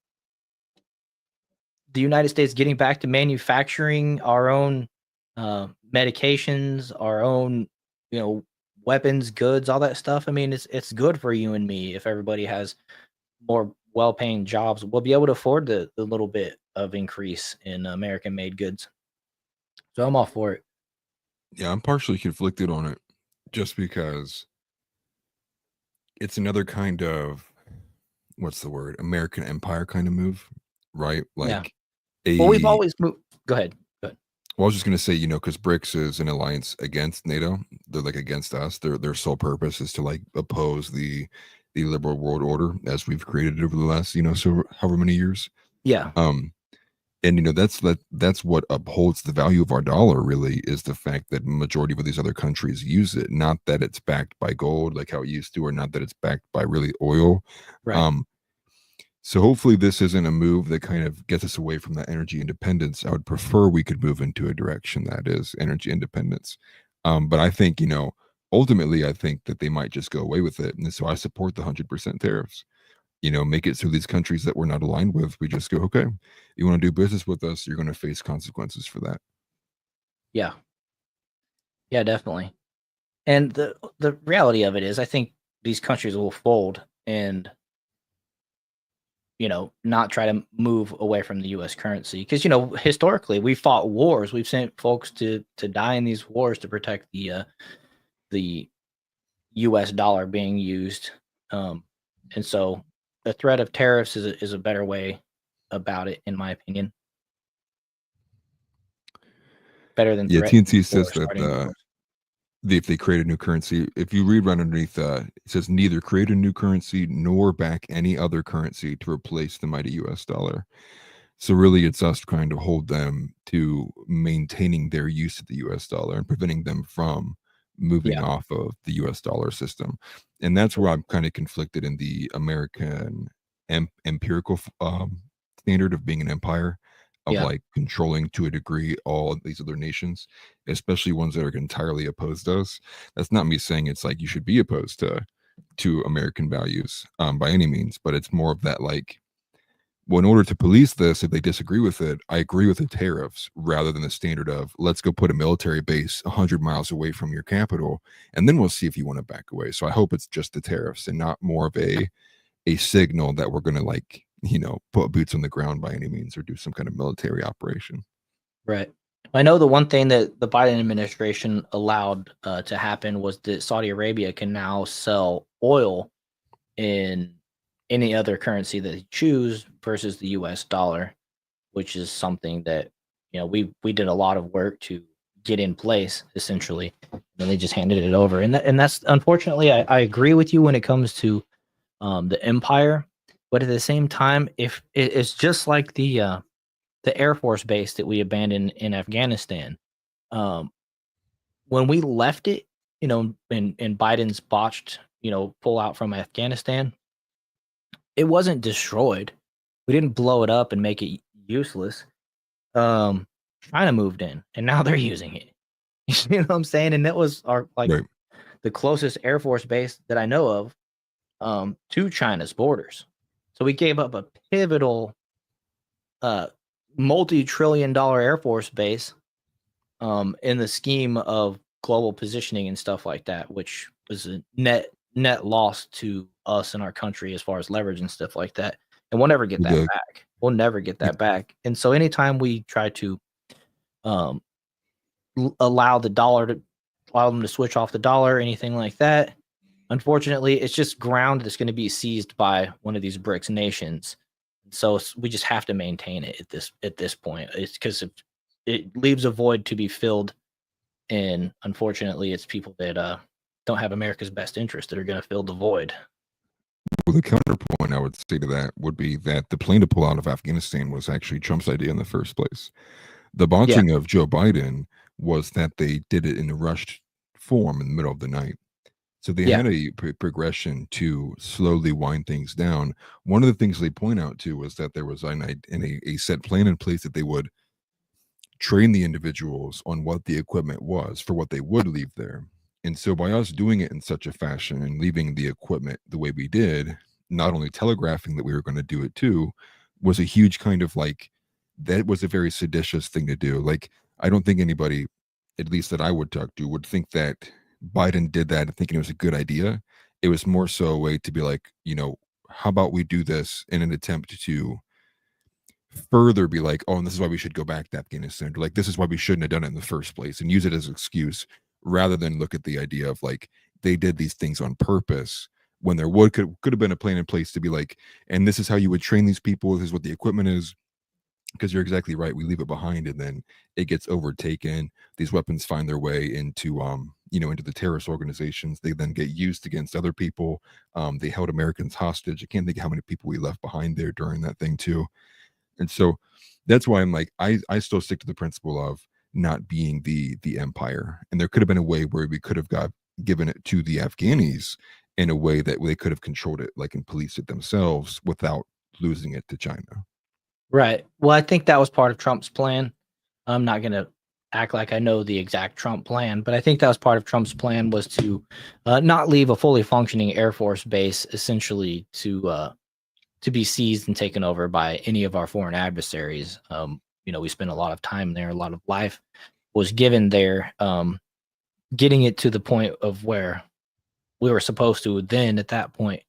United States getting back to manufacturing our own medications, our own, weapons, goods, all that stuff. I mean, it's good for you and me if everybody has more well-paying jobs. We'll be able to afford the little bit of increase in American-made goods. So I'm all for it. Yeah, I'm partially conflicted on it, just because it's another kind of, what's the word, American empire kind of move, right? Like, well, we've always moved. Go ahead. Well, I was just going to say, because BRICS is an alliance against NATO. They're like against us. Their sole purpose is to like oppose the liberal world order as we've created it over the last, so however many years. Yeah. And that's what upholds the value of our dollar, really, is the fact that majority of these other countries use it. Not that it's backed by gold like how it used to, or not that it's backed by really oil. Right. So hopefully this isn't a move that kind of gets us away from that energy independence. I would prefer we could move into a direction that is energy independence. But I think, ultimately, I think that they might just go away with it. And so I support the 100% tariffs. Make it so these countries that we're not aligned with, we just go, okay, you want to do business with us, you're going to face consequences for that. Yeah. Yeah, definitely. And the reality of it is, I think these countries will fold and not try to move away from the U.S. currency because historically we fought wars. We've sent folks to die in these wars to protect the U.S. dollar being used, and so the threat of tariffs is a better way about it, in my opinion. Better than Yeah, threatening TNC or says that starting wars. if they create a new currency, if you read right underneath, it says neither create a new currency nor back any other currency to replace the mighty U.S. dollar. So really, it's us trying to hold them to maintaining their use of the U.S. dollar and preventing them from moving Yeah, off of the U.S. dollar system. And that's where I'm kind of conflicted in the American empirical standard of being an empire, of yeah, like controlling to a degree all of these other nations, especially ones that are entirely opposed to us. That's not me saying it's like you should be opposed to American values by any means, but it's more of that like, well, in order to police this, if they disagree with it, I agree with the tariffs rather than the standard of let's go put a military base 100 miles away from your capital, and then we'll see if you want to back away. So I hope it's just the tariffs and not more of a signal that we're going to like put boots on the ground by any means or do some kind of military operation. right. I know the one thing that the Biden administration allowed to happen was that Saudi Arabia can now sell oil in any other currency that they choose versus the US dollar, which is something that we did a lot of work to get in place essentially, and then they just handed it over. And that's unfortunately, I agree with you when it comes to the empire, but at the same time, if it's just like the Air Force base that we abandoned in Afghanistan, um, when we left it, in Biden's botched pull out from Afghanistan, it wasn't destroyed. We didn't blow it up and make it useless. China moved in, and now they're using it. You know what I'm saying? And that was our Right. the closest Air Force base that I know of to China's borders. So we gave up a pivotal, multi-trillion-dollar Air Force base in the scheme of global positioning and stuff like that, which was a net loss to us and our country as far as leverage and stuff like that. And we'll never get that The, back. We'll never get that back. And so anytime we try to allow them to switch off the dollar, anything like that, unfortunately, it's just ground that's going to be seized by one of these BRICS nations. So we just have to maintain it at this point. It's because it leaves a void to be filled, and unfortunately, it's people that don't have America's best interest that are going to fill the void. Well, the counterpoint I would say to that would be that the plan to pull out of Afghanistan was actually Trump's idea in the first place. The botching of Joe Biden was that they did it in a rushed form in the middle of the night. So they had a progression to slowly wind things down. One of the things they point out to was that there was a set plan in place that they would train the individuals on what the equipment was for what they would leave there. And so by us doing it in such a fashion and leaving the equipment the way we did, not only telegraphing that we were going to do it too, was a huge kind of like, that was a very seditious thing to do. Like, I don't think anybody, at least that I would talk to, would think that Biden did that thinking it was a good idea. It was more so a way to be like, how about we do this in an attempt to further be like, oh, and this is why we should go back to Afghanistan. Like, this is why we shouldn't have done it in the first place, and use it as an excuse rather than look at the idea of like they did these things on purpose when there could have been a plan in place to be like, and this is how you would train these people. This is what the equipment is. Because you're exactly right. We leave it behind and then it gets overtaken. These weapons find their way into into the terrorist organizations. They then get used against other people. They held Americans hostage. I can't think of how many people we left behind there during that thing too. And so that's why I'm like, I still stick to the principle of not being the empire. And there could have been a way where we could have given it to the Afghanis in a way that they could have controlled it, like, and policed it themselves without losing it to China. Right. Well, I think that was part of Trump's plan. I'm not going to act like I know the exact Trump plan, but I think that was part of Trump's plan, was to not leave a fully functioning Air Force base, essentially to be seized and taken over by any of our foreign adversaries. We spend a lot of time there, a lot of life was given there, getting it to the point of where we were supposed to then at that point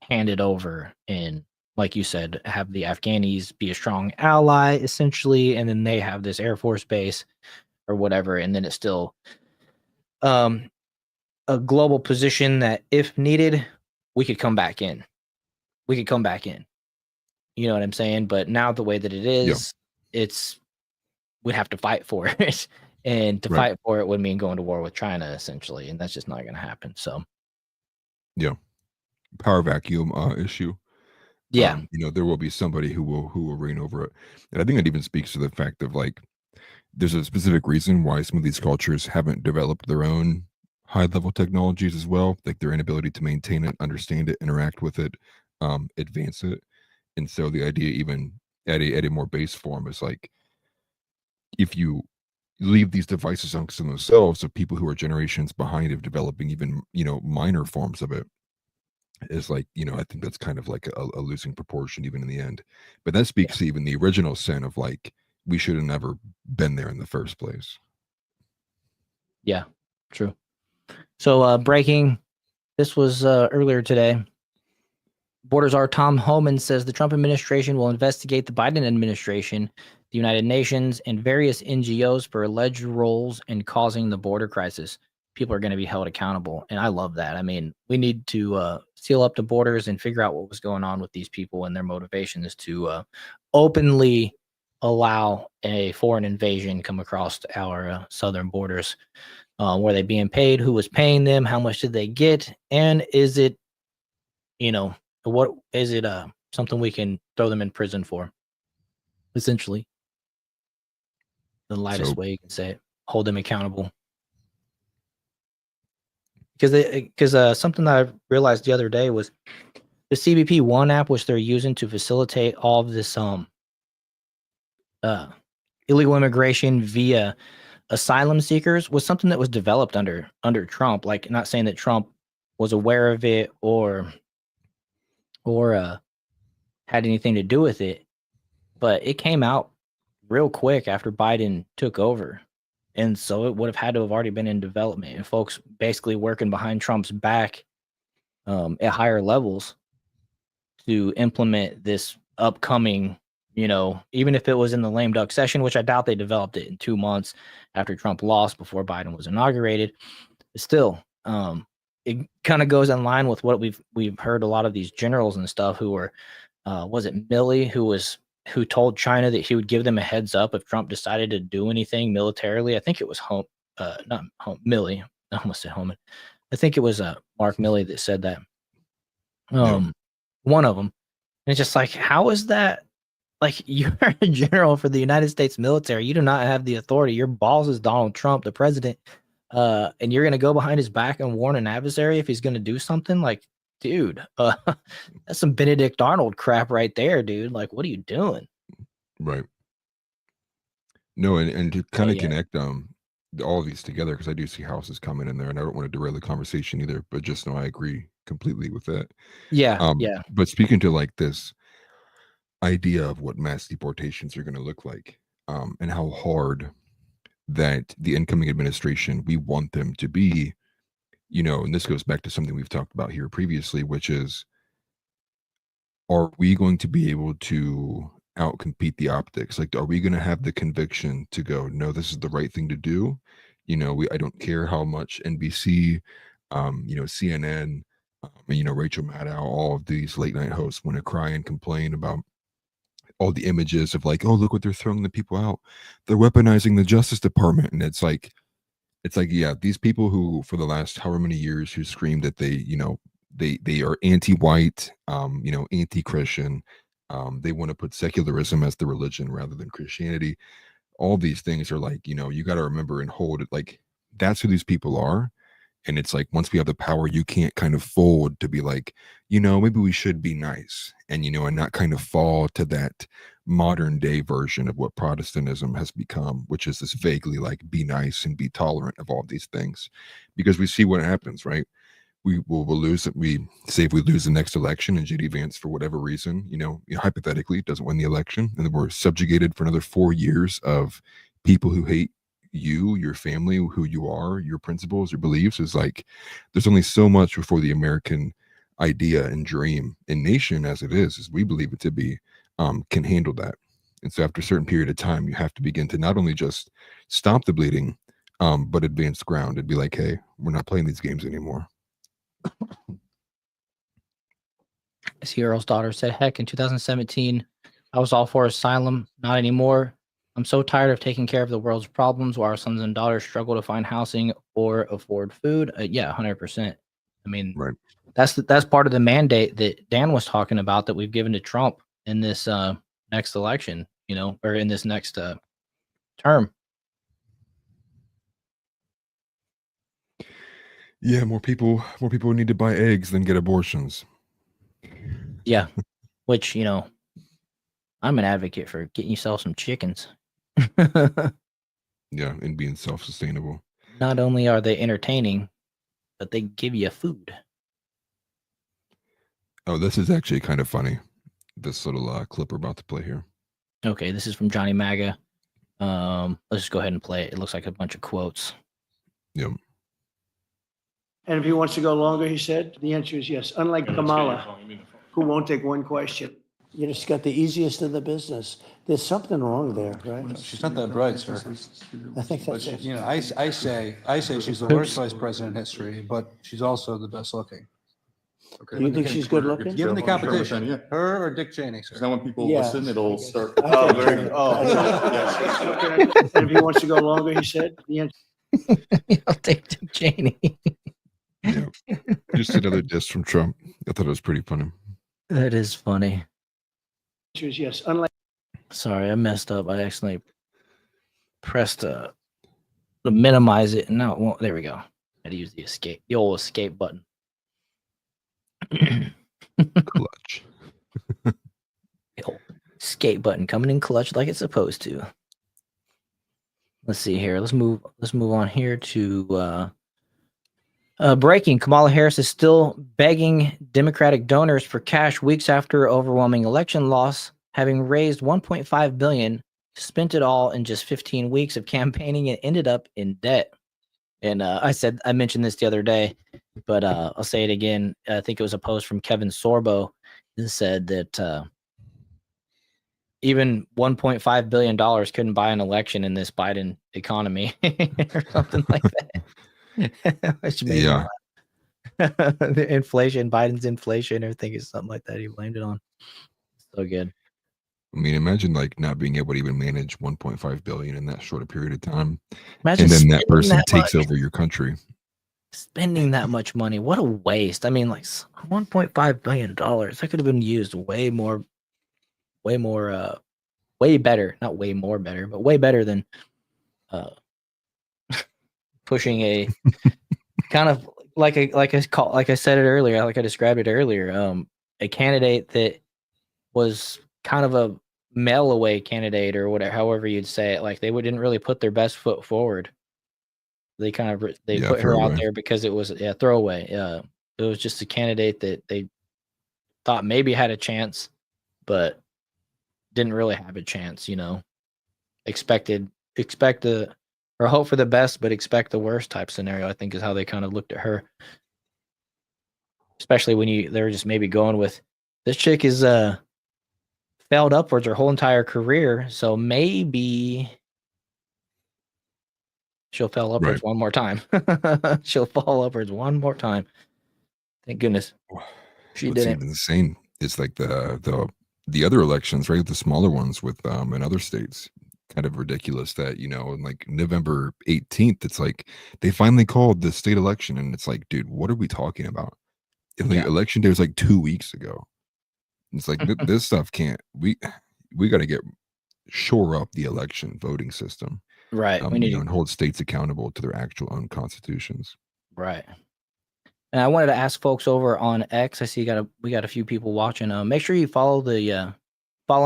hand it over and, like you said, have the Afghanis be a strong ally essentially, and then they have this Air Force base or whatever, and then it's still a global position that if needed, we could come back in. We could come back in. You know what I'm saying? But now the way that it is, it's we'd have to fight for it. And to Right. fight for it would mean going to war with China, essentially. And that's just not going to happen. So, Power vacuum issue. yeah. There will be somebody who will reign over it. And I think it even speaks to the fact of like, there's a specific reason why some of these cultures haven't developed their own high level technologies as well, like their inability to maintain it, understand it, interact with it, advance it. And so the idea, even at a more base form, is like, if you leave these devices amongst themselves of people who are generations behind of developing even minor forms of it, is like, I think that's kind of like a losing proportion even in the end. But that speaks to even the original sin of like, we should have never been there in the first place. Yeah, true. So breaking, this was earlier today. Borders Czar Tom Homan says the Trump administration will investigate the Biden administration, the United Nations, and various NGOs for alleged roles in causing the border crisis. People are going to be held accountable. And I love that. I mean, we need to seal up the borders and figure out what was going on with these people and their motivation is to openly allow a foreign invasion come across our southern borders. Were they being paid? Who was paying them? How much did they get? And is it, what is it something we can throw them in prison for? Essentially. The lightest way you can say it. Hold them accountable. Because something that I realized the other day was the CBP One app, which they're using to facilitate all of this illegal immigration via asylum seekers, was something that was developed under Trump. Like, not saying that Trump was aware of it or had anything to do with it, but it came out real quick after Biden took over. And so it would have had to have already been in development, and folks basically working behind Trump's back at higher levels to implement this upcoming, even if it was in the lame duck session, which I doubt they developed it in 2 months after Trump lost before Biden was inaugurated. But still, it kind of goes in line with what we've heard a lot of these generals and stuff who were, was it Milley who told China that he would give them a heads up if Trump decided to do anything militarily. I think it was Milley. I almost said Homan. I think it was Mark Milley that said that. One of them. And it's just like, how is that? Like, you're a general for the United States military. You do not have the authority. Your boss is Donald Trump, the president. And you're going to go behind his back and warn an adversary if he's going to do something? Like, dude, that's some Benedict Arnold crap right there, dude. Like, what are you doing? Right. No, and to kind of connect all of these together, because I do see houses coming in there, and I don't want to derail the conversation either, but just know I agree completely with that. Yeah. But speaking to like this idea of what mass deportations are going to look like, and how hard that the incoming administration, we want them to be, and this goes back to something we've talked about here previously, which is, are we going to be able to outcompete the optics? Like, are we going to have the conviction to go, no, this is the right thing to do? I don't care how much NBC, CNN, Rachel Maddow, all of these late night hosts want to cry and complain about all the images of like, oh, look what they're throwing the people out. They're weaponizing the Justice Department. And it's like, yeah, these people who, for the last however many years, who screamed that they are anti-white, anti-Christian. They want to put secularism as the religion rather than Christianity. All these things are like, you got to remember and hold it. Like, that's who these people are. And it's like, once we have the power, you can't kind of fold to be like, maybe we should be nice and, and not kind of fall to that modern day version of what Protestantism has become, which is this vaguely like, be nice and be tolerant of all these things, because we see what happens, right? We will lose it. We say if we lose the next election and JD Vance, for whatever reason, hypothetically doesn't win the election, and then we're subjugated for another 4 years of people who hate you, your family, who you are, your principles, your beliefs, is like there's only so much before the American idea and dream and nation as it is as we believe it to be, can handle that. And so after a certain period of time, you have to begin to not only just stop the bleeding, but advance ground and be like, hey, we're not playing these games anymore. I see Earl's daughter said, heck, in 2017, I was all for asylum. Not anymore. I'm so tired of taking care of the world's problems while our sons and daughters struggle to find housing or afford food. Yeah, 100%. I mean, Right. that's part of the mandate that Dan was talking about that we've given to Trump in this next election, you know, or in this next term. Yeah, more people need to buy eggs than get abortions. Yeah, which, you know, I'm an advocate for getting yourself some chickens. Yeah, and being self-sustainable. Not only are they entertaining, but they give you food. Oh, this is actually kind of funny. This little clip we're about to play here. Okay, this is from Johnny Maga. Let's just go ahead and play it. It looks like a bunch of quotes. Yep. And if he wants to go longer, he said, the answer is yes. Unlike Kamala, who won't take one question. You just got the easiest in the business. There's something wrong there, right? She's not that bright, sir. I think But that's she, it. you know, I say she's the worst vice president in history, but she's also the best looking. Do you think she's good looking? Given the competition, her or Dick Cheney, sir? Now when people Yeah. listen, it'll start. Oh, very good. And if he wants to go longer, he said, the answer I'll take Dick Cheney. Yeah. Just another diss from Trump. I thought it was pretty funny. That is funny. is yes. Unlike Sorry, I messed up. I accidentally pressed to minimize it. No, it won't. There we go. I had to use the old escape button. Clutch. The old escape button coming in clutch like it's supposed to. Let's see here. Let's move on here to breaking. Kamala Harris is still begging Democratic donors for cash weeks after overwhelming election loss, having raised $1.5 billion, spent it all in just 15 weeks of campaigning and ended up in debt. And I mentioned this the other day, but I'll say it again. I think it was a post from Kevin Sorbo that said that even $1.5 billion couldn't buy an election in this Biden economy or something like that. Which made me laugh. The inflation, Biden's inflation, everything is something like that. He blamed it on. So good. I mean, imagine like not being able to even manage 1.5 billion in that short a period of time. Imagine and then that spending person that takes much. over your country. Spending that much money. What a waste. I mean, like $1.5 billion. That could have been used way better. Not way more better, but way better than pushing a kind of like I said it earlier, like I described it earlier, a candidate that was kind of a mail away candidate or whatever, however you'd say it. Like they didn't really put their best foot forward. They kind of put her out there because it was throwaway. It was just a candidate that they thought maybe had a chance, but didn't really have a chance. You know, expect or hope for the best, but expect the worst type scenario. I think is how they kind of looked at her, especially when they were just maybe going with this chick is failed upwards her whole entire career, so maybe she'll fall upwards one more time. She'll fall upwards one more time. Thank goodness she What's didn't. even insane is like the other elections, right? The smaller ones with in other states. Kind of ridiculous that, you know, like November 18th, it's like they finally called the state election, and it's like, dude, what are we talking about? If the election day was like 2 weeks ago. It's like this stuff can't. We got to shore up the election voting system, Right? We need and hold states accountable to their actual own constitutions. Right. And I wanted to ask folks over on X. I see we got a few people watching. Make sure you follow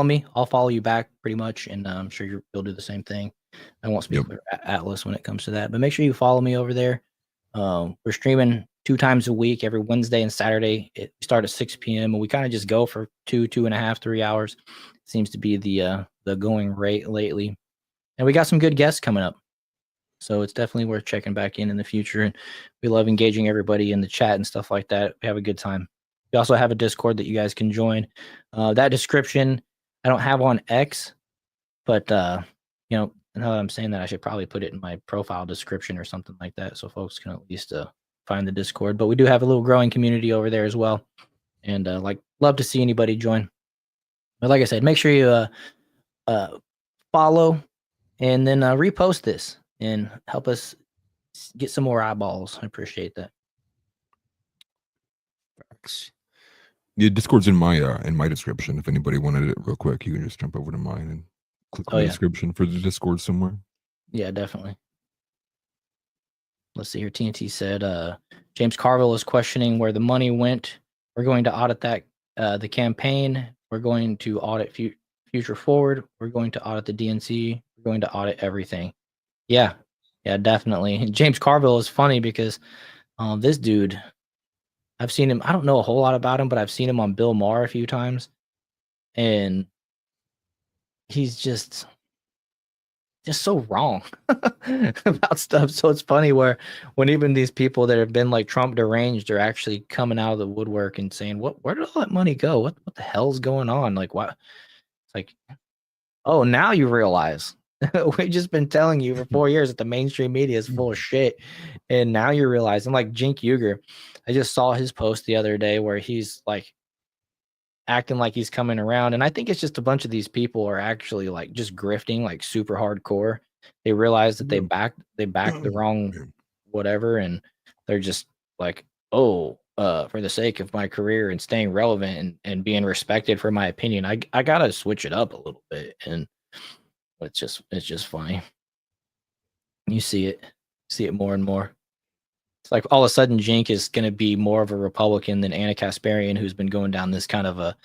me. I'll follow you back pretty much, and I'm sure you'll do the same thing. I won't speak for Atlas when it comes to that, but make sure you follow me over there. We're streaming 2 times a week, every Wednesday and Saturday. We start at 6 p.m. and we kind of just go for 2.5, 3 hours. Seems to be the going rate lately. And we got some good guests coming up. So it's definitely worth checking back in the future. And we love engaging everybody in the chat and stuff like that. We have a good time. We also have a Discord that you guys can join. That description I don't have on X, but now that I'm saying that, I should probably put it in my profile description or something like that, so folks can at least find the Discord. But we do have a little growing community over there as well, and love to see anybody join. But like I said, make sure you follow and then repost this and help us get some more eyeballs. I appreciate that. Facts. Yeah, Discord's in my description. If anybody wanted it real quick, you can just jump over to mine and click on the description for the Discord somewhere. Yeah, definitely. Let's see here. TNT said James Carville is questioning where the money went. We're going to audit that the campaign. We're going to audit Future Forward. We're going to audit the DNC. We're going to audit everything. Yeah, definitely. James Carville is funny because this dude, I've seen him. I don't know a whole lot about him, but I've seen him on Bill Maher a few times, and he's just so wrong about stuff. So it's funny when even these people that have been like Trump deranged are actually coming out of the woodwork and saying, where did all that money go? What the hell's going on? Like, what? It's like, oh, now you realize. We've just been telling you for 4 years that the mainstream media is full of shit. And now you're realizing, like Jink Uger, I just saw his post the other day where he's like acting like he's coming around. And I think it's just a bunch of these people are actually like just grifting like super hardcore. They realize that they backed the wrong whatever. And they're just like, oh, for the sake of my career and staying relevant and being respected for my opinion, I gotta switch it up a little bit. And it's just funny. You see it more and more. It's like all of a sudden Jink is going to be more of a Republican than Anna Kasparian, who's been going down this kind of a,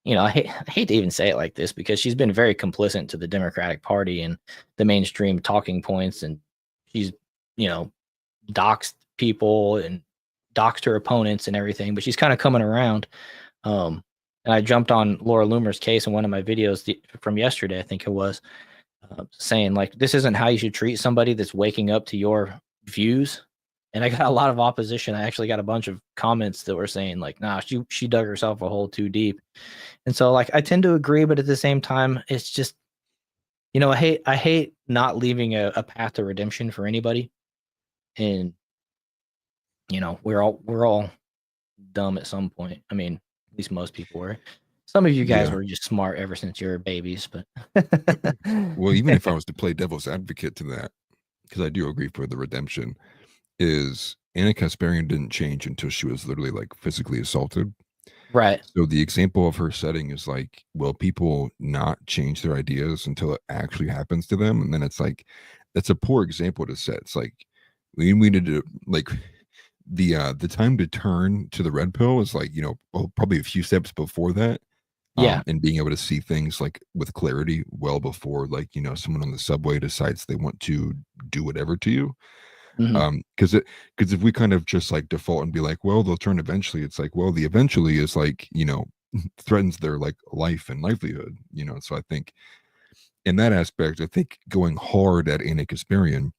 I hate to even say it like this because she's been very complicit to the Democratic Party and the mainstream talking points, and she's, doxed people and doxed her opponents and everything, but she's kind of coming around. And I jumped on Laura Loomer's case in one of my videos from yesterday, I think it was, saying like, this isn't how you should treat somebody that's waking up to your views. And I got a lot of opposition. I actually got a bunch of comments that were saying like, nah, she dug herself a hole too deep. And so like, I tend to agree, but at the same time, it's just, I hate not leaving a path to redemption for anybody. And, we're all dumb at some point. I mean, at least most people were. Some of you guys were just smart ever since you were babies, but well, even if I was to play devil's advocate to that, because I do agree for the redemption, is Anna Kasparian didn't change until she was literally like physically assaulted. Right. So the example of her setting is like, will people not change their ideas until it actually happens to them? And then it's like, that's a poor example to set. It's like we needed to like the time to turn to the red pill is like, probably a few steps before that. And being able to see things like with clarity well before like, someone on the subway decides they want to do whatever to you. Because if we kind of just like default and be like, well, they'll turn eventually, it's like, well, the eventually is like, threatens their like life and livelihood, so I think in that aspect, I think going hard at Anna Kasparian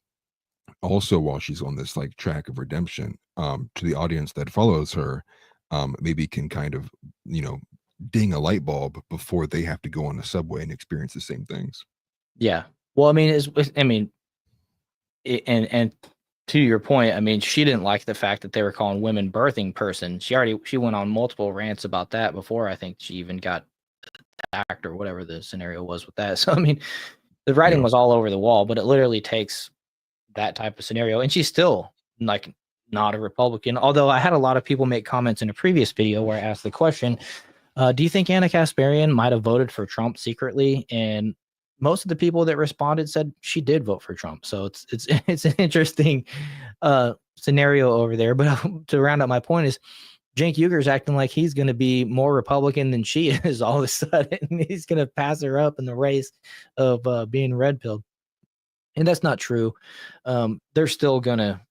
also while she's on this like track of redemption, to the audience that follows her, maybe can kind of, ding a light bulb before they have to go on the subway and experience the same things. Yeah. Well, I mean, and to your point, I mean, she didn't like the fact that they were calling women birthing person. She went on multiple rants about that before I think she even got attacked or whatever the scenario was with that. So, I mean, the writing was all over the wall, but it literally takes that type of scenario. And she's still like not a Republican. Although I had a lot of people make comments in a previous video where I asked the question, do you think Anna Kasparian might have voted for Trump secretly? And most of the people that responded said she did vote for Trump. So it's an interesting scenario over there. But to round out my point is Cenk Uger's acting like he's going to be more Republican than she is all of a sudden. He's going to pass her up in the race of being red pilled. And that's not true. They're still going to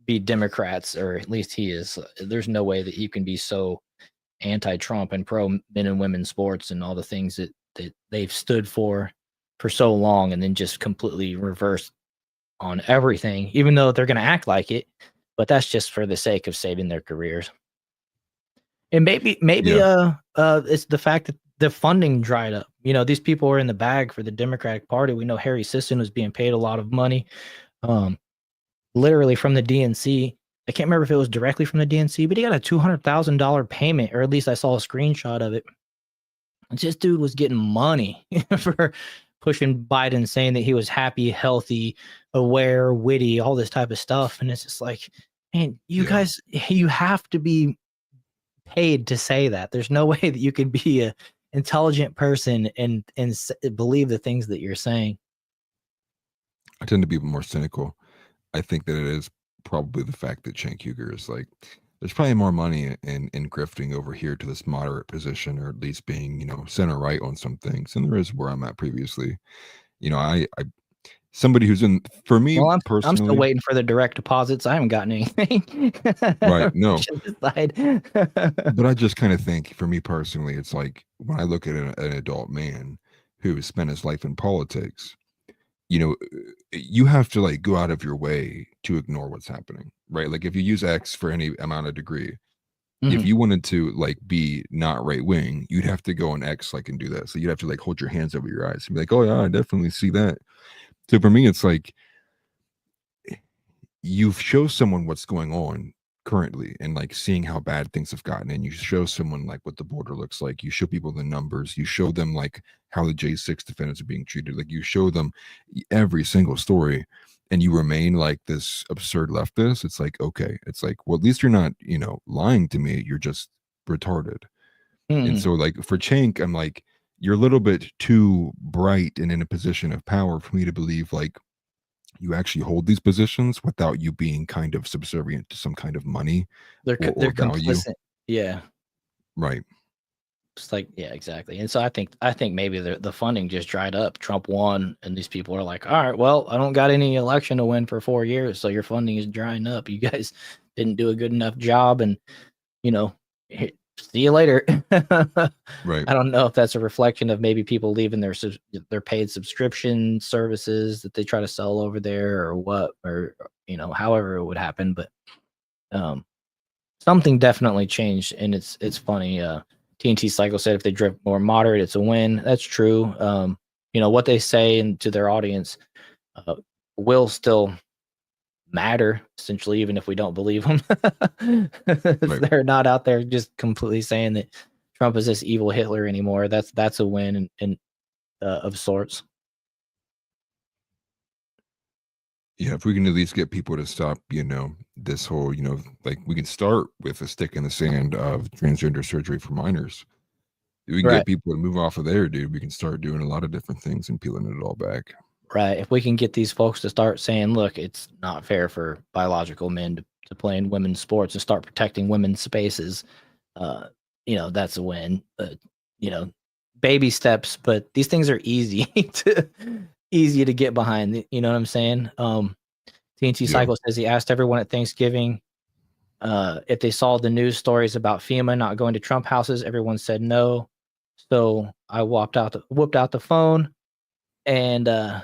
be Democrats, or at least he is. There's no way that you can be so anti-Trump and pro men and women's sports and all the things that they've stood for so long and then just completely reverse on everything, even though they're going to act like it. But that's just for the sake of saving their careers. And maybe it's the fact that the funding dried up. You know, these people were in the bag for the Democratic Party. We know Harry Sisson was being paid a lot of money, literally from the DNC. I can't remember if it was directly from the DNC, but he got a $200,000 payment, or at least I saw a screenshot of it. This dude was getting money for pushing Biden, saying that he was happy, healthy, aware, witty, all this type of stuff. And it's just like, man, you guys, you have to be paid to say that. There's no way that you can be a intelligent person and believe the things that you're saying. I tend to be more cynical. I think that it is probably the fact that Cenk Uygur is like, there's probably more money in grifting over here to this moderate position, or at least being, you know, center right on some things, and there is where I'm at previously. You know, I somebody who's in, for me, Well, I'm personally, still waiting for the direct deposits. I haven't gotten anything. Right, no. But I just kind of think, for me personally, it's like when I look at an adult man who has spent his life in politics, you know, you have to like go out of your way to ignore what's happening, right? Like if you use X for any amount of degree, if you wanted to like be not right wing, you'd have to go on X like and do that. So you'd have to like hold your hands over your eyes and be like, oh yeah, I definitely see that. So for me, it's like you show someone what's going on currently and like seeing how bad things have gotten, and you show someone like what the border looks like, you show people the numbers, you show them like how the J6 defendants are being treated, like you show them every single story, and you remain like this absurd leftist. It's like, okay, it's like, well, at least you're not, you know, lying to me, you're just retarded. And so like for Cenk, I'm like, you're a little bit too bright and in a position of power for me to believe like you actually hold these positions without you being kind of subservient to some kind of money they're or value. complicit. Yeah. Right. It's like, yeah, exactly. And so I think maybe the funding just dried up. Trump won, and these people are like, all right, well, I don't got any election to win for 4 years, so your funding is drying up. You guys didn't do a good enough job, and you know, see you later. Right. I don't know if that's a reflection of maybe people leaving their paid subscription services that they try to sell over there, or what, or you know, however it would happen. But something definitely changed, and it's funny. TNT Cycle said if they drift more moderate, it's a win. That's true. You know, what they say to their audience will still matter, essentially, even if we don't believe them. Right. They're not out there just completely saying that Trump is this evil Hitler anymore. That's a win in of sorts. Yeah, if we can at least get people to stop, you know, this whole, you know, like we can start with a stick in the sand of transgender surgery for minors. If we can Right. get people to move off of there, dude, we can start doing a lot of different things and peeling it all back. Right. If we can get these folks to start saying, look, it's not fair for biological men to play in women's sports and start protecting women's spaces, you know, that's a win. You know, baby steps, but these things are easy to get behind. You know what I'm saying? TNT Cycle says he asked everyone at Thanksgiving if they saw the news stories about FEMA not going to Trump houses. Everyone said no. So I whipped out the phone and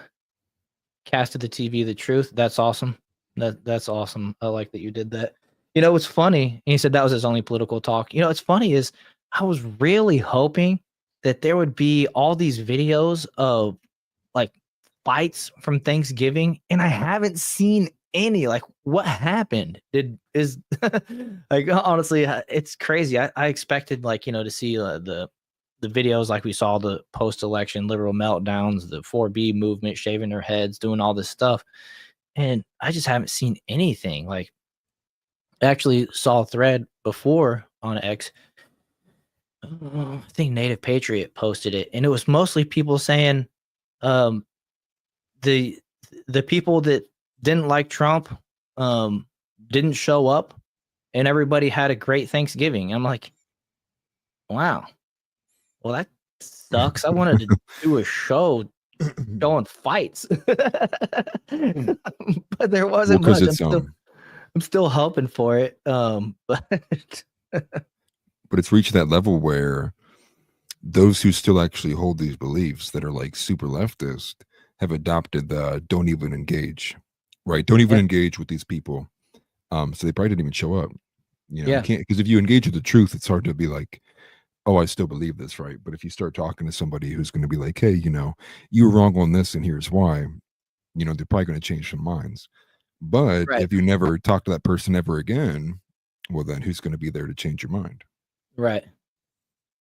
casted the TV the truth. That's awesome. That's awesome. I like that you did that. You know, it's funny. And he said that was his only political talk. You know, what's funny is I was really hoping that there would be all these videos of like fights from Thanksgiving, and I haven't seen any. Like, what happened? Like, honestly, it's crazy. I expected, like, you know, to see the videos like we saw, the post-election liberal meltdowns, the 4B movement shaving their heads, doing all this stuff, and I just haven't seen anything. Like, I actually saw a thread before on X. I think Native Patriot posted it, and it was mostly people saying the people that didn't like Trump didn't show up, and everybody had a great Thanksgiving. I'm like, wow, well, that sucks. I wanted to do a show showing fights, but there wasn't much. I'm still hoping for it. But it's reached that level where those who still actually hold these beliefs that are like super leftist have adopted the don't even engage. Right. Don't even Yeah. engage with these people. So they probably didn't even show up. You know, Yeah. you can't, because if you engage with the truth, it's hard to be like, oh, I still believe this, right? But if you start talking to somebody who's going to be like, hey, you know, you were wrong on this, and here's why, you know, they're probably going to change some minds. But Right. if you never talk to that person ever again, well, then who's going to be there to change your mind? Right.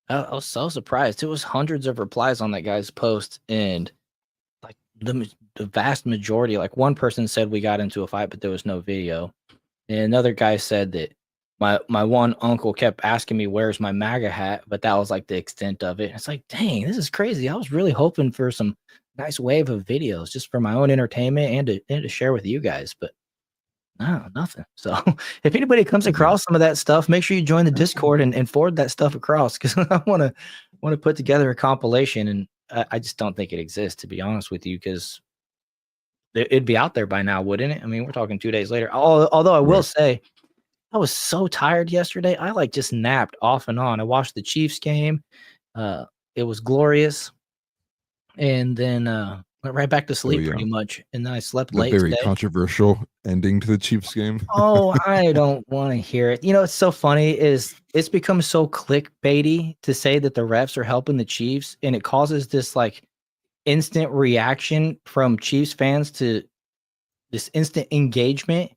I was so surprised. There was hundreds of replies on that guy's post, and like the vast majority, like one person said we got into a fight, but there was no video. And another guy said that my one uncle kept asking me where's my MAGA hat, but that was like the extent of it. It's like, dang, this is crazy. I was really hoping for some nice wave of videos just for my own entertainment and to share with you guys, but no, nothing. So if anybody comes across some of that stuff, make sure you join the Discord and forward that stuff across, because I want to put together a compilation, and I just don't think it exists, to be honest with you, because it'd be out there by now, wouldn't it? I mean, we're talking 2 days later. Although I will Right. say, I was so tired yesterday. I like just napped off and on. I watched the Chiefs game. It was glorious, and then went right back to Oh, sleep yeah. pretty much. And then I slept The late very today. controversial ending to the Chiefs game. Oh, I don't want to hear it. You know, it's so funny is it's become so clickbaity to say that the refs are helping the Chiefs, and it causes this like instant reaction from Chiefs fans to this instant engagement.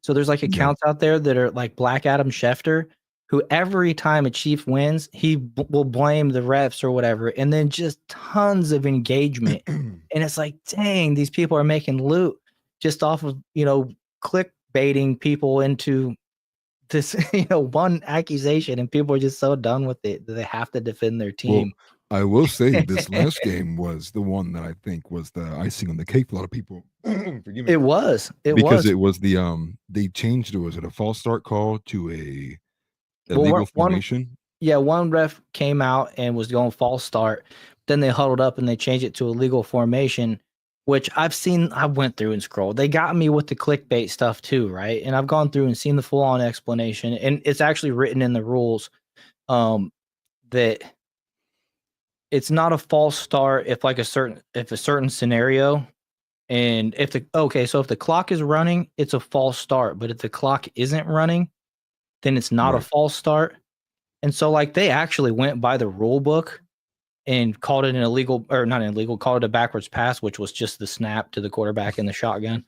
So there's like Yeah. accounts out there that are like Black Adam Schefter, who every time a Chief wins, he will blame the refs or whatever, and then just tons of engagement. And it's like, dang, these people are making loot just off of, you know, clickbaiting people into this, you know, one accusation, and people are just so done with it that they have to defend their Well, team. I will say this last game was the one that I think was the icing on the cake for a lot of people. Forgive me. It was. Because it was the they changed it. Was it a false start call to a Well, illegal one formation? Yeah, one ref came out and was going false start. Then they huddled up and they changed it to a legal formation, which I've seen. I went through and scrolled. They got me with the clickbait stuff too, right? And I've gone through and seen the full on explanation, and it's actually written in the rules that it's not a false start if like a certain scenario, and if the clock is running, it's a false start. But if the clock isn't running, then it's not a Right. false start. And so, like, they actually went by the rule book and called it an illegal, or not illegal, called it a backwards pass, which was just the snap to the quarterback in the shotgun.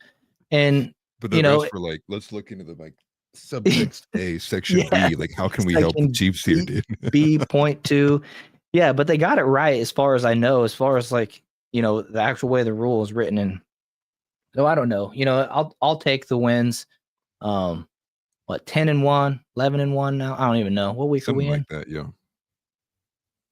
And, But the you know, rest were like, let's look into the like subtext A, section yeah, B. Like, how can we help the section Chiefs here, dude? B.2. Yeah, but they got it right as far as I know, as far as like, you know, the actual way the rule is written. And so I don't know. You know, I'll take the wins. What, 10-1, 11-1 now? I don't even know. What week are we Something in? like that, yeah.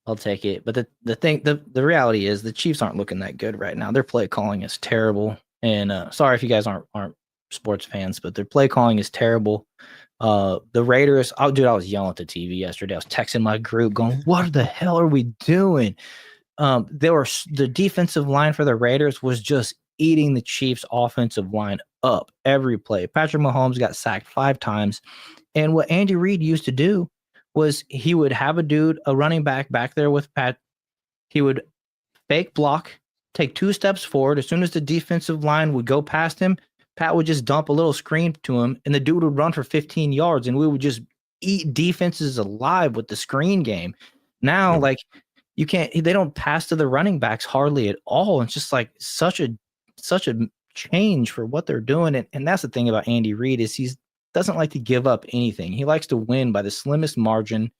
I'll take it. But the reality is the Chiefs aren't looking that good right now. Their play calling is terrible. And sorry if you guys aren't sports fans, but their play calling is terrible. The Raiders, I was yelling at the TV yesterday. I was texting my group going, what the hell are we doing? The defensive line for the Raiders was just eating the Chiefs offensive line up every play. Patrick Mahomes got sacked 5 times. And what Andy Reid used to do was he would have a running back there with Pat. He would fake block, take 2 steps forward. As soon as the defensive line would go past him, Pat would just dump a little screen to him, and the dude would run for 15 yards, and we would just eat defenses alive with the screen game. Now, Yep. like, they don't pass to the running backs hardly at all. It's just like such a change for what they're doing. And that's the thing about Andy Reid is he doesn't like to give up anything. He likes to win by the slimmest margin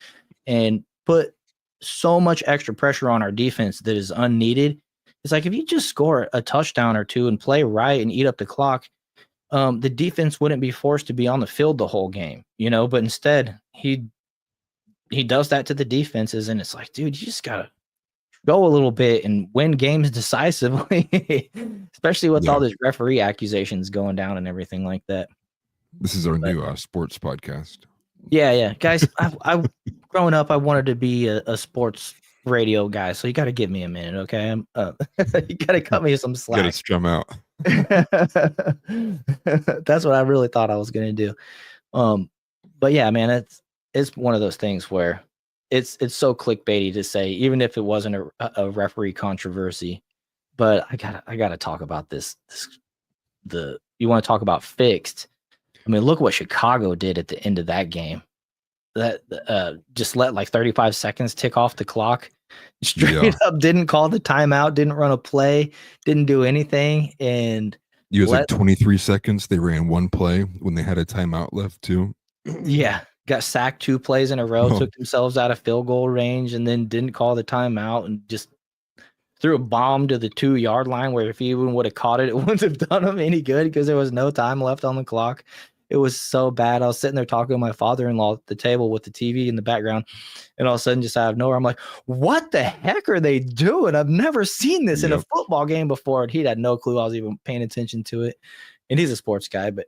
and put so much extra pressure on our defense that is unneeded. It's like if you just score a touchdown or 2 and play right and eat up the clock, the defense wouldn't be forced to be on the field the whole game, you know, but instead he does that to the defenses, and it's like, dude, you just gotta go a little bit and win games decisively, especially with all these referee accusations going down and everything like that. This is our new sports podcast. Yeah, guys. I growing up, I wanted to be a sports radio guy, so you got to give me a minute, okay? You got to cut me some You got to slack. strum out. That's what I really thought I was gonna do. But yeah, man, it's one of those things where it's so clickbaity to say, even if it wasn't a referee controversy. But I gotta talk about this you want to talk about fixed. I mean, look what Chicago did at the end of that game. That just let like 35 seconds tick off the clock. Straight up, didn't call the timeout, didn't run a play, didn't do anything, and It was like 23 seconds. They ran one play when they had a timeout left too. Yeah, got sacked 2 plays in a row, took themselves out of field goal range, and then didn't call the timeout and just threw a bomb to the 2-yard line where if he even would have caught it, it wouldn't have done him any good because there was no time left on the clock. It was so bad. I was sitting there talking to my father-in-law at the table with the TV in the background, and all of a sudden, just out of nowhere, I'm like, what the heck are they doing? I've never seen this in a football game before. And he had no clue I was even paying attention to it. And he's a sports guy, but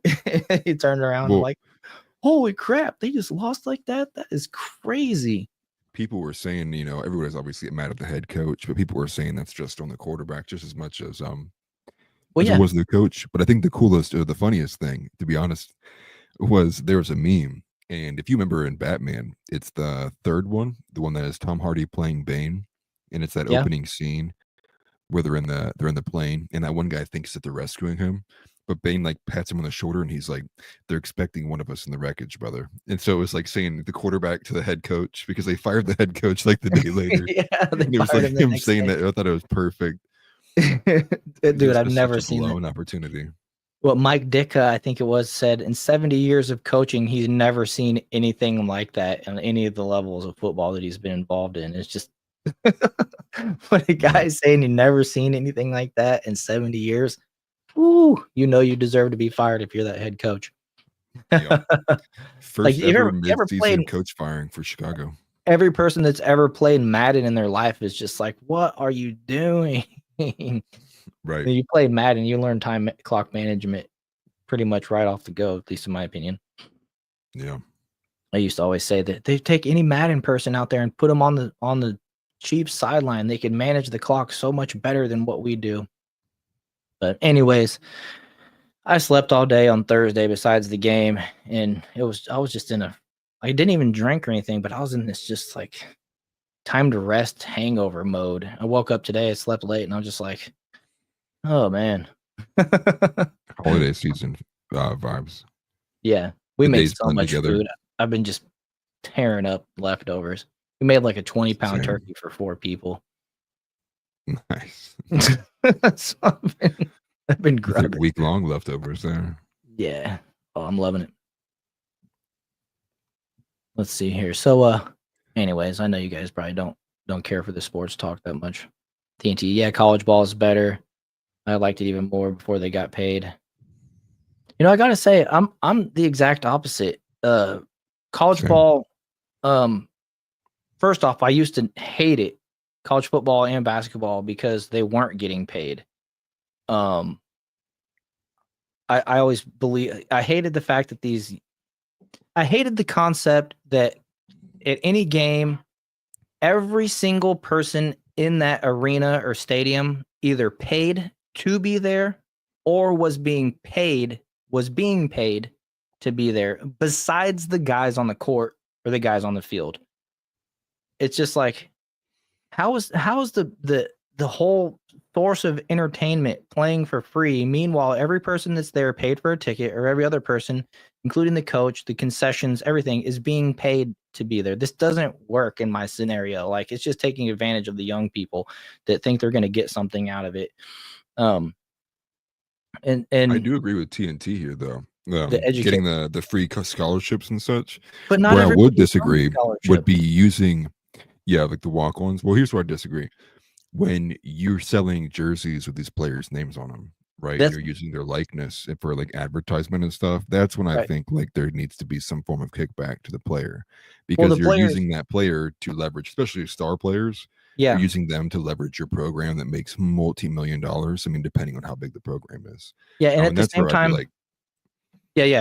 he turned around and like, holy crap, they just lost like that? That is crazy. People were saying, everybody's obviously mad at the head coach, but people were saying that's just on the quarterback just as much as it was the coach. But I think the coolest or the funniest thing, to be honest, was there was a meme. And if you remember in Batman, it's the third one, the one that has Tom Hardy playing Bane. And it's that opening scene where they're in the plane, and that one guy thinks that they're rescuing him. But Bane like pats him on the shoulder and he's like, they're expecting one of us in the wreckage, brother. And so it was like saying the quarterback to the head coach because they fired the head coach like the day later. It was like him saying that. I thought it was perfect. Dude, I've never seen an opportunity. Well, Mike Ditka, I think it was, said in 70 years of coaching, he's never seen anything like that on any of the levels of football that he's been involved in. It's just when a guy's saying he never seen anything like that in 70 years, you deserve to be fired if you're that head coach. First ever mid-season coach firing for Chicago. Every person that's ever played Madden in their life is just like, what are you doing? Right. When you play Madden, you learn time clock management pretty much right off the go, at least in my opinion. Yeah. I used to always say that they take any Madden person out there and put them on the Chiefs sideline. They can manage the clock so much better than what we do. But anyways, I slept all day on Thursday besides the game, and I was just I didn't even drink or anything, but I was in this just like time to rest hangover mode. I woke up today, I slept late, and I was just like, oh man. Holiday season vibes. Yeah. We made so much food. I've been just tearing up leftovers. We made like a 20-pound turkey for 4 people. Nice. So I've been grubbing. Like week-long leftovers there. Yeah. Oh, I'm loving it. Let's see here. So anyways, I know you guys probably don't care for the sports talk that much. TNT, yeah, college ball is better. I liked it even more before they got paid. I gotta say, I'm the exact opposite. College ball, first off, I used to hate it, college football and basketball, because they weren't getting paid. I always believe I hated the fact that I hated the concept that at any game, every single person in that arena or stadium either paid to be there or was being paid to be there, besides the guys on the court or the guys on the field. It's just like, how is the whole source of entertainment playing for free? Meanwhile, every person that's there paid for a ticket, or every other person, including the coach, the concessions, everything is being paid to be there. This doesn't work in my scenario. Like, it's just taking advantage of the young people that think they're going to get something out of it. And I do agree with TNT here, though. Getting the free scholarships and such. But not where I would disagree would be using, like the walk-ons. Well, here's where I disagree. When you're selling jerseys with these players' names on them, right? You're using their likeness for like advertisement and stuff. That's when I think like there needs to be some form of kickback to the player, because you're using that player to leverage, especially star players. You're using them to leverage your program that makes multi-million dollars. I mean, depending on how big the program is. Yeah, and at the same time,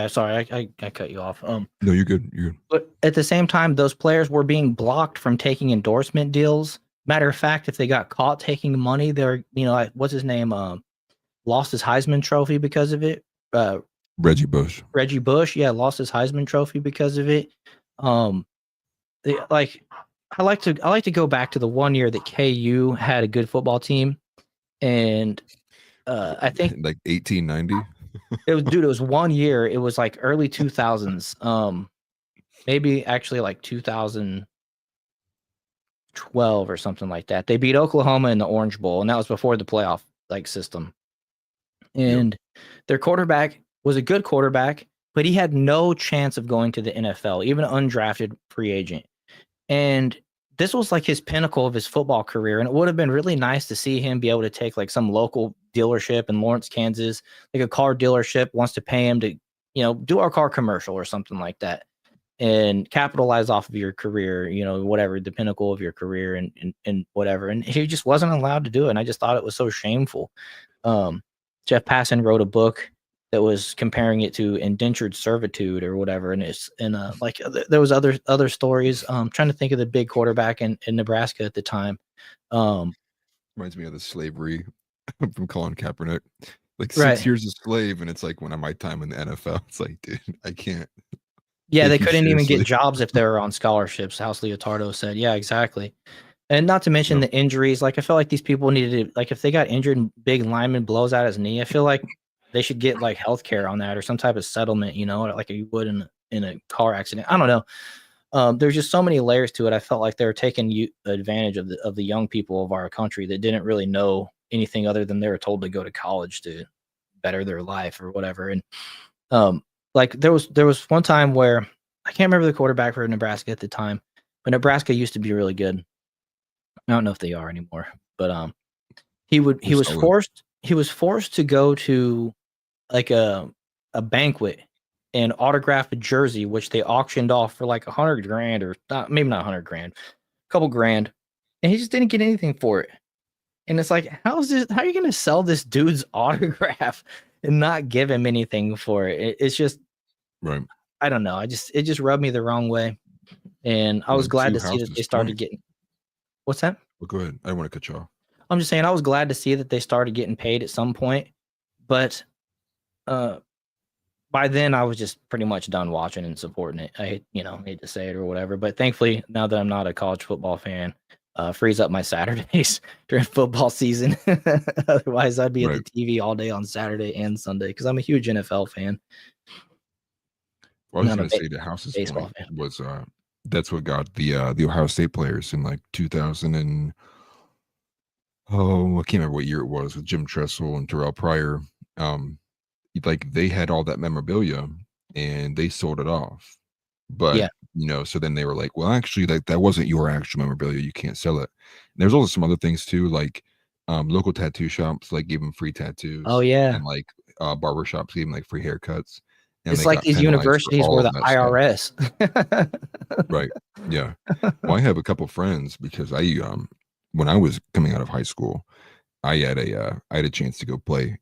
sorry, I cut you off. No, you're good. You're good. But at the same time, those players were being blocked from taking endorsement deals. Matter of fact, if they got caught taking money, they're, like, what's his name? Lost his Heisman Trophy because of it. Reggie Bush. Lost his Heisman Trophy because of it. I like to go back to the one year that KU had a good football team, and I think like 1890. It was, dude, it was 1 year. It was like early 2000s. Maybe actually like 2012 or something like that. They beat Oklahoma in the Orange Bowl, and that was before the playoff like system. And their quarterback was a good quarterback, but he had no chance of going to the NFL, even an undrafted free agent. And this was like his pinnacle of his football career. And it would have been really nice to see him be able to take like some local dealership in Lawrence, Kansas, like a car dealership wants to pay him to, do our car commercial or something like that and capitalize off of your career, whatever, the pinnacle of your career and whatever. And he just wasn't allowed to do it. And I just thought it was so shameful. Jeff Passan wrote a book that was comparing it to indentured servitude or whatever. And there was other stories. Trying to think of the big quarterback in Nebraska at the time. Reminds me of the slavery from Colin Kaepernick. Like 6 Right. years a slave, and it's like when my time in the NFL, it's like, dude, I can't. Yeah, they take you couldn't even seriously. get jobs if they were on scholarships. House Leotardo said, yeah, exactly. And not to mention the injuries. Like, I feel like these people needed to, like, if they got injured and big lineman blows out his knee, I feel like they should get like health care on that or some type of settlement, like you would in a car accident. I don't know. There's just so many layers to it. I felt like they were taking advantage of the young people of our country that didn't really know anything other than they were told to go to college to better their life or whatever. And like there was one time where I can't remember the quarterback for Nebraska at the time, but Nebraska used to be really good. I don't know if they are anymore, but he was forced to go to like a banquet and autograph a jersey, which they auctioned off for like $100,000 or maybe not $100,000, a couple grand, and he just didn't get anything for it. And it's like, how are you going to sell this dude's autograph and not give him anything for it? It's just, right. I don't know. It just rubbed me the wrong way. And I was glad to see that they started getting, what's that? Well, go ahead. I don't want to cut you off. I'm just saying I was glad to see that they started getting paid at some point, but by then I was just pretty much done watching and supporting it. I hate to say it or whatever, but thankfully now that I'm not a college football fan, frees up my Saturdays during football season. Otherwise I'd be at the TV all day on Saturday and Sunday because I'm a huge NFL fan. Well, I was going to say the House's point was that's what got the Ohio State players in like 2000 and I can't remember what year it was with Jim Tressel and Terrell Pryor. Like they had all that memorabilia and they sold it off. But so then they were like, well, actually, like that wasn't your actual memorabilia. You can't sell it. And there's also some other things too, like local tattoo shops like gave them free tattoos. Oh yeah, and like barber shops gave them like free haircuts. And it's like these universities were the IRS. Right. Yeah. Well, I have a couple friends because I when I was coming out of high school, I had a chance to go play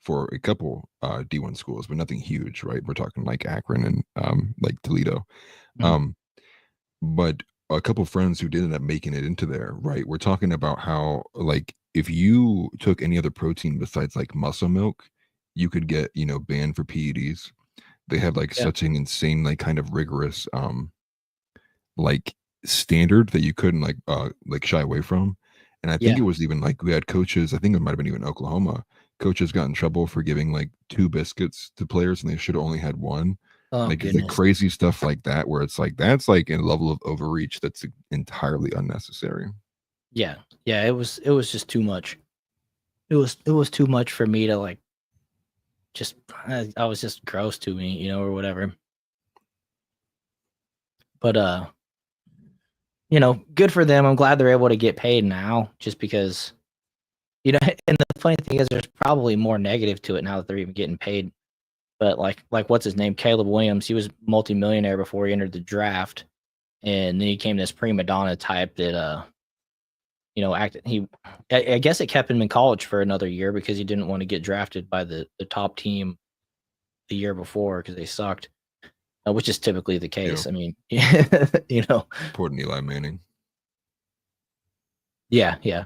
for a couple D1 schools, but nothing huge, right? We're talking like Akron and like Toledo. But a couple friends who did end up making it into there, right? We're talking about how like if you took any other protein besides like muscle milk, you could get, banned for PEDs. They have like such an insane, like kind of rigorous like standard that you couldn't like shy away from. And I think it was even like we had coaches, I think it might have been even Oklahoma. Coaches got in trouble for giving like 2 biscuits to players and they should have only had 1. Like the crazy stuff like that, where it's like that's like a level of overreach that's entirely unnecessary. Yeah. It was just too much. It was too much for me to like just I was just gross to me, or whatever. But good for them. I'm glad they're able to get paid now just because and the funny thing is there's probably more negative to it now that they're even getting paid. But like what's his name? Caleb Williams, he was multimillionaire before he entered the draft. And then he came this prima donna type that I guess it kept him in college for another year because he didn't want to get drafted by the top team the year before because they sucked, which is typically the case. I mean, Poor Eli Manning. Yeah.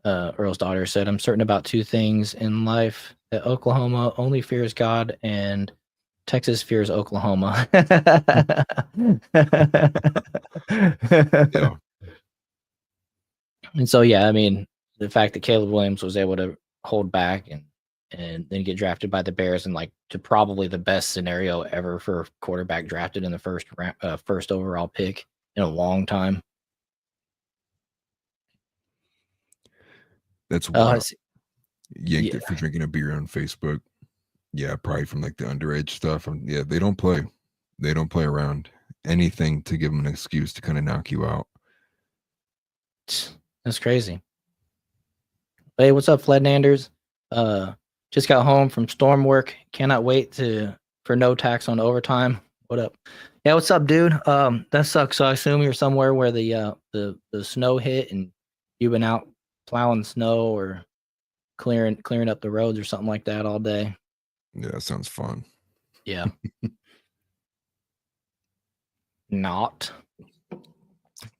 Earl's daughter said, I'm certain about 2 things in life, that Oklahoma only fears God and Texas fears Oklahoma. And so, I mean, the fact that Caleb Williams was able to hold back and and then get drafted by the Bears, and like to probably the best scenario ever for a quarterback drafted in the first overall pick in a long time. That's Oh, wild. Yanked yeah. it for drinking a beer on Facebook. Yeah, probably from like the underage stuff. Yeah, they don't play. They don't play around. Anything to give them an excuse to kind of knock you out. That's crazy. Hey, what's up, Flednanders? Just got home from storm work. Cannot wait for no tax on overtime. What up? Yeah, what's up, dude? That sucks. So I assume you're somewhere where the snow hit and you've been out plowing snow or clearing up the roads or something like that all day. Yeah, that sounds fun. Yeah. Not.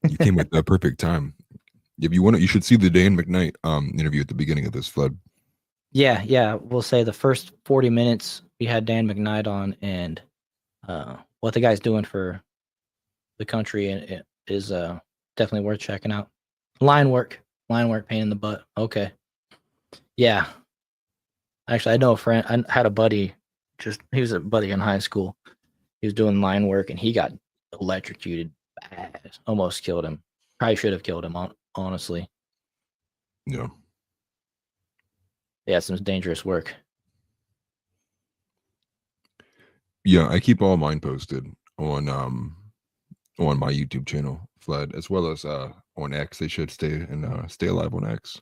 You came at the perfect time. If you want to, you should see the Dan McKnight interview at the beginning of this, Flood. Yeah. We'll say the first 40 minutes we had Dan McKnight on, and what the guy's doing for the country and is definitely worth checking out. Line work, pain in the butt. Okay. Yeah. Actually, I know a friend. I had a buddy. He was a buddy in high school. He was doing line work, and he got electrocuted bad. Almost killed him. Probably should have killed him. Honestly. Yeah. Yeah, some dangerous work. Yeah, I keep all mine posted on my YouTube channel, Flood, as well as on X. They should stay alive on X.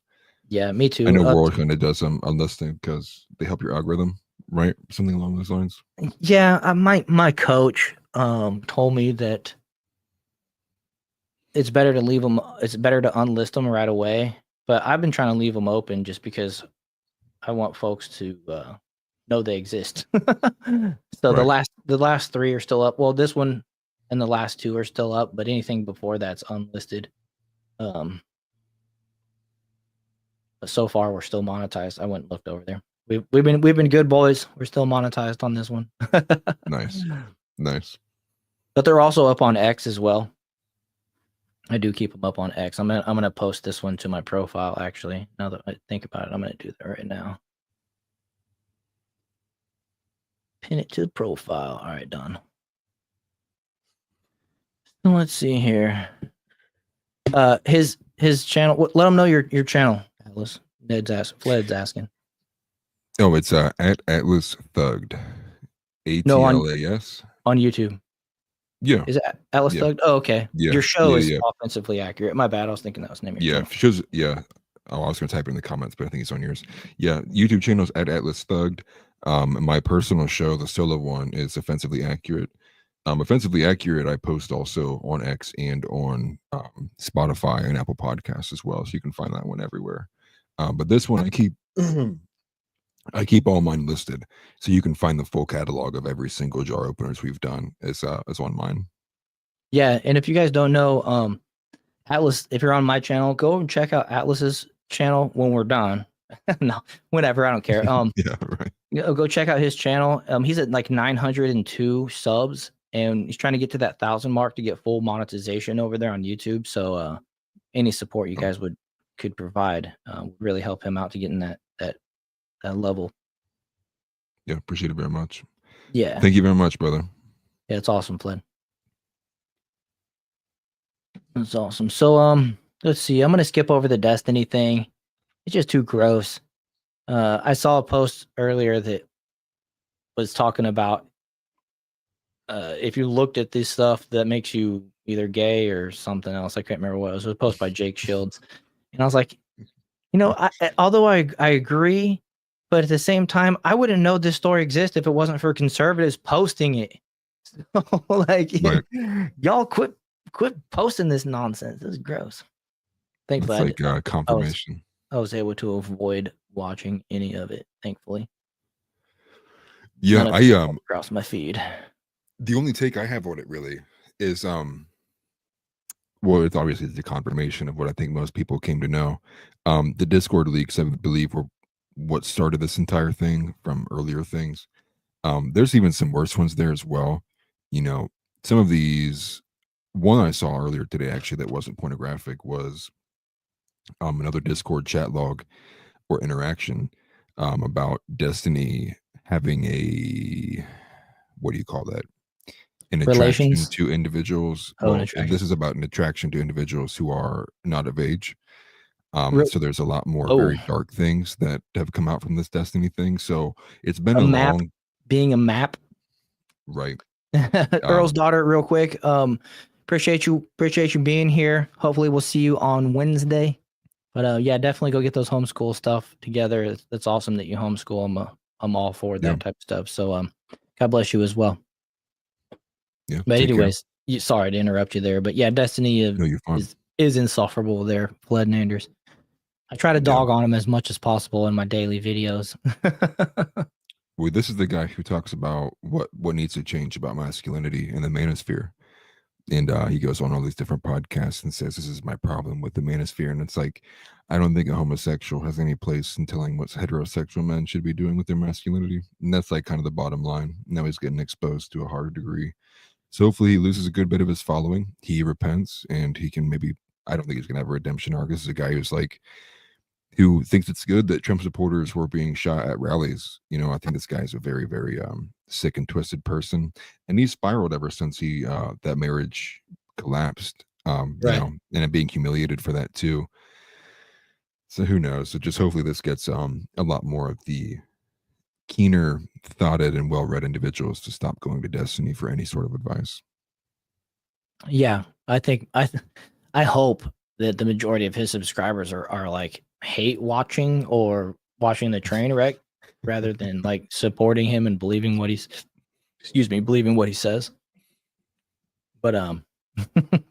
Yeah, me too. I know World kind of does some listing because they help your algorithm, right? Something along those lines. Yeah, my coach told me that it's better to leave them. It's better to unlist them right away. But I've been trying to leave them open just because I want folks to know they exist. So Right. the last 3 are still up. Well, this one and the last 2 are still up, but anything before that's unlisted. But so far we're still monetized. I went and looked over there. We've been good boys. We're still monetized on this one. Nice. But they're also up on X as well. I do keep them up on X. I'm gonna post this one to my profile. Actually, now that I think about it, I'm gonna do that right now. Pin it to the profile. All right, done. So let's see here. His channel. Let him know your channel, Atlas. Fled's asking. Oh, it's at Atlas Thugged. ATLAS. On YouTube. Yeah. Is it Atlas Thugged? Oh, okay. Yeah. Your show is yeah. offensively accurate. My bad. I was thinking that was the name of your channel. Shows. Yeah. Oh, I was going to type it in the comments, but I think it's on yours. Yeah. YouTube channel's at Atlas Thugged. My personal show, the solo one, is Offensively Accurate. Offensively Accurate, I post also on X and on Spotify and Apple Podcasts as well, so you can find that one everywhere. But this one, I keep all mine listed, so you can find the full catalog of every single jar openers we've done. Is on mine. Yeah, and if you guys don't know, Atlas, if you're on my channel, go and check out Atlas's channel when we're done. No, whenever, I don't care. Yeah, right. Go check out his channel. He's at like 902 subs, and he's trying to get to that 1,000 mark to get full monetization over there on YouTube. So any support you guys could provide would really help him out to get in that level. Yeah, appreciate it very much. Yeah. Thank you very much, brother. Yeah, it's awesome, Flynn. That's awesome. So let's see. I'm gonna skip over the Destiny thing. It's just too gross. I saw a post earlier that was talking about if you looked at this stuff that makes you either gay or something else. I can't remember what it was. It was a post by Jake Shields. And I was like, although I agree, but at the same time, I wouldn't know this story exists if it wasn't for conservatives posting it. So, like, y'all quit posting this nonsense. This is gross. Thankfully, it's like confirmation. I was able to avoid watching any of it, thankfully. Yeah, I across my feed. The only take I have on it really is well, it's obviously the confirmation of what I think most people came to know. The Discord leaks, I believe, were what started this entire thing from earlier things. There's even some worse ones there as well. Some of these, one I saw earlier today actually that wasn't pornographic was another Discord chat log or interaction about Destiny having a, what do you call that? An attraction Relations? to individuals. Oh, an Well, attraction. this is about an attraction to individuals who are not of age. Re- So there's a lot more Oh, very dark things that have come out from this Destiny thing. So it's been a a map long, being a map. right? Earl's daughter, real quick. Appreciate you being here. Hopefully we'll see you on Wednesday. But yeah, definitely go get those homeschool stuff together. That's awesome that you homeschool. I'm all for that Yeah. type of stuff. So God bless you as well. Yeah. But take care. anyways, sorry to interrupt you there. But yeah, Destiny No, you're fine. is insufferable there, Fled and Anders. I try to dog on him as much as possible in my daily videos. Well, this is the guy who talks about what needs to change about masculinity in the manosphere. And he goes on all these different podcasts and says, this is my problem with the manosphere. And it's like, I don't think a homosexual has any place in telling what heterosexual men should be doing with their masculinity. And that's like kind of the bottom line. Now he's getting exposed to a harder degree. So hopefully he loses a good bit of his following. He repents and he can maybe, I don't think he's going to have a redemption arc. This is a guy who's like, who thinks it's good that Trump supporters were being shot at rallies. You know, I think this guy's a very, very sick and twisted person, and he's spiraled ever since he that marriage collapsed. You know, and being humiliated for that too. So who knows? So just hopefully this gets a lot more of the keener thoughted and well-read individuals to stop going to Destiny for any sort of advice. Yeah, I think I hope that the majority of his subscribers are like hate watching or watching the train wreck rather than like supporting him and believing what he's believing what he says. But There's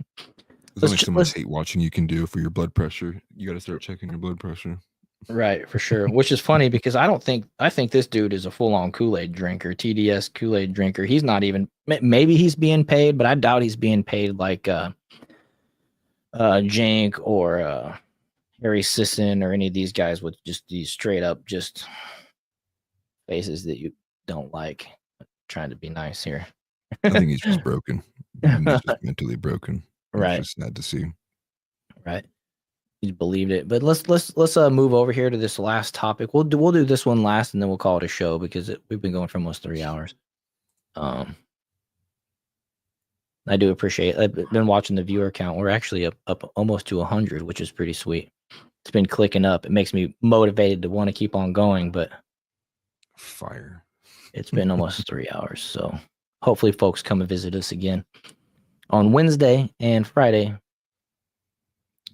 only so much hate watching you can do for your blood pressure. You got to start checking your blood pressure. Right, for sure. Which is funny because I think this dude is a full-on Kool-Aid drinker, TDS Kool-Aid drinker. He's not even, maybe he's being paid, but I doubt he's being paid like Jank or Harry Sisson or any of these guys with just these straight up just faces that you don't like. Trying to be nice here. I think he's just broken. He's just mentally broken. Right. It's just sad to see. Right. He's believed it. But let's move over here to this last topic. We'll do this one last and then we'll call it a show because we've been going for almost 3 hours. I do appreciate it. I've been watching the viewer count. We're actually up almost to 100, which is pretty sweet. It's been clicking up. It makes me motivated to want to keep on going, but fire. It's been almost 3 hours. So hopefully folks come and visit us again on Wednesday and Friday,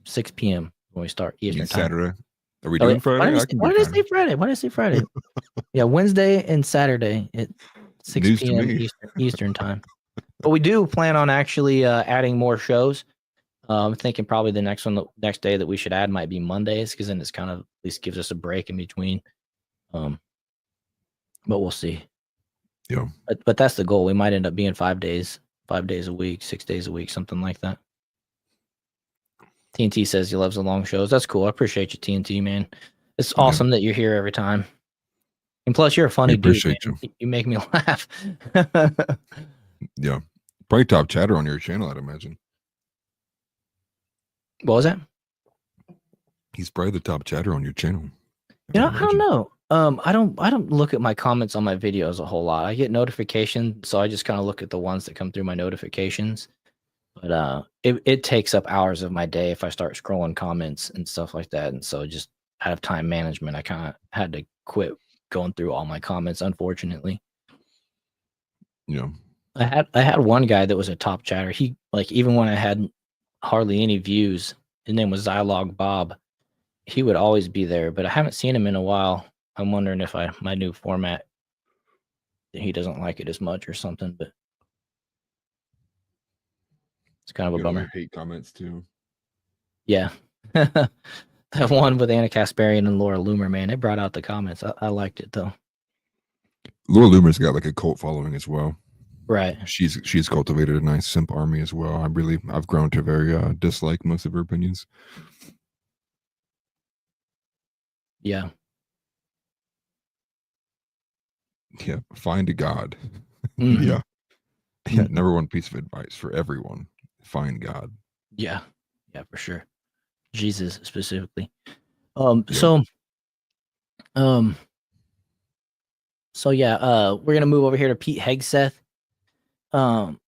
6 p.m. when we start Eastern time. Saturday. Are we doing Friday? Why did I say Friday? Why did I say Friday? Yeah, Wednesday and Saturday at 6 News p.m. Eastern time. But we do plan on actually adding more shows. I'm thinking probably the next day that we should add might be Mondays because then it's kind of at least gives us a break in between. But we'll see. Yeah. But that's the goal. We might end up being 5 days a week, 6 days a week, something like that. TNT says he loves the long shows. That's cool. I appreciate you, TNT, man. It's awesome that you're here every time. And plus, you're a funny dude. You make me laugh. Yeah. Probably top chatter on your channel, I'd imagine. What was that? He's probably the top chatter on your channel. You know, I don't know. I don't look at my comments on my videos a whole lot. I get notifications, so I just kind of look at the ones that come through my notifications. But it takes up hours of my day if I start scrolling comments and stuff like that. And so just out of time management, I kind of had to quit going through all my comments, unfortunately. Yeah. I had one guy that was a top chatter. He, like, even when I had hardly any views, his name was Zylog Bob. He would always be there, but I haven't seen him in a while. I'm wondering if my new format, he doesn't like it as much or something, but it's kind of a bummer. Hate comments too. Yeah. That one with Anna Kasparian and Laura Loomer, man, it brought out the comments. I liked it though. Laura Loomer's got like a cult following as well. Right. She's cultivated a nice simp army as well. I've grown to very dislike most of her opinions. Yeah. Yeah. Find a God. Mm-hmm. Yeah. Yeah. Number one piece of advice for everyone. Find God. Yeah. Yeah, for sure. Jesus specifically. So So yeah, we're gonna move over here to Pete Hegseth.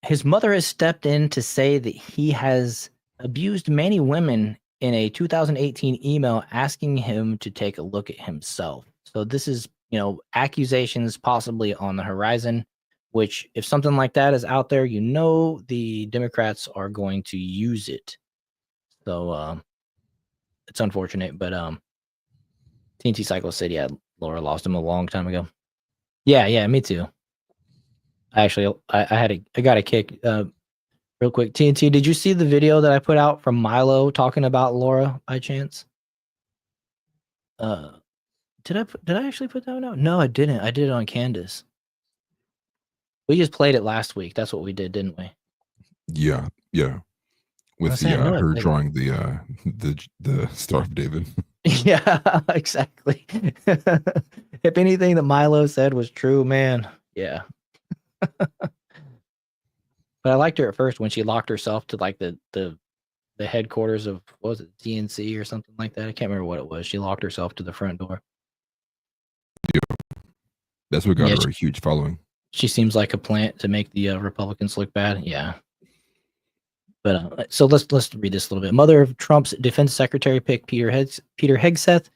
His mother has stepped in to say that he has abused many women in a 2018 email asking him to take a look at himself. So this is, accusations possibly on the horizon, which if something like that is out there, the Democrats are going to use it. So it's unfortunate, but TNT Cycle said, yeah, Laura lost him a long time ago. Yeah, me too. Actually, I got a kick. Real quick, TNT, did you see the video that I put out from Milo talking about Laura by chance? Did I actually put that one out? No, I didn't. I did it on Candace. We just played it last week. That's what we did, didn't we? Yeah. With saying, I know I her played it. drawing the Star of David. Yeah, exactly. If anything that Milo said was true, man, yeah. But I liked her at first when she locked herself to like the headquarters of, what was it, DNC or something like that. I can't remember what it was. She locked herself to the front door. That's what got Yeah, her a huge following. She seems like a plant to make the Republicans look bad. Yeah. But so let's read this a little bit. Mother of Trump's defense secretary pick, Peter Hegseth,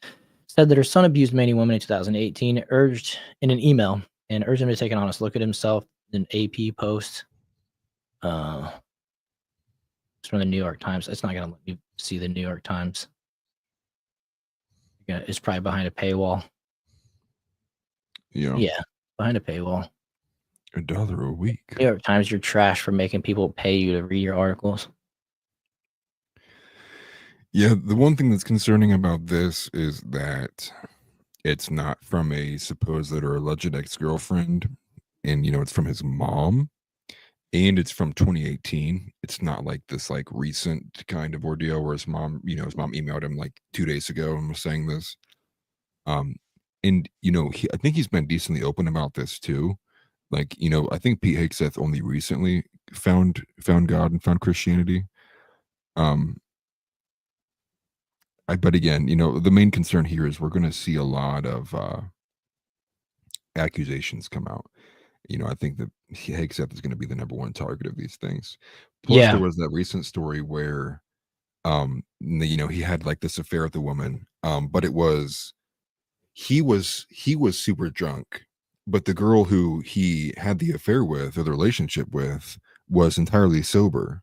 said that her son abused many women in 2018, urged in an email and urged him to take an honest look at himself. An AP post. It's from the New York Times. It's not going to let me see the New York Times. It's probably behind a paywall. Yeah, behind a paywall. $1 a week. New York Times, you're trash for making people pay you to read your articles. Yeah, the one thing that's concerning about this is that it's not from a supposed or alleged ex-girlfriend, and it's from his mom, and it's from 2018. It's not like this like recent kind of ordeal where his mom emailed him like 2 days ago and was saying this. And I think he's been decently open about this too. Like, I think Pete Hegseth only recently found God and found Christianity. But again, the main concern here is we're going to see a lot of accusations come out. I think that Hegseth is going to be the number one target of these things. Plus, there was that recent story where, he had like this affair with the woman, but he was super drunk, but the girl who he had the affair with or the relationship with was entirely sober.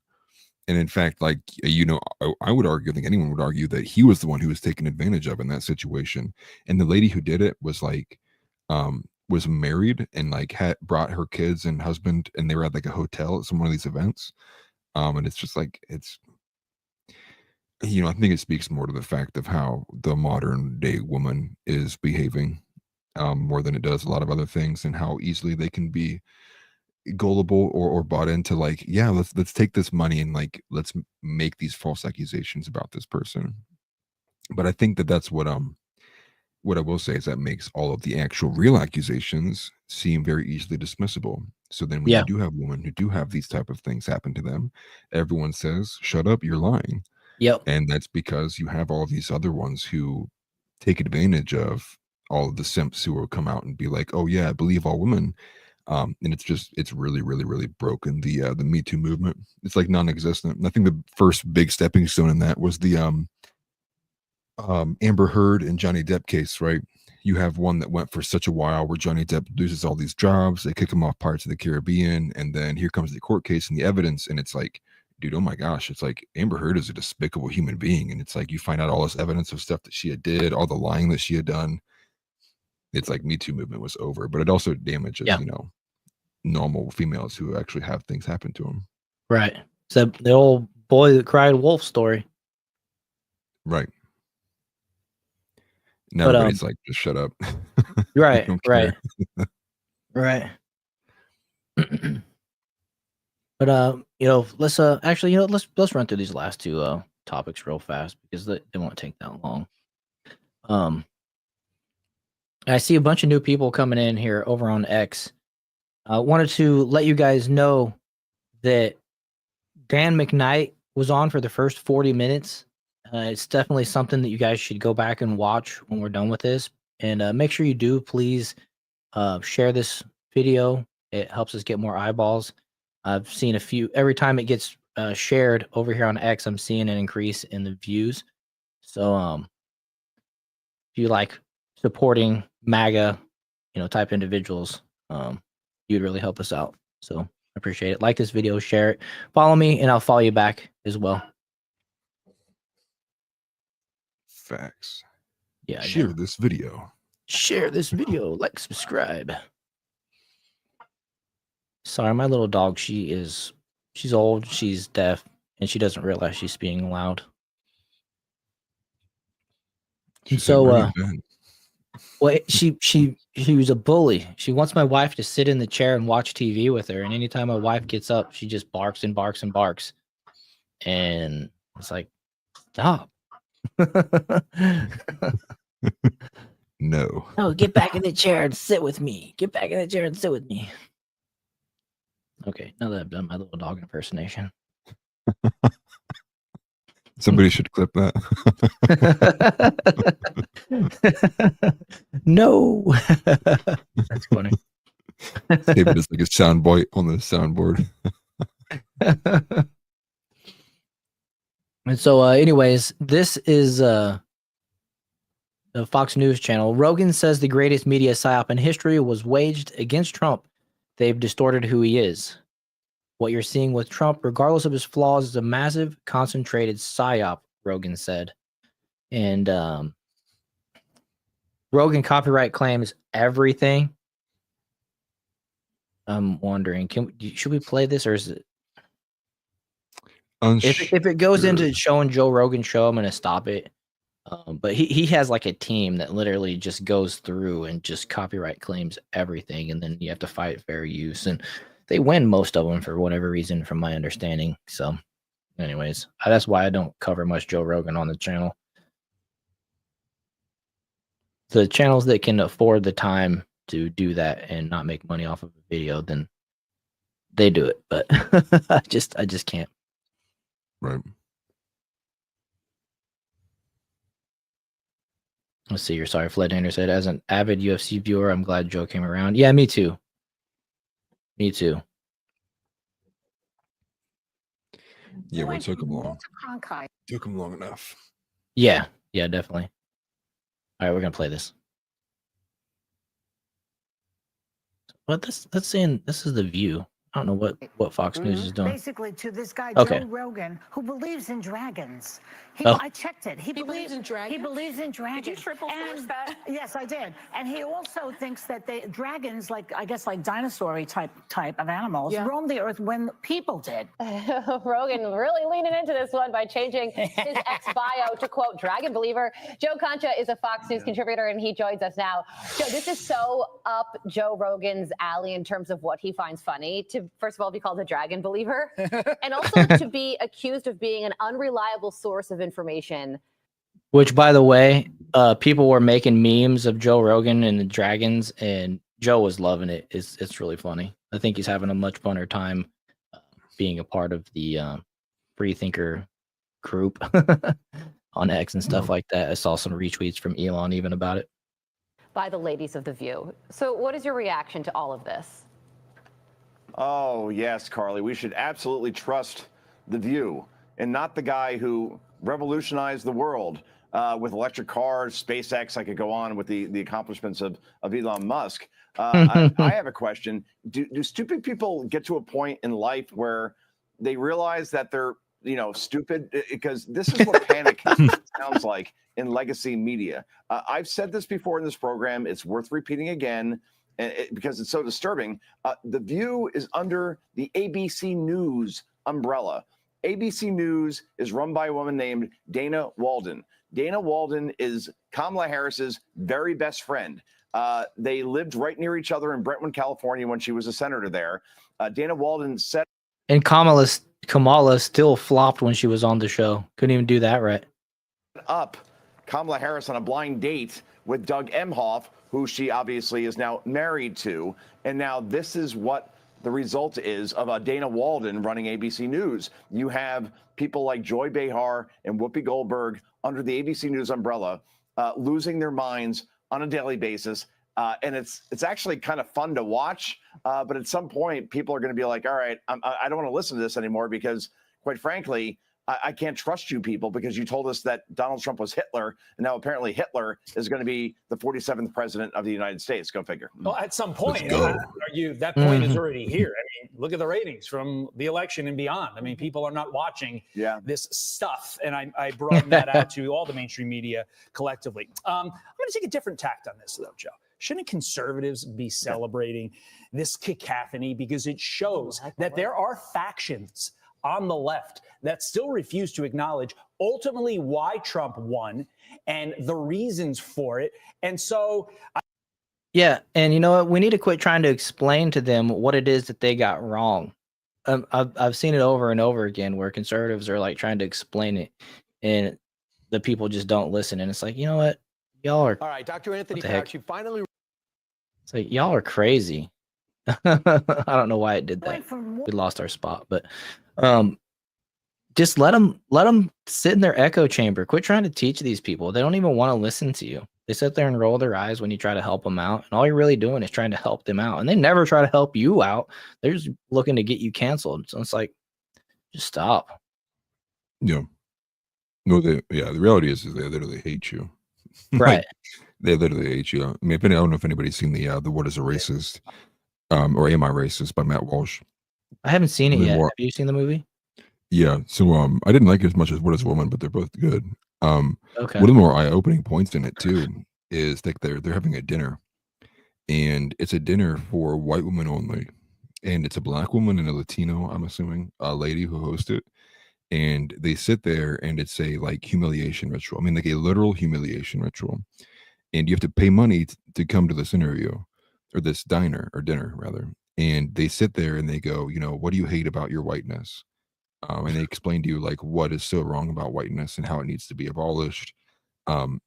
And in fact, like, I would argue, I think anyone would argue that he was the one who was taken advantage of in that situation. And the lady who did it was like, was married and like had brought her kids and husband, and they were at like a hotel at some one of these events. And it's just like, I think it speaks more to the fact of how the modern day woman is behaving, more than it does a lot of other things, and how easily they can be gullible or bought into like, yeah, let's take this money and like let's make these false accusations about this person. But I think that's what I will say is that makes all of the actual real accusations seem very easily dismissible. So then when you do have women who do have these type of things happen to them, everyone says, shut up, you're lying. Yep. And that's because you have all these other ones who take advantage of all of the simps who will come out and be like, oh yeah, I believe all women. And it's really, really, really broken the Me Too movement. It's like non-existent. And I think the first big stepping stone in that was the Amber Heard and Johnny Depp case, right? You have one that went for such a while where Johnny Depp loses all these jobs, they kick him off Pirates of the Caribbean, and then here comes the court case and the evidence, and it's like, dude, oh my gosh, it's like Amber Heard is a despicable human being, and it's like you find out all this evidence of stuff that she had did, all the lying that she had done. It's like Me Too movement was over, but it also damages, normal females who actually have things happen to them. Right. So the old boy that cried wolf story. Right. Now everybody's like, just shut up. Right. Right. Right. But let's actually, let's run through these last two topics real fast because they won't take that long. I see a bunch of new people coming in here over on X. I wanted to let you guys know that Dan McKnight was on for the first 40 minutes. It's definitely something that you guys should go back and watch when we're done with this. And make sure you do, please, share this video. It helps us get more eyeballs. I've seen a few every time it gets shared over here on X. I'm seeing an increase in the views. So if you like supporting MAGA, type individuals, you'd really help us out. So I appreciate it. Like this video, share it, follow me, and I'll follow you back as well. Facts. Yeah. Share this video. Share this video. Like, subscribe. Sorry, my little dog. She's old. She's deaf, and she doesn't realize she's being loud. And so, well, she was a bully. She wants my wife to sit in the chair and watch TV with her. And anytime my wife gets up, she just barks and barks and barks. And it's like, stop. No. No, get back in the chair and sit with me. Get back in the chair and sit with me. Okay, now that I've done my little dog impersonation. Somebody should clip that. No. That's funny. Save it as like a soundbite on the soundboard. And so, anyways, this is the Fox News channel. Rogan says the greatest media psyop in history was waged against Trump. They've distorted who he is. What you're seeing with Trump, regardless of his flaws, is a massive, concentrated psyop, Rogan said. And Rogan copyright claims everything. I'm wondering, should we play this, or is it? If it goes into showing Joe Rogan show, I'm going to stop it. But he has like a team that literally just goes through and just copyright claims everything, and then you have to fight fair use, and they win most of them for whatever reason, from my understanding. So, anyways, that's why I don't cover much Joe Rogan on the channel. The channels that can afford the time to do that and not make money off of a video, then they do it. But I just can't. Right. Let's see here. Sorry, Fledhander said, as an avid UFC viewer, I'm glad Joe came around. Yeah, me too. Me too. Yeah, well, it took him long. Took him long enough. Yeah, definitely. All right, we're gonna play this. But that's saying this is The View. I don't know what Fox News is doing. Basically, to this guy, Okay. Joe Rogan, who believes in dragons. I checked it. He believes in dragons. He believes in dragons. Did you triple force that? Yes, I did. And he also thinks that dragons, I guess dinosaur type of animals, roamed the earth when people did. Rogan really leaning into this one by changing his ex bio to quote dragon believer. Joe Concha is a Fox News contributor, and he joins us now. Joe, this is so up Joe Rogan's alley in terms of what he finds funny. To first of all be called a dragon believer, and also to be accused of being an unreliable source of information. Which, by the way, people were making memes of Joe Rogan and the dragons, and Joe was loving it. It's really funny. I think he's having a much funner time being a part of the free thinker group on X and stuff like that. I saw some retweets from Elon even about it. By the ladies of The View. So what is your reaction to all of this? Oh, yes, Carly. We should absolutely trust The View and not the guy who revolutionized the world with electric cars, SpaceX. I could go on with the accomplishments of Elon Musk. I have a question. Do stupid people get to a point in life where they realize that they're, stupid? Because this is what panic sounds like in legacy media. I've said this before in this program. It's worth repeating again. Because it's so disturbing. The View is under the ABC News umbrella. ABC News is run by a woman named Dana Walden. Dana Walden is Kamala Harris's very best friend. They lived right near each other in Brentwood, California when she was a senator there. Dana Walden set And Kamala still flopped when she was on the show. Couldn't even do that right. up Kamala Harris on a blind date with Doug Emhoff, who she obviously is now married to. And now this is what the result is of Dana Walden running ABC News. You have people like Joy Behar and Whoopi Goldberg under the ABC News umbrella losing their minds on a daily basis. and it's actually kind of fun to watch. But at some point, people are going to be like, all right, I don't want to listen to this anymore because, quite frankly, I can't trust you people because you told us that Donald Trump was Hitler, and now apparently Hitler is going to be the 47th president of the United States. Go figure. Well, at some point, go. I would argue that point is already here. I mean, look at the ratings from the election and beyond. I mean, people are not watching this stuff, and I broaden that out to all the mainstream media collectively. I'm going to take a different tact on this, though, Joe. Shouldn't conservatives be celebrating this cacophony because it shows that there are factions on the left that still refuse to acknowledge ultimately why Trump won and the reasons for it. And so Yeah, and you know what? We need to quit trying to explain to them what it is that they got wrong. I've seen it over and over again where conservatives are like trying to explain it, and the people just don't listen. And it's like, you know what? Y'all are all right. Dr. Anthony what the heck? Fauci finally. It's like y'all are crazy. I don't know why it did that. We lost our spot, but just let them sit in their echo chamber. Quit trying to teach these people. They don't even want to listen to you. They sit there and roll their eyes when you try to help them out, and all you're really doing is trying to help them out. And they never try to help you out. They're just looking to get you canceled. So it's like, just stop. Yeah. No, the reality is they literally hate you. Right. They literally hate you. I mean, I don't know if anybody's seen the What is a Racist, or Am I Racist by Matt Walsh. I haven't seen it yet. More, Have you seen the movie? Yeah. So I didn't like it as much as What is a Woman, but they're both good. Okay. One of the more eye-opening points in it too is like they're having a dinner, and it's a dinner for white women only, and it's a black woman and a Latino, I'm assuming, a lady who hosts it, and they sit there and it's a like humiliation ritual. I mean, like a literal humiliation ritual, and you have to pay money to come to this interview or this dinner rather, and they sit there and they go, you know, what do you hate about your whiteness? And they explain to you like what is so wrong about whiteness and how it needs to be abolished. And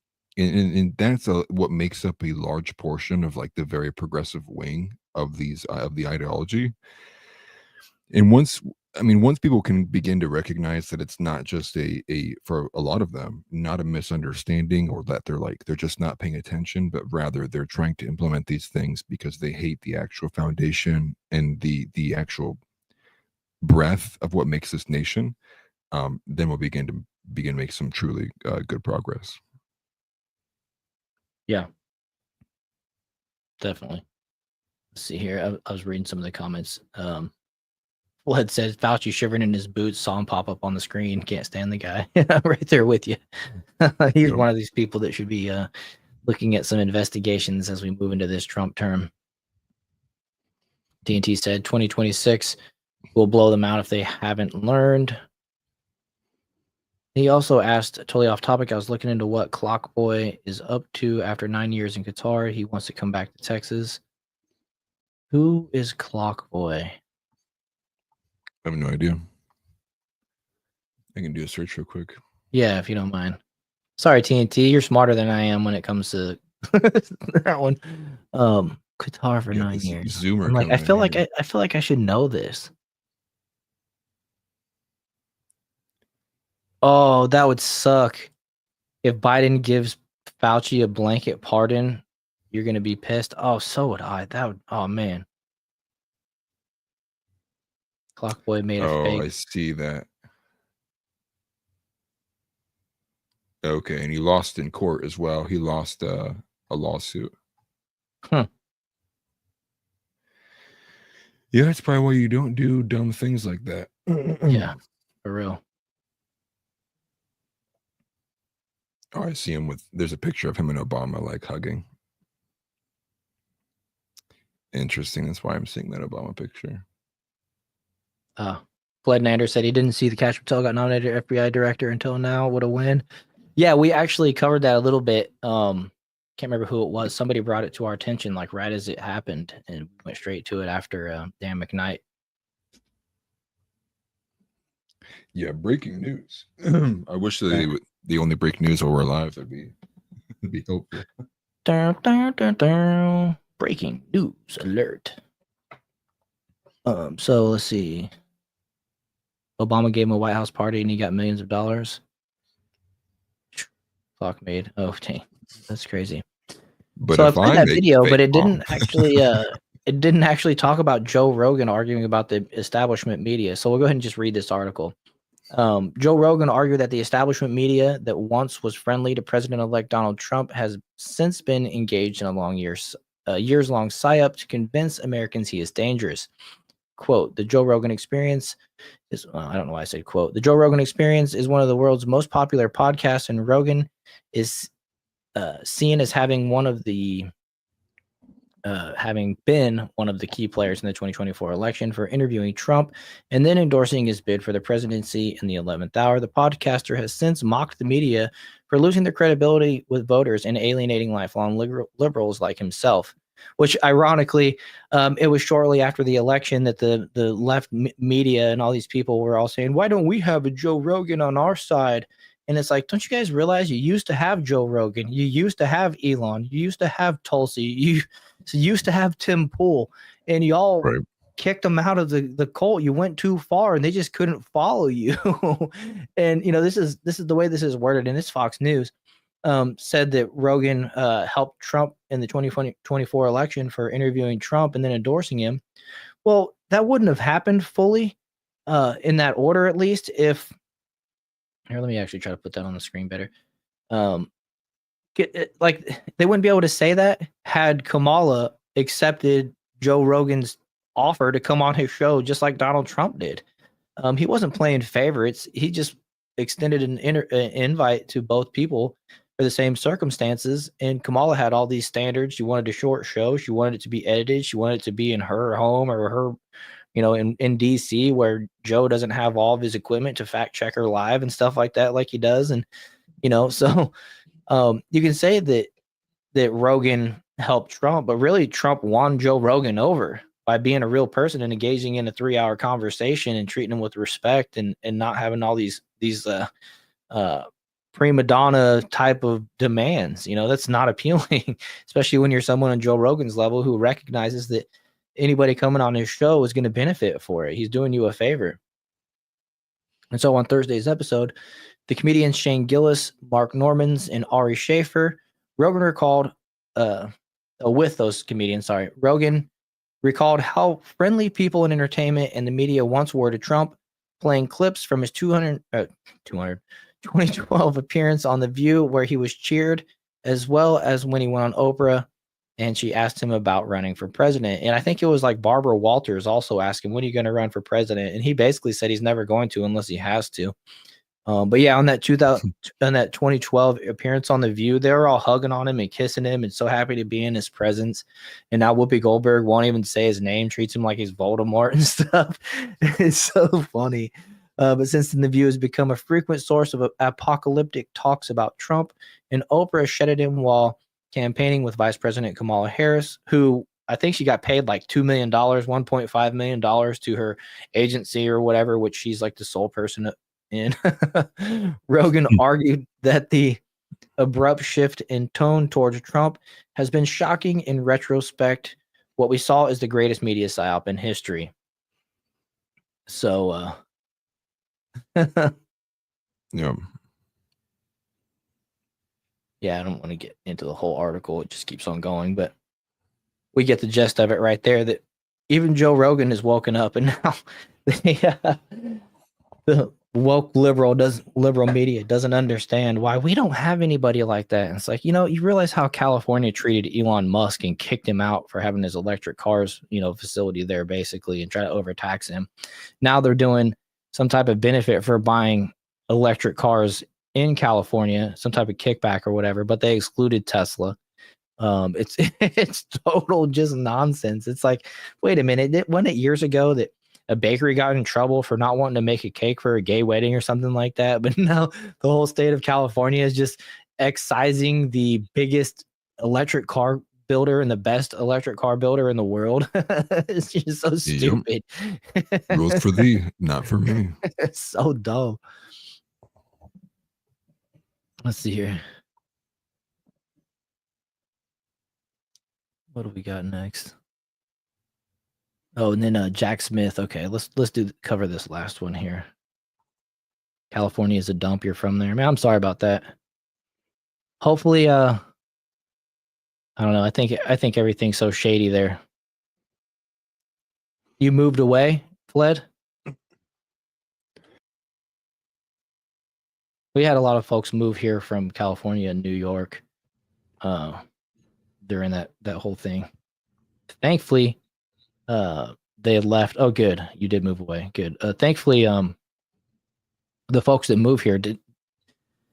that's what makes up a large portion of like the very progressive wing of these of the ideology. And once people can begin to recognize that it's not just a for a lot of them, not a misunderstanding or that they're just not paying attention, but rather they're trying to implement these things because they hate the actual foundation and the actual breadth of what makes this nation, then we'll begin to make some truly good progress. Yeah, definitely. Let's see here. I was reading some of the comments. Flood says Fauci shivering in his boots, saw him pop up on the screen. Can't stand the guy. Right there with you. He's one of these people that should be looking at some investigations as we move into this Trump term. TNT said 2026 will blow them out if they haven't learned. He also asked, totally off topic, I was looking into what Clockboy is up to after 9 years in Qatar. He wants to come back to Texas. Who is Clockboy? I have no idea. I can do a search real quick. Yeah, if you don't mind. Sorry, TNT, you're smarter than I am when it comes to that one. Qatar for 9 years. Zoomer. I'm like, I feel like I should know this. Oh, that would suck. If Biden gives Fauci a blanket pardon, you're gonna be pissed. Oh, so would I. That would. Oh man. Clockboy made a fake. Oh, I see that. Okay, and he lost in court as well. He lost a lawsuit. Huh. Yeah, that's probably why you don't do dumb things like that. Yeah, for real. Oh, I see him there's a picture of him and Obama like hugging. Interesting. That's why I'm seeing that Obama picture. Fled Nander said he didn't see the Cash Patel got nominated FBI director until now. What a win. Yeah, we actually covered that a little bit. Can't remember who it was. Somebody brought it to our attention like right as it happened, and we went straight to it after Dan McKnight. Yeah, breaking news. I wish that they only break news while we're alive. That'd be helpful. Breaking news alert. So let's see. Obama gave him a White House party and he got millions of dollars. Clock made. Oh, dang. That's crazy. But So I if played I that make video, but fake it didn't bombs, actually it didn't actually talk about Joe Rogan arguing about the establishment media. So we'll go ahead and just read this article. Joe Rogan argued that the establishment media that once was friendly to President-elect Donald Trump has since been engaged in a years-long psyop to convince Americans he is dangerous. Quote, the Joe Rogan Experience is, I don't know why I said quote. The Joe Rogan Experience is one of the world's most popular podcasts, and Rogan is seen as having having been one of the key players in the 2024 election for interviewing Trump and then endorsing his bid for the presidency in the 11th hour. The podcaster has since mocked the media for losing their credibility with voters and alienating lifelong liberals like himself, which ironically, it was shortly after the election that the left media and all these people were all saying, why don't we have a Joe Rogan on our side? And it's like, don't you guys realize you used to have Joe Rogan? You used to have Elon. You used to have Tulsi. You used to have Tim Pool. And y'all kicked them out of the cult. You went too far and they just couldn't follow you. And, this is the way this is worded. And it's Fox News said that Rogan helped Trump in the 2024 election for interviewing Trump and then endorsing him. Well, that wouldn't have happened fully in that order, at least, if... Here, let me actually try to put that on the screen better. They wouldn't be able to say that had Kamala accepted Joe Rogan's offer to come on his show, just like Donald Trump did. He wasn't playing favorites. He just extended an invite to both people for the same circumstances. And Kamala had all these standards. She wanted a short show. She wanted it to be edited. She wanted it to be in her home or her, in DC, where Joe doesn't have all of his equipment to fact check her live and stuff like that, like he does. And, so you can say that Rogan helped Trump, but really Trump won Joe Rogan over by being a real person and engaging in a 3-hour conversation and treating him with respect and not having all these prima donna type of demands. That's not appealing, especially when you're someone on Joe Rogan's level who recognizes that anybody coming on his show is going to benefit for it. He's doing you a favor. And so on Thursday's episode, the comedians Shane Gillis, Mark Normans, and Ari Schaefer, Rogan recalled how friendly people in entertainment and the media once were to Trump, playing clips from his 2012 appearance on The View, where he was cheered, as well as when he went on Oprah and she asked him about running for president. And I think it was like Barbara Walters also asked him, when are you going to run for president? And he basically said he's never going to unless he has to. But yeah, on that 2012 appearance on The View, they were all hugging on him and kissing him and so happy to be in his presence. And now Whoopi Goldberg won't even say his name, treats him like he's Voldemort and stuff. It's so funny. But since then, The View has become a frequent source of apocalyptic talks about Trump, and Oprah shedded him while campaigning with Vice President Kamala Harris, who I think she got paid like $2 million, $1.5 million to her agency or whatever, which she's like the sole person in. Rogan argued that the abrupt shift in tone towards Trump has been shocking in retrospect. What we saw is the greatest media psyop in history. So, yeah. Yeah, I don't want to get into the whole article. It just keeps on going, but we get the gist of it right there, that even Joe Rogan has woken up, and now the woke liberal media doesn't understand why we don't have anybody like that. And it's like, you realize how California treated Elon Musk and kicked him out for having his electric cars, facility there basically, and try to overtax him. Now they're doing some type of benefit for buying electric cars in California, some type of kickback or whatever, but they excluded Tesla. It's total just nonsense. It's like, wait a minute, wasn't it years ago that a bakery got in trouble for not wanting to make a cake for a gay wedding or something like that? But now the whole state of California is just excising the biggest electric car builder and the best electric car builder in the world. It's just so stupid. Rules for thee, not for me. It's so dumb. Let's see here. What do we got next? Oh, and then Jack Smith. Okay, let's cover this last one here. California is a dump. You're from there, man. I'm sorry about that. Hopefully, I don't know. I think everything's so shady there. You moved away, fled. We had a lot of folks move here from California and New York during that whole thing. Thankfully, they had left. Oh, good. You did move away. Good. Thankfully, the folks that moved here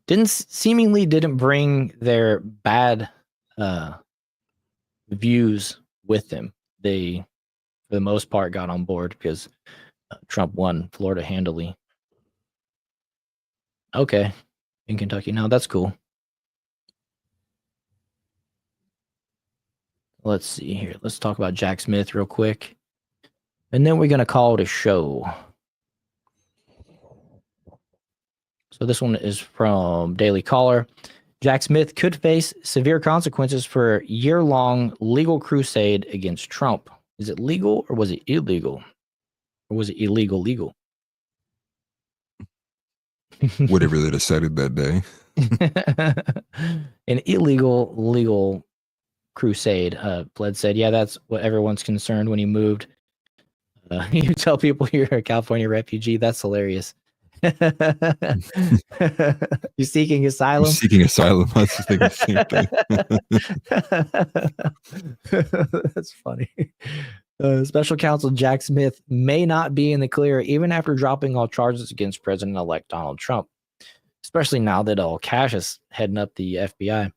didn't bring their bad views with them. They, for the most part, got on board because Trump won Florida handily. Okay, in Kentucky. No, that's cool. Let's see here. Let's talk about Jack Smith real quick. And then we're going to call it a show. So this one is from Daily Caller. Jack Smith could face severe consequences for a year-long legal crusade against Trump. Is it legal or was it illegal? Or was it illegal legal? Whatever they decided that day. An illegal legal crusade. Pled said, yeah, that's what everyone's concerned when he moved. You tell people you're a California refugee. That's hilarious. You're seeking asylum? You're seeking asylum. I was thinking the same thing. That's funny. Special counsel Jack Smith may not be in the clear even after dropping all charges against President-elect Donald Trump, especially now that all cash is heading up the FBI.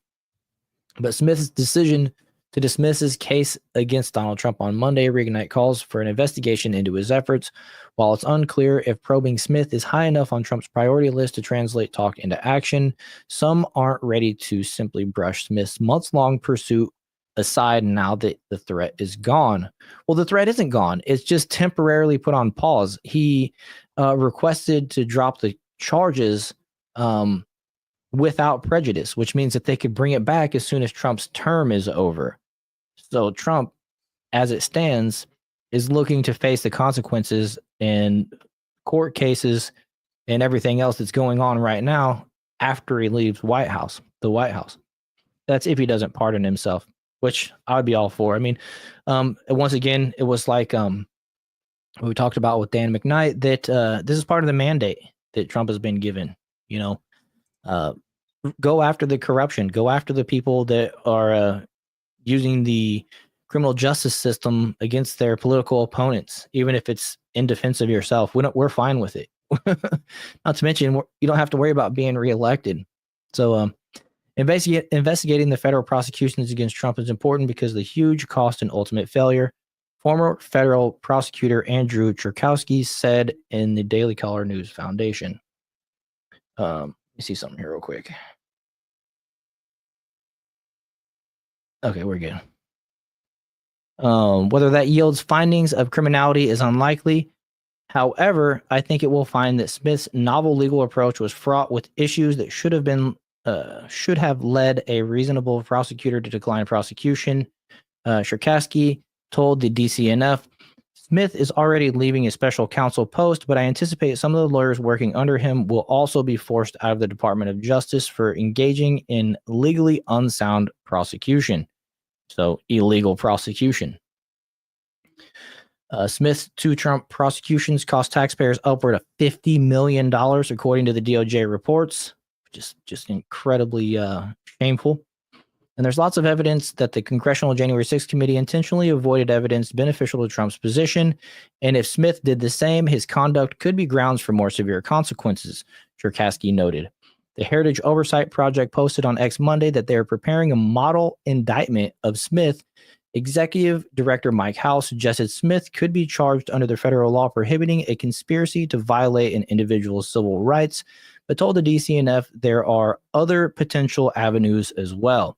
But Smith's decision to dismiss his case against Donald Trump on Monday reignite calls for an investigation into his efforts. While it's unclear if probing Smith is high enough on Trump's priority list to translate talk into action, some aren't ready to simply brush Smith's months-long pursuit aside now that the threat is gone. Well, the threat isn't gone. It's just temporarily put on pause. He requested to drop the charges without prejudice, which means that they could bring it back as soon as Trump's term is over. So Trump, as it stands, is looking to face the consequences in court cases and everything else that's going on right now after he leaves the White House. That's if he doesn't pardon himself, which I would be all for. I mean, once again, it was like we talked about with Dan McKnight that this is part of the mandate that Trump has been given. You know, go after the corruption, go after the people that are using the criminal justice system against their political opponents, even if it's in defense of yourself. We're fine with it. Not to mention, you don't have to worry about being reelected. So investigating the federal prosecutions against Trump is important because of the huge cost and ultimate failure. Former federal prosecutor Andrew Cherkowski said in the Daily Caller News Foundation. Let me see something here real quick. Okay, we're good. Whether that yields findings of criminality is unlikely. However, I think it will find that Smith's novel legal approach was fraught with issues that should have led a reasonable prosecutor to decline prosecution. Cherkowski told the DCNF, Smith is already leaving his special counsel post, but I anticipate some of the lawyers working under him will also be forced out of the Department of Justice for engaging in legally unsound prosecution. So illegal prosecution. Smith's two Trump prosecutions cost taxpayers upward of $50 million, according to the DOJ reports. Just incredibly shameful. And there's lots of evidence that the Congressional January 6th committee intentionally avoided evidence beneficial to Trump's position. And if Smith did the same, his conduct could be grounds for more severe consequences, Cherkowski noted. The Heritage Oversight Project posted on X Monday that they are preparing a model indictment of Smith. Executive Director Mike Howe suggested Smith could be charged under the federal law prohibiting a conspiracy to violate an individual's civil rights, but told the DCNF there are other potential avenues as well.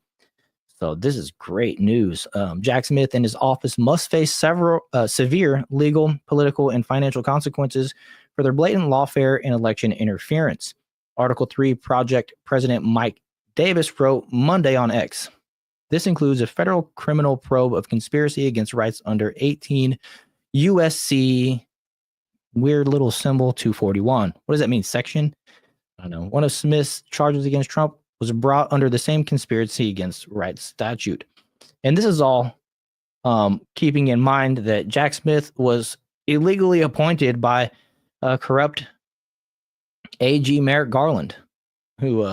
So this is great news. Jack Smith and his office must face several severe legal, political, and financial consequences for their blatant lawfare and election interference. Article 3 Project President Mike Davis wrote Monday on X. This includes a federal criminal probe of conspiracy against rights under 18 USC, weird little symbol 241. What does that mean? Section? I don't know. One of Smith's charges against Trump was brought under the same conspiracy against rights statute. And this is all keeping in mind that Jack Smith was illegally appointed by corrupt AG Merrick Garland, who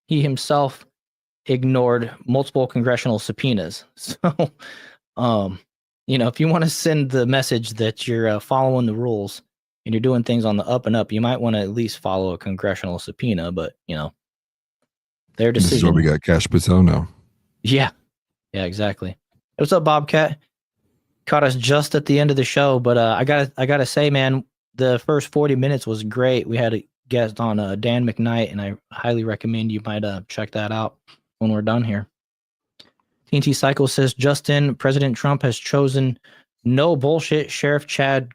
he himself ignored multiple congressional subpoenas. So, if you want to send the message that you're following the rules and you're doing things on the up and up, you might want to at least follow a congressional subpoena. But their decision. This is why we got Cash Patel now. Yeah, exactly. What's up, Bobcat? Caught us just at the end of the show, but I gotta say, man, the first 40 minutes was great. We had a guest on Dan McKnight, and I highly recommend you might check that out when we're done here. TNT Cycle says, Justin, President Trump has chosen no bullshit Sheriff Chad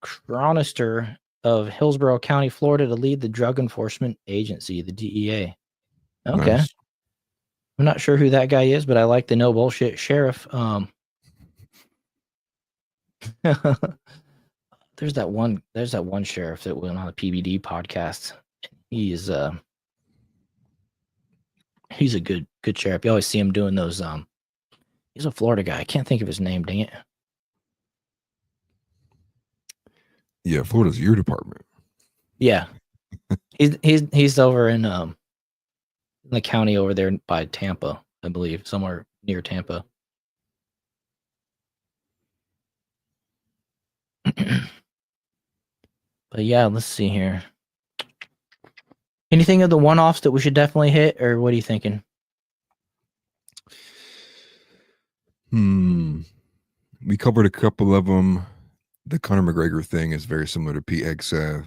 Chronister of Hillsborough County, Florida, to lead the Drug Enforcement Agency, the DEA. Okay. Nice. I'm not sure who that guy is, but I like the no bullshit sheriff. There's that one sheriff that went on the PBD podcast. He's a good sheriff. You always see him doing those. He's a Florida guy. I can't think of his name. Dang it. Yeah, Florida's your department. Yeah, he's over in the county over there by Tampa, I believe, somewhere near Tampa. But yeah, let's see here. Anything of the one-offs that we should definitely hit, or what are you thinking? We covered a couple of them. The Conor McGregor thing is very similar to PXF.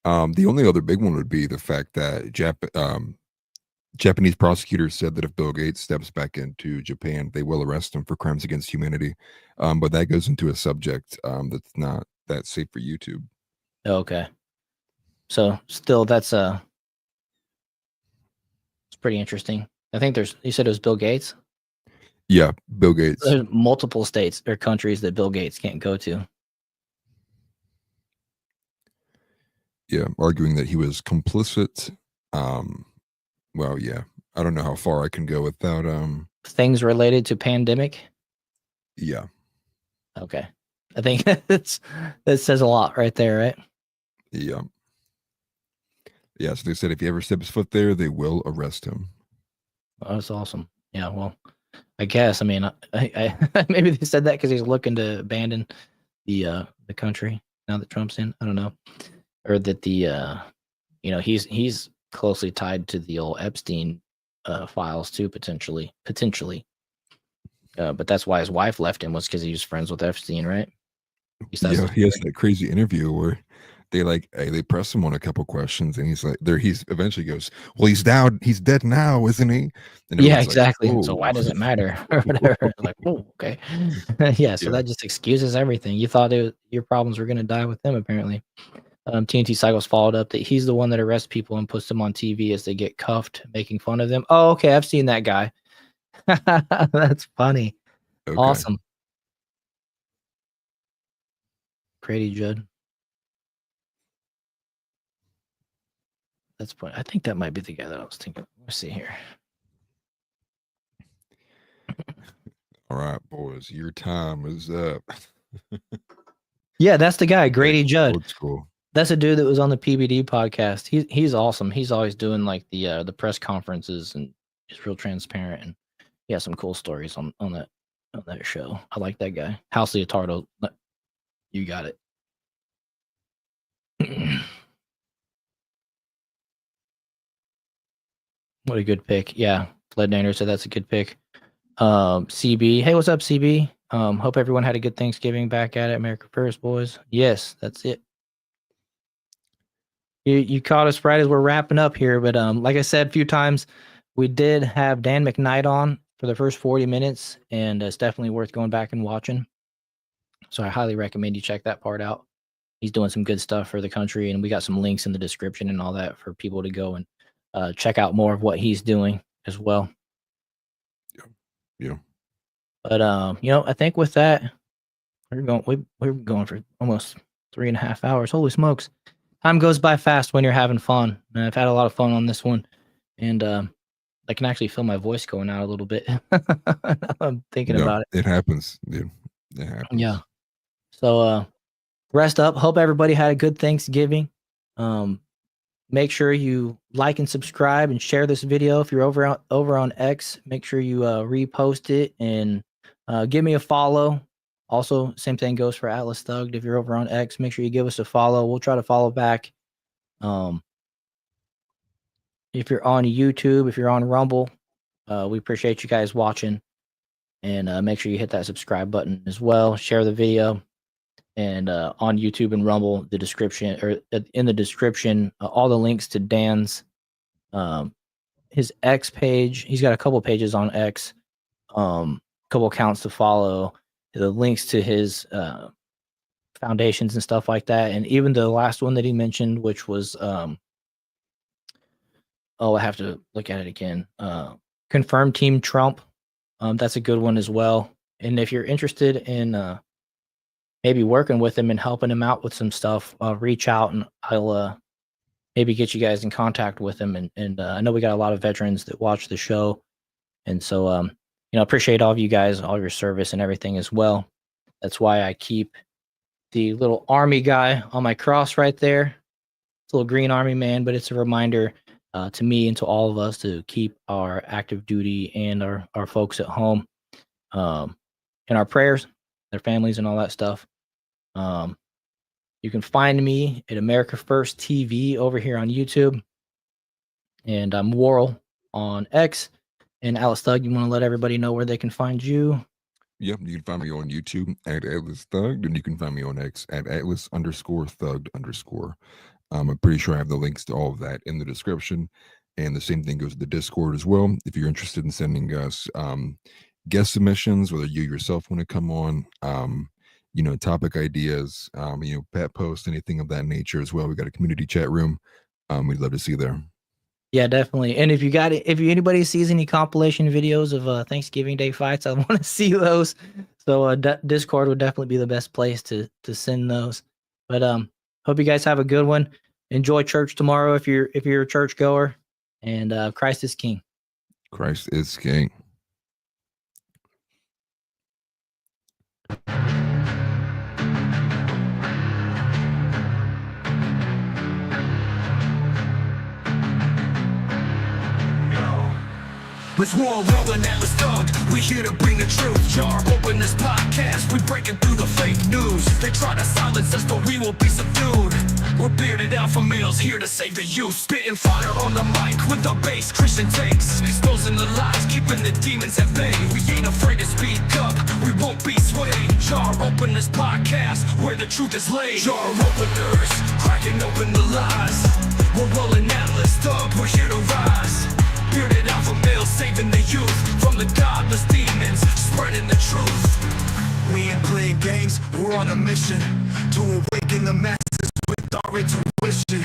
The only other big one would be the fact that Japanese prosecutors said that if Bill Gates steps back into Japan, they will arrest him for crimes against humanity. But that goes into a subject that's not that safe for YouTube. Okay. So still, it's pretty interesting. I think you said it was Bill Gates? Yeah, Bill Gates. There's multiple states or countries that Bill Gates can't go to. Yeah, arguing that he was complicit. Well, yeah, I don't know how far I can go without things related to pandemic. Yeah. Okay. I think that says a lot right there, right? Yeah. Yeah, so they said if he ever steps foot there, they will arrest him. Oh, that's awesome. Yeah, well, I guess. I mean, I maybe they said that because he's looking to abandon the country now that Trump's in. I don't know, or that he's closely tied to the old Epstein files too, potentially. But that's why his wife left him, was because he was friends with Epstein, right? Yeah, he has that crazy interview where they press him on a couple questions, and he's like, he eventually goes, "Well, he's dead now, isn't he?" And yeah, exactly. Like, so why does it matter? Or whatever. Like, oh, okay. Yeah, so that just excuses everything. You thought your problems were going to die with them, apparently. TNT Cycles followed up that he's the one that arrests people and puts them on TV as they get cuffed, making fun of them. Oh, okay, I've seen that guy. That's funny. Okay. Awesome. Grady Judd. That's funny. I think that might be the guy that I was thinking. Let's see here. All right, boys, your time is up. Yeah, that's the guy, Grady Judd. Old school. That's a dude that was on the PBD podcast. He's awesome. He's always doing like the press conferences, and he's real transparent, and he has some cool stories on that show. I like that guy. House Leotardo. You got it. What a good pick. Yeah. Fled Nander said that's a good pick. CB. Hey, what's up, CB? Hope everyone had a good Thanksgiving back at it. America First, boys. Yes, that's it. You caught us right as we're wrapping up here, but like I said a few times, we did have Dan McKnight on for the first 40 minutes, and it's definitely worth going back and watching. So I highly recommend you check that part out. He's doing some good stuff for the country, and we got some links in the description and all that for people to go and check out more of what he's doing as well. Yeah. But I think with that, we're going for almost 3.5 hours. Holy smokes. Time goes by fast when you're having fun. And I've had a lot of fun on this one. And I can actually feel my voice going out a little bit. I'm thinking Yeah, about it. it happens, dude. It happens. Yeah. So rest up. Hope everybody had a good Thanksgiving. Make sure you like and subscribe and share this video. If you're over on X, make sure you repost it and give me a follow. Also, same thing goes for Atlas Thugged. If you're over on X, make sure you give us a follow. We'll try to follow back. If you're on YouTube, if you're on Rumble, we appreciate you guys watching. And make sure you hit that subscribe button as well. Share the video. And on YouTube and Rumble, the description, or in the description, all the links to Dan's his X page. He's got a couple pages on X, couple accounts to follow, the links to his foundations and stuff like that, and even the last one that he mentioned, which was I have to look at it again. Confirm Team Trump. That's a good one as well. And if you're interested in maybe working with him and helping him out with some stuff, reach out and I'll maybe get you guys in contact with him. And I know we got a lot of veterans that watch the show. And so, appreciate all of you guys, all your service and everything as well. That's why I keep the little army guy on my cross right there. It's a little green army man, but it's a reminder to me and to all of us to keep our active duty and our folks at home in our prayers, their families and all that stuff. You can find me at America First TV over here on YouTube. And I'm Worrell on X. And Atlas Thug, you want to let everybody know where they can find you? Yep, you can find me on YouTube at Atlas Thugged, and you can find me on X at Atlas_Thugged_. I'm pretty sure I have the links to all of that in the description. And the same thing goes to the Discord as well. If you're interested in sending us guest submissions, whether you yourself want to come on, topic ideas, pet posts, anything of that nature as well. We got a community chat room. We'd love to see you there. Yeah, definitely. And if anybody sees any compilation videos of Thanksgiving Day fights, I want to see those. So Discord would definitely be the best place to send those. But hope you guys have a good one. Enjoy church tomorrow if you're a church goer. And Christ is King. Christ is King. With Worrell and Atlas Thugged, we here to bring the truth. Jar open this podcast, we breaking through the fake news. They try to silence us, but we will be subdued. We're bearded alpha males here to save the youth. Spitting fire on the mic with the bass Christian takes. Exposing the lies, keeping the demons at bay. We ain't afraid to speak up, we won't be swayed. Jar open this podcast, where the truth is laid. Jar openers, cracking open the lies. We're rolling Atlas Thugged, we're here to rise. Bearded alpha males saving the youth from the godless demons, spreading the truth. We ain't playing games, we're on a mission to awaken the masses with our intuition.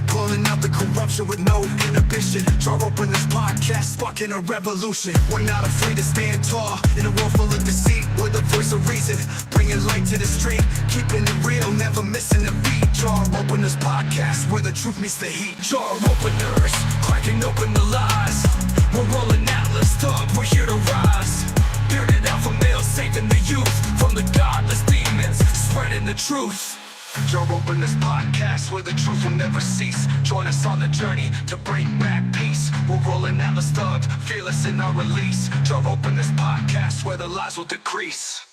Pulling out the corruption with no inhibition. Jar open this podcast, sparking a revolution. We're not afraid to stand tall in a world full of deceit. We're the voice of reason, bringing light to the street. Keeping it real, never missing a beat. Jar open this podcast, where the truth meets the heat. Jar openers, cracking open the lies. We're rolling Atlas Thugged, we're here to rise. Bearded alpha males saving the youth from the godless demons, spreading the truth. Jar open this podcast, where the truth will never cease. Join us on the journey to bring back peace. We're rolling Atlas Thugged, fearless in our release. Jar open this podcast, where the lies will decrease.